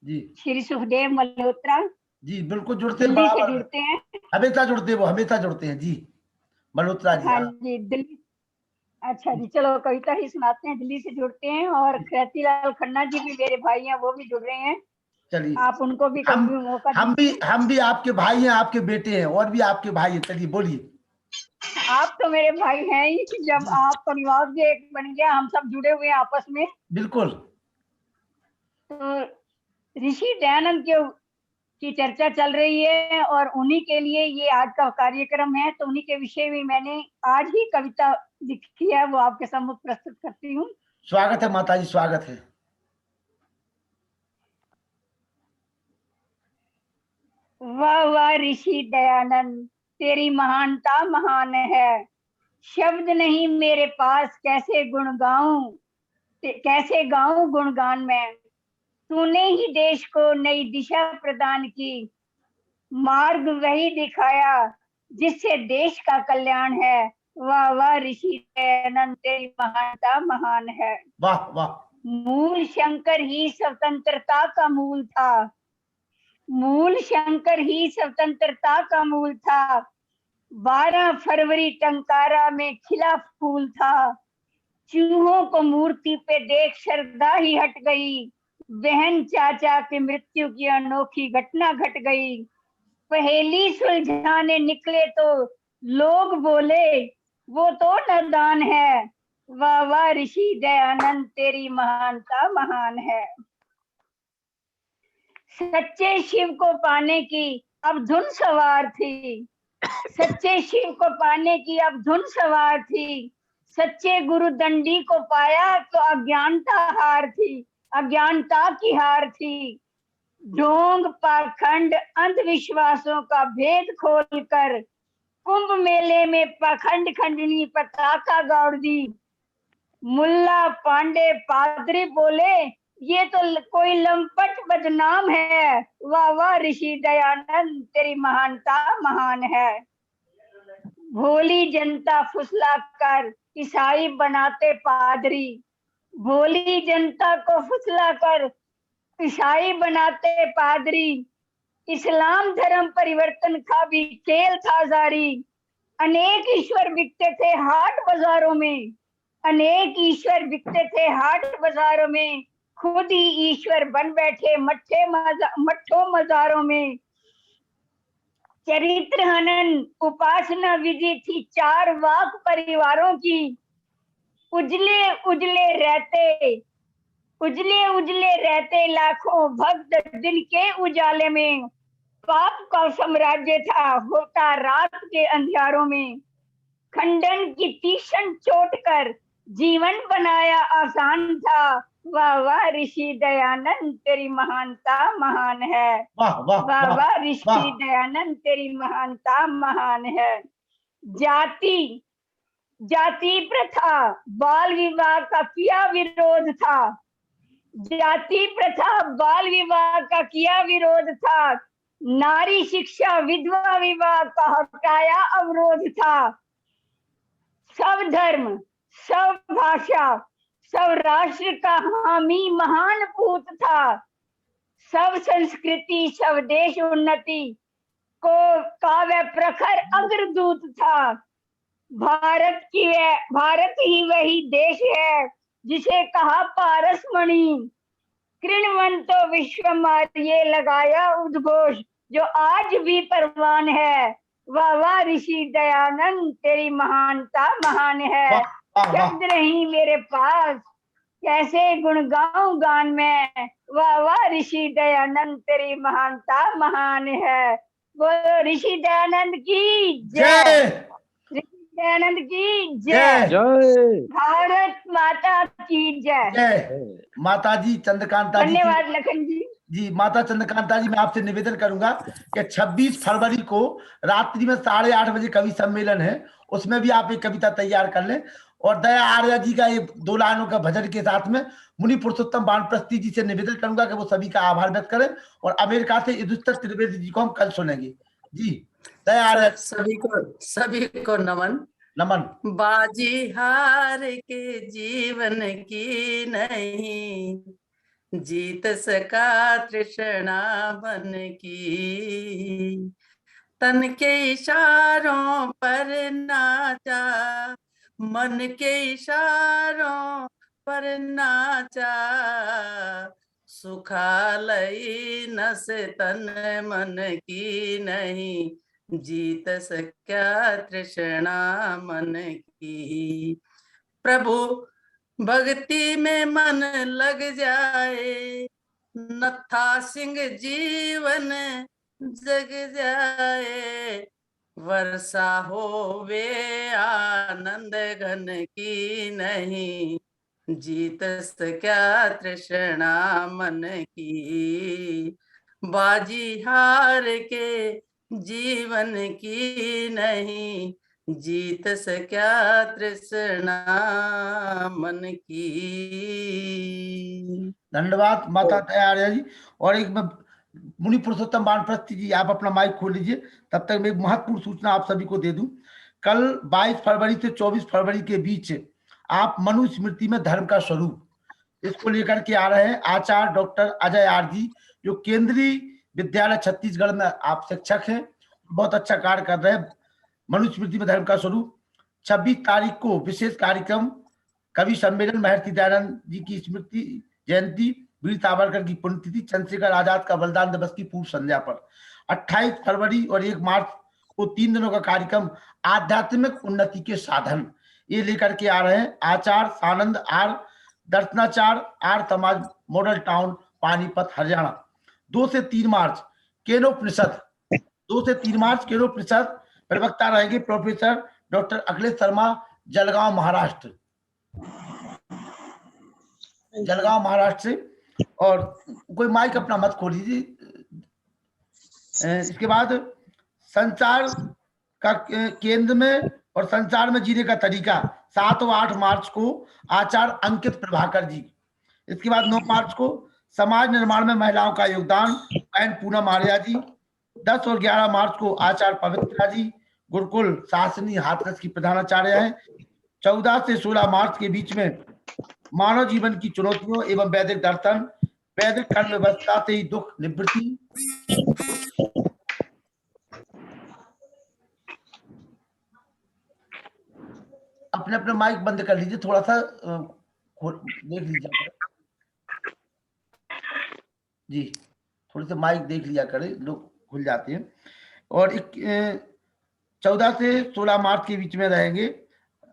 जी, श्री सुखदेव मल्होत्रा जी बिल्कुल जुड़ते हैं, दिल्ली से जुड़ते हैं, हमेशा जुड़ते हैं, वो हमेशा जुड़ते हैं। जी मल्होत्रा जी। हाँ जी, दिल्ली। अच्छा जी, चलो कविता ही सुनाते हैं। दिल्ली से जुड़ते हैं, और ख्यातिलाल खन्ना जी भी मेरे भाई हैं, वो भी जुड़ रहे हैं। चलिए, आप उनको भी कभी मौका हम भी आपके भाई हैं, आपके बेटे हैं, और भी आपके भाई हैं। चलिए बोलिए। आप तो मेरे भाई हैं ही, जब आप परिवार भी एक बन गया, हम सब जुड़े हुए हैं आपस में। बिल्कुल। तो ऋषि दयानंद की चर्चा चल रही है, और उन्हीं के लिए ये आज का कार्यक्रम है। तो उन्हीं के विषय में मैंने आज ही कविता लिखी है, वो आपके सम्मुख प्रस्तुत करती हूँ। स्वागत है माता जी, स्वागत है। वाह वाह ऋषि दयानंद, तेरी महानता महान है। शब्द नहीं मेरे पास, कैसे गाऊं गुणगान में। तूने ही देश को नई दिशा प्रदान की, मार्ग वही दिखाया जिससे देश का कल्याण है। वाह वाह ऋषि दयानंद, तेरी महानता महान है। वाह वाह मूल शंकर ही स्वतंत्रता का मूल था। मूल शंकर ही स्वतंत्रता का मूल था। 12 फरवरी टंकारा में खिला फूल था। चूहों को मूर्ति पे देख श्रद्धा ही हट गई। बहन चाचा की मृत्यु की अनोखी घटना घट गई। पहेली सुलझाने निकले तो लोग बोले वो तो नादान है। वाह वाह ऋषि दयानंद तेरी महानता महान है। सच्चे शिव को पाने की अब धुन सवार थी। सच्चे शिव को पाने की अब धुन सवार थी। सच्चे गुरु दंडी को पाया तो अज्ञानता हार थी। अज्ञानता की हार थी। ढोंग पाखंड अंधविश्वासों का भेद खोलकर कुंभ मेले में पाखंड खंडनी पताका गाड़ दी। मुल्ला पांडे पादरी बोले ये तो कोई लंपट बदनाम है। वाह वाह ऋषि दयानंद तेरी महानता महान है। भोली जनता फुसलाकर ईसाई बनाते पादरी। भोली जनता को फुसलाकर ईसाई बनाते पादरी। इस्लाम धर्म परिवर्तन का भी खेल था जारी। अनेक ईश्वर बिकते थे हाट बाजारों में। अनेक ईश्वर बिकते थे हाट बाजारों में। खुद ही ईश्वर बन बैठे मठों मजारों में। चरित्र हनन उपासना विधि थी 4 वाक परिवारों की। उजले उजले रहते लाखों भक्त दिन के उजाले में। पाप का साम्राज्य था होता रात के अंधियारों में। खंडन की तीक्ष्ण चोट कर जीवन बनाया आसान था। वाह वाह ऋषि दयानंद तेरी महानता महान है। वाह वाह वाह वाह वाह ऋषि दयानंद तेरी महानता महान है। जाति प्रथा बाल विवाह का किया विरोध था। जाति प्रथा बाल विवाह का किया विरोध था। नारी शिक्षा विधवा विवाह का हटाया अवरोध था। सब धर्म सब भाषा सब राष्ट्र का हामी महान पूत था। सब संस्कृति सब देश उन्नति को का वह प्रखर अग्रदूत था। भारत ही वही देश है जिसे कहा पारसमणि। कृणवंतो विश्वमार्ग ये लगाया उद्घोष जो आज भी परवान है। वाह वाह ऋषि दयानंद तेरी महानता महान है। शब्द नहीं मेरे पास कैसे गुण गाऊं गान में। वाह वाह ऋषि दयानंद तेरी महानता महान है। बोलो ऋषि दयानंद की जय। ऋषि दयानंद की जय। जय। भारत माता की जय। जय। माता जी चंद्रकांता जी धन्यवाद लखन जी। जी माता चंद्रकांता जी मैं आपसे निवेदन करूंगा कि 26 फरवरी को रात्रि में 8:30 बजे कवि सम्मेलन है। उसमें भी आप एक कविता तैयार कर लें। और दया आर्या जी का ये 2 लाइनों का भजन के साथ में मुनि पुरुषोत्तम वानप्रस्थी जी से निवेदन करूंगा कि वो सभी का आभार व्यक्त करें। और अमेरिका से युधिष्ठिर त्रिवेदी जी को हम कल सुनेंगे। जी दया आर्या सभी को नमन। नमन। बाजी हार के जीवन की नहीं जीत सका तृष्णा मन की। तन के इशारों पर नाचा मन के इशारों पर नाचा। सुखालई नस तन मन की नहीं जीत सका तृष्णा मन की। प्रभु भक्ति में मन लग जाए नत्था सिंह जीवन जग जाए। वर्षा होवे आनंद घन की नहीं जीत सका तृष्णा मन की। बाजी हार के जीवन की नहीं जीत सका तृष्णा मन की। धन्यवाद माता दया आर्या जी। और एक मुनि पुरुषोत्तम वानप्रस्थी जी आप अपना माइक खोल लीजिए। तब तक मैं एक महत्वपूर्ण सूचना आप सभी को दे दूं। कल 22 फरवरी से 24 फरवरी के बीच आप मनुस्मृति में धर्म का स्वरूप इसको लेकर के आ रहे हैं आचार्य डॉक्टर अजय आर जी, जो केंद्रीय विद्यालय छत्तीसगढ़ में आप शिक्षक हैं, बहुत अच्छा कार्य कर रहे हैं। मनुस्मृति में धर्म का स्वरूप 26 तारीख को विशेष कार्यक्रम कवि सम्मेलन, महर्षि दयानंद जी की स्मृति जयंती, वीर सावरकर की पुण्यतिथि, चंद्रशेखर आजाद का बलिदान दिवस की पूर्व संध्या पर 28 फरवरी और 1 मार्च को 3 दिनों का कार्यक्रम आध्यात्मिक उन्नति के साधन, ये लेकर के आ रहे हैं आचार्य सानंद आर, दर्शनाचार्य आर समाज, मॉडल टाउन, पानीपत, हरियाणा। 2 से 3 मार्च केनोपनिषद, 2 से 3 मार्च केनोपनिषद, प्रवक्ता रहेंगे प्रोफेसर डॉक्टर अखिलेश शर्मा, जलगांव महाराष्ट्र, जलगांव महाराष्ट्र से। और कोई माइक अपना मत खोलिए। इसके बाद संसार का केंद्र में और संसार में जीने का तरीका 7 और 8 मार्च को आचार्य अंकित प्रभाकर जी। इसके बाद 9 मार्च को समाज निर्माण में महिलाओं का योगदान, बहन पूनम आर्या जी। 10 और 11 मार्च को आचार्य पवित्रा जी, गुरुकुल शासनी हाथरस की प्रधानाचार्य हैं। 14 से 16 मार्च के बीच में मानव जीवन की चुनौतियों एवं वैदिक दर्शन, वैदिक कर्म व्यवस्था से ही दुख निवृत्ति। अपने अपने माइक बंद कर लीजिए, थोड़ा सा देख लीजिए जी, थोड़े से माइक देख लिया करें, लोग खुल जाते हैं। और 14 से 16 मार्च के बीच में रहेंगे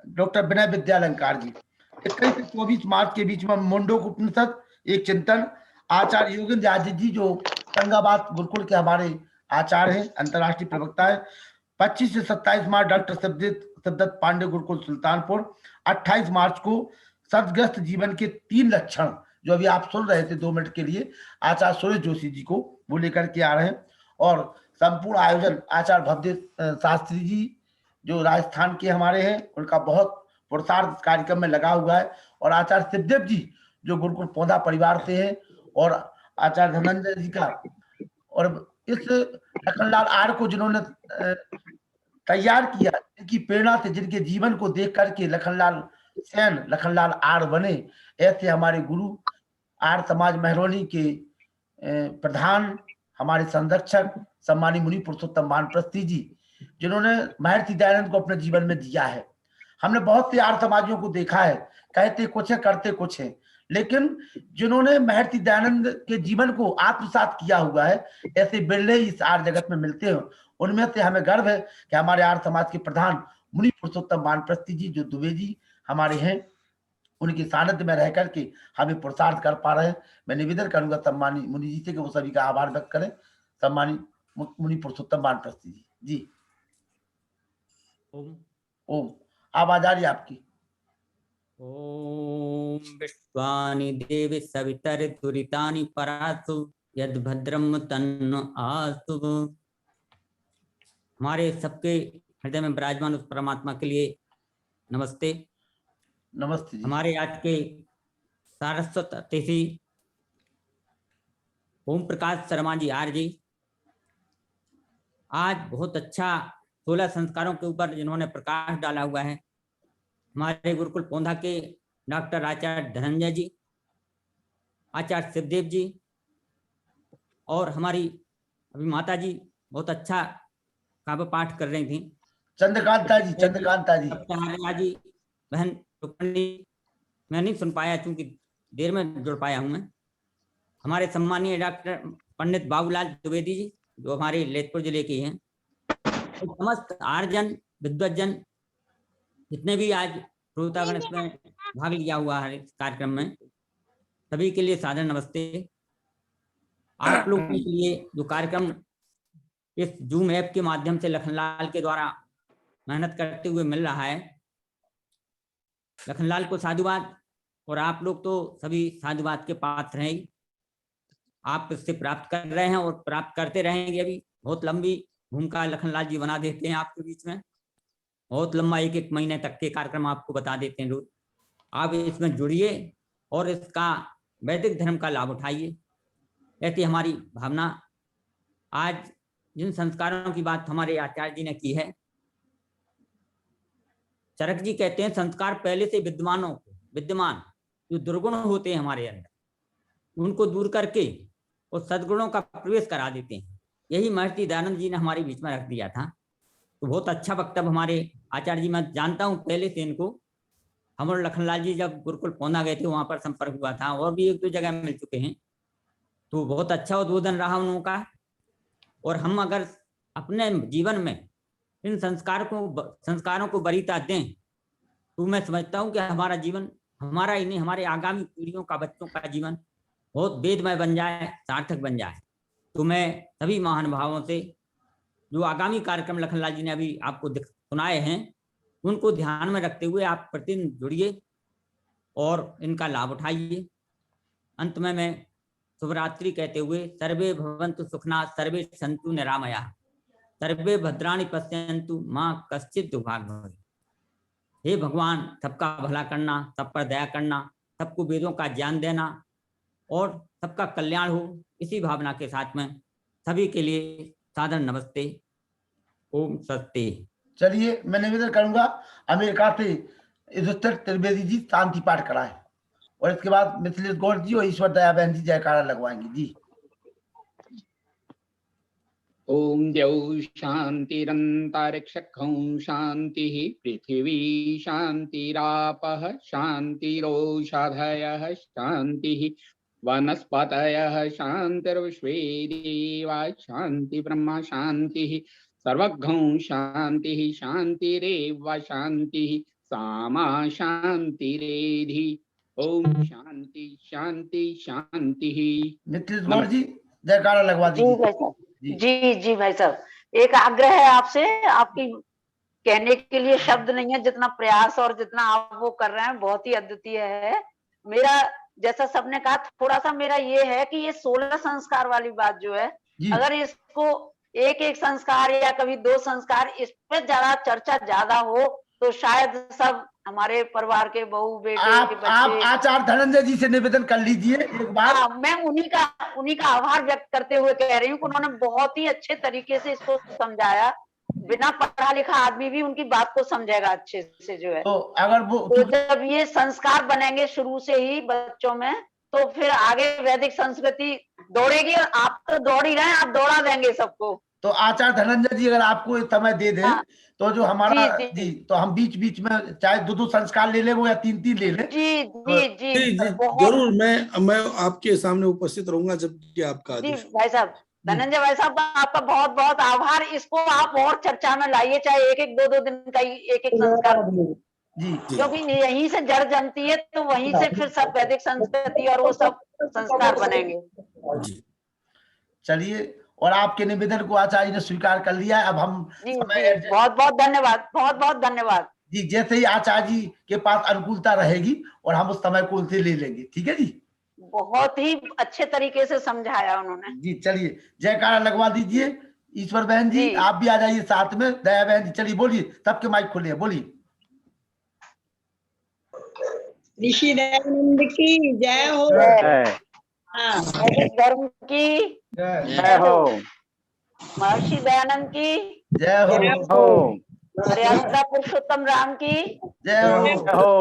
डॉक्टर विनय विद्यालंकार जी। 21 से 24 मार्च के बीच में मुंडोक उपनिषद एक चिंतन, आचार्य योगेंद्र आदित्य जी, जो गंगाबाद गुरुकुल के हमारे आचार्य हैं, अंतर्राष्ट्रीय प्रवक्ता है। 25 से 27 मार्च डॉक्टर सिद्धत पांडे, गुरुकुल सुल्तानपुर। 28 मार्च को सदग्रस्त जीवन के 3 लक्षण, जो अभी आप सुन रहे थे 2 मिनट के लिए, आचार्य सुरेश जोशी जी को वो लेकर के आ रहे हैं। और संपूर्ण आयोजन आचार्य भव्य शास्त्री जी, जो राजस्थान के हमारे हैं, उनका बहुत पुरुषार्थ कार्यक्रम में लगा हुआ है। और आचार्य शिवदेव जी, जो गुरुकुल पौधा परिवार से हैं, और आचार्य धनंजय जी का, और इस लखनलाल आर को जिन्होंने तैयार किया, इनकी प्रेरणा से, जिनके जीवन को देख करके लखनलाल सेन लखनलाल आर बने, ऐसे हमारे गुरु आर समाज महरौनी के प्रधान, हमारे संरक्षक सम्मानी मुनि पुरुषोत्तम वानप्रस्थी जी, जिन्होंने महर्षि दयानंद को अपने जीवन में दिया है। हमने बहुत से आर्य समाजियों को देखा है, कहते कुछ है करते कुछ है, लेकिन जिन्होंने महर्षि दयानंद के जीवन को आत्मसात किया हुआ है, ऐसे बिरले इस आर्य जगत में मिलते हैं। उनमें से हमें गर्व है कि हमारे आर्य समाज के प्रधान मुनि पुरुषोत्तम वानप्रस्थी जी, जो दुबे जी हमारे हैं, उनके सानिध्य में रह करके हमें पुरुषार्थ कर पा रहे हैं। मैं निवेदन करूंगा सम्मानी मुनि जी से कि वो सभी का आभार व्यक्त करें। सम्मानी मुनि पुरुषोत्तम वानप्रस्थी जी। जी ओम, आवाज आ रही है आपकी। ओम विश्वानि देवी सवितर दुरितानि परासु यद भद्रम तन्न आसु। हमारे सबके हृदय में विराजमान उस परमात्मा के लिए नमस्ते। नमस्ते जी। हमारे आज के सारस्वत अतिथि ओम प्रकाश शर्मा जी आर जी, आज बहुत अच्छा 16 संस्कारों के ऊपर जिन्होंने प्रकाश डाला हुआ है। हमारे गुरुकुल पौधा के डॉक्टर आचार्य धनंजय जी, आचार्य शिवदेव जी, और हमारी अभी माता जी बहुत अच्छा काव्य पाठ कर रही थी, चंद्रकांता जी, चंद्रकांता जी, जी बहन रुक्मणी। मैं नहीं सुन पाया क्योंकि देर में जुड़ पाया हूं मैं। हमारे सम्मानीय डॉक्टर पंडित बाबूलाल द्विवेदी जी, जो हमारे ललितपुर जिले के हैं। तो समस्त आर्यजन विद्वजन जितने भी आज श्रोतागण इसमें भाग लिया हुआ है इस कार्यक्रम में, सभी के लिए सादर नमस्ते। आप लोगों के लिए जो कार्यक्रम इस जूम ऐप के माध्यम से लखनलाल के द्वारा मेहनत करते हुए मिल रहा है, लखनलाल को साधुवाद। और आप लोग तो सभी साधुवाद के पात्र हैं, आप इससे प्राप्त कर रहे हैं और प्राप्त करते रहेंगे। अभी बहुत लंबी भूमिका लखनलाल जी बना देते हैं आपके बीच में, बहुत लंबा 1-1 महीने तक के कार्यक्रम आपको बता देते हैं रोज। आप इसमें जुड़िए और इसका वैदिक धर्म का लाभ उठाइए, ऐसी हमारी भावना। आज जिन संस्कारों की बात हमारे आचार्य जी ने की है, चरक जी कहते हैं संस्कार पहले से विद्वान जो दुर्गुण होते हैं हमारे अंदर उनको दूर करके और सद्गुणों का प्रवेश करा देते हैं। यही महर्षि दयानंद जी ने हमारे बीच में रख दिया था। तो बहुत अच्छा वक्तव्य हमारे आचार्य जी, मैं जानता हूँ पहले से इनको। हम और लखनलाल जी जब गुरुकुल पौना गए थे वहां पर संपर्क हुआ था, और भी 1-2 जगह मिल चुके हैं। तो बहुत अच्छा उद्बोधन रहा उनका। और हम अगर अपने जीवन में इन संस्कारों को वरीयता दें तो मैं समझता हूँ कि हमारा जीवन, हमारा ही नहीं हमारे आगामी पीढ़ियों का, बच्चों का जीवन बहुत वेदमय बन जाए, सार्थक बन जाए। तो मैं सभी महानुभावों से जो आगामी कार्यक्रम लखनलाल जी ने अभी आपको सुनाए हैं उनको ध्यान में रखते हुए आप प्रतिदिन जुड़िए और इनका लाभ उठाइए। अंत में मैं शुभरात्रि कहते हुए सर्वे भवन्तु सुखना सर्वे सन्तु निरामया सर्वे भद्राणि पश्यन्तु मां कश्चित् दुर्भाग् भवेत्। हे भगवान, सबका भला करना, सब पर दया करना, सबको वेदों का ज्ञान देना और सबका कल्याण हो, इसी भावना के साथ में सभी के लिए सादर नमस्ते। ओम सत्ते। चलिए मैं निवेदन करूंगा अमेरिका से युधिष्ठिर त्रिवेदी जी शांति पाठ कराएं और इसके बाद मिथिलेश गौड़ जी और ईश्वर दया बहन जी जयकारा लगवाएंगे जी। ओम द्यौ शांतिरंतरिक्षं शांतिः पृथिवी शांतिरापः शांतिरोषधयः शांतिः वनस्पतयः शांतिर्विश्वे देवा शांति ब्रह्म शांतिः सर्वज्ञं शांतिः शांतिरेव शांतिः सामा शांतिरेधि। ओम शांति शांति शांतिः। मिथिलेश गौड़ जी जयकारा लगवा दीजिए। जी भाई साहब, एक आग्रह है आपसे। आपकी कहने के लिए शब्द नहीं है, जितना प्रयास और जितना आप वो कर रहे हैं बहुत ही अद्वितीय है। मेरा जैसा सबने कहा, थोड़ा सा मेरा ये है कि ये 16 संस्कार वाली बात जो है, अगर इसको एक संस्कार या कभी 2 संस्कार इस पे ज्यादा चर्चा ज्यादा हो तो शायद सब हमारे परिवार के बहू बेटे आप, के बच्चे। आप आचार्य धनंजय जी से निवेदन कर लीजिए एक बार। मैं उन्हीं का आभार व्यक्त करते हुए कह रही हूँ कि उन्होंने बहुत ही अच्छे तरीके से इसको समझाया। बिना पढ़ा लिखा आदमी भी उनकी बात को समझेगा अच्छे से जो है। तो अगर वो तो जब ये संस्कार बनेंगे शुरू से ही बच्चों में, तो फिर आगे वैदिक संस्कृति दौड़ेगी। और आप तो दौड़ ही रहे हैं, आप दौड़ा देंगे सबको। तो आचार्य धनंजय जी अगर आपको समय दे दें तो जो हमारा जी तो हम बीच बीच में चाहे 2-2 संस्कार ले लें वो या 3-3 ले लें। जी जरूर। मैं आपके सामने उपस्थित रहूंगा जब कि आपका आदेश। भाई साहब, धनंजय भाई साहब, आपका बहुत बहुत आभार। इसको आप और चर्चा में लाइए, चाहे 1-2 दिन का एक संस्कार जी, क्योंकि यहीं से जड़ जमती है, तो वहीं से फिर सब वैदिक संस्कृति और वो सब संस्कार बनेंगे। चलिए, और आपके निवेदन को आचार्य ने स्वीकार कर लिया है। अब हम बहुत बहुत धन्यवाद, बहुत बहुत धन्यवाद जी। जैसे ही आचार्य जी के पास अनुकूलता रहेगी और हम उस समय को उनसे ले लेंगे। ठीक है जी। बहुत ही अच्छे तरीके से समझाया उन्होंने जी। चलिए जयकारा लगवा दीजिए। ईश्वर बहन जी आप भी आ जाइए साथ में। दया बहन जी चलिए बोलिए, सबके माइक खोलिए, बोलिए। ऋषि दयानंद की जय हो। धर्म की जय हो। महर्षि दयानंद की जय हो। मर्यादा पुरुषोत्तम राम की जय हो।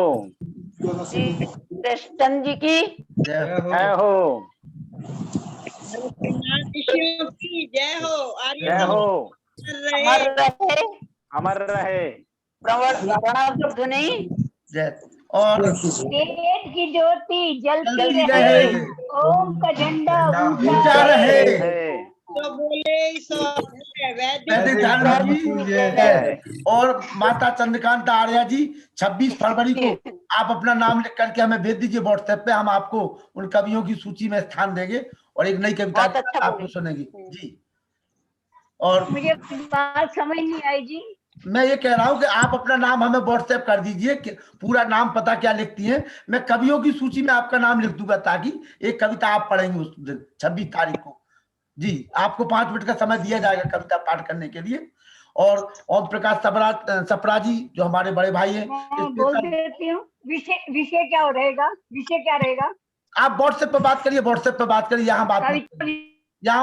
कृष्ण जी की जय हो। ऋषियों की जय हो। जय हो। अमर रहे, अमर रहे। प्रणव ध्वनि जय। और वेद की ज्योति जलती रहे, ओम का झंडा ऊंचा रहे। तो बोले और माता चंद्रकांता आर्या जी 26 फरवरी को आप अपना नाम लिख करके हमें भेज दीजिए व्हाट्सएप पे। हम आपको उन कवियों की सूची में स्थान देंगे और एक नई कविता आपको सुनेगी जी। और मुझे बात समझ नहीं आई जी। मैं ये कह रहा हूँ कि आप अपना नाम हमें व्हाट्सएप कर दीजिए, पूरा नाम पता क्या लिखती हैं। मैं कवियों की सूची में आपका नाम लिख दूंगा ताकि एक कविता आप पढ़ेंगे उस दिन 26 तारीख को जी। आपको 5 मिनट का समय दिया जाएगा कविता पाठ करने के लिए। और ओम प्रकाश सपरा जी जो हमारे बड़े भाई हैं, बोल देती हूँ। विषय क्या रहेगा? विषय क्या रहेगा? आप व्हाट्सएप पे बात करिए, व्हाट्सएप पे बात करिए। यहाँ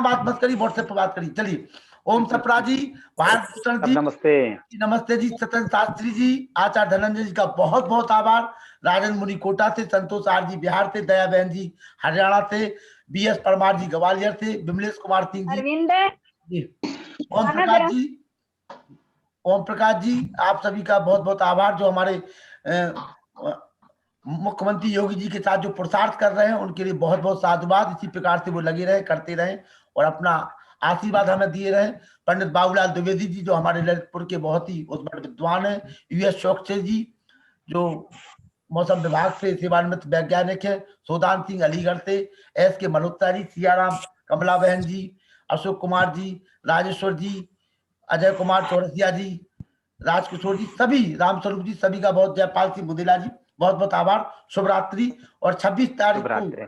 बात मत करिए, व्हाट्सएप पे बात करिए। चलिए, ओम सप्रा जी, भारत भूषण जी नमस्ते। नमस्ते जी, सत्यन शास्त्री जी, आचार्य धनंजय जी का बहुत बहुत आभार, राजन मुनि कोटा से, संतोष आर जी बिहार से, दया बहन जी हरियाणा से, BS परमार जी ग्वालियर से, विमलेश कुमार सिंह जी, अरविंद ओम प्रकाश जी आप सभी का बहुत बहुत आभार, जो हमारे मुख्यमंत्री योगी जी के साथ जो पुरुषार्थ कर रहे हैं उनके लिए बहुत बहुत साधुवाद। इसी प्रकार से वो लगे रहे, करते रहे और अपना आशीर्वाद हमें दिए रहे। पंडित बाबूलाल द्विवेदी जी जो हमारे ललितपुर के बहुत ही उत्तम विद्वान है, US चौकसे जी जो मौसम विभाग से सेवानिवृत्त वैज्ञानिक है, सोदान सिंह अलीगढ़ से, SK मल्होत्रा जी, सियाराम कमला बहन जी, अशोक कुमार जी, राजेश्वर जी, अजय कुमार चौरसिया जी, राजकिशोर जी, सभी रामस्वरूप जी, सभी का बहुत, जयपाल सिंह बुदेला जी बहुत बहुत आभार। शुभ रात्रि। और 26 तारीख को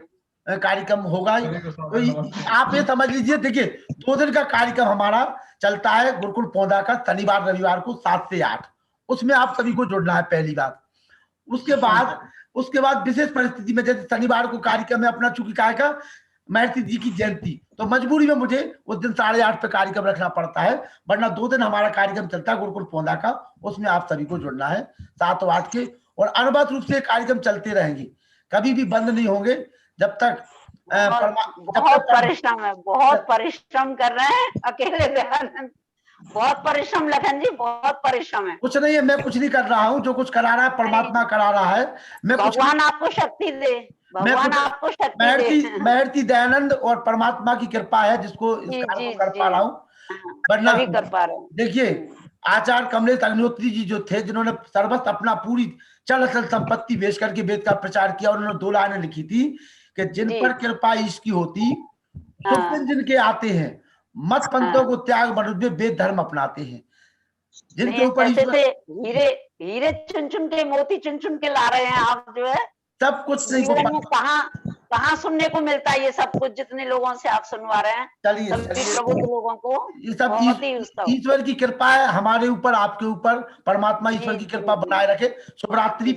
कार्यक्रम होगा। तो आप ये समझ लीजिए, देखिए 2 दिन का कार्यक्रम हमारा चलता है गुरुकुल पौधा का, शनिवार रविवार को 7 से 8, उसमें आप सभी को जुड़ना है पहली बात। उसके बाद विशेष परिस्थिति में, जैसे शनिवार को कार्यक्रम है अपना, चूंकि काय का महर्षि जी की जयंती, तो मजबूरी में मुझे उस दिन 8:30 पे कार्यक्रम रखना पड़ता है, वरना 2 दिन हमारा कार्यक्रम चलता है गुरुकुल पौधा का, उसमें आप सभी को जुड़ना है 7 और 8 के। और अनवरत रूप से कार्यक्रम चलते रहेंगे, कभी भी बंद नहीं होंगे जब तक बहुत परिश्रम है, बहुत परिश्रम कर रहे हैं अकेले दयानंद, बहुत परिश्रम लखन जी, बहुत परिश्रम है। कुछ नहीं है, मैं कुछ नहीं कर रहा हूँ, जो कुछ करा रहा है परमात्मा करा रहा है। मैं भगवान आपको शक्ति दे, भगवान आपको शक्ति दे। महर्षि दयानंद और परमात्मा की कृपा है जिसको इस कार्य को कर पा रहा हूँ, वरना कर पा रहे हैं। देखिए आचार्य कमलेश अग्निहोत्री जी जो थे, जिन्होंने सर्वस्व अपना पूरी चल अचल संपत्ति बेच करके वेद का प्रचार किया, और उन्होंने 2 लाइनें लिखी थी कि जिन पर कृपा ईश की होती, शुभ दिन जिनके आते हैं, मत पंथों को त्याग मनुष्य वेद धर्म अपनाते हैं। जिनके ऊपर हीरे हीरे चुन चुन के, मोती चुन चुन के ला रहे हैं आप, जो है सब कुछ कहाँ सुनने को मिलता है ये सब कुछ, जितने लोगों से आप सुनवा रहे हैं। चलिए प्रबुद्ध लोगों को ये सब ईश्वर की कृपा है हमारे ऊपर, आपके ऊपर, परमात्मा ईश्वर की कृपा बनाए रखे। शुभ रात्रि।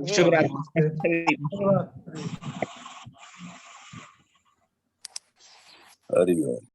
शुभ रात्रि।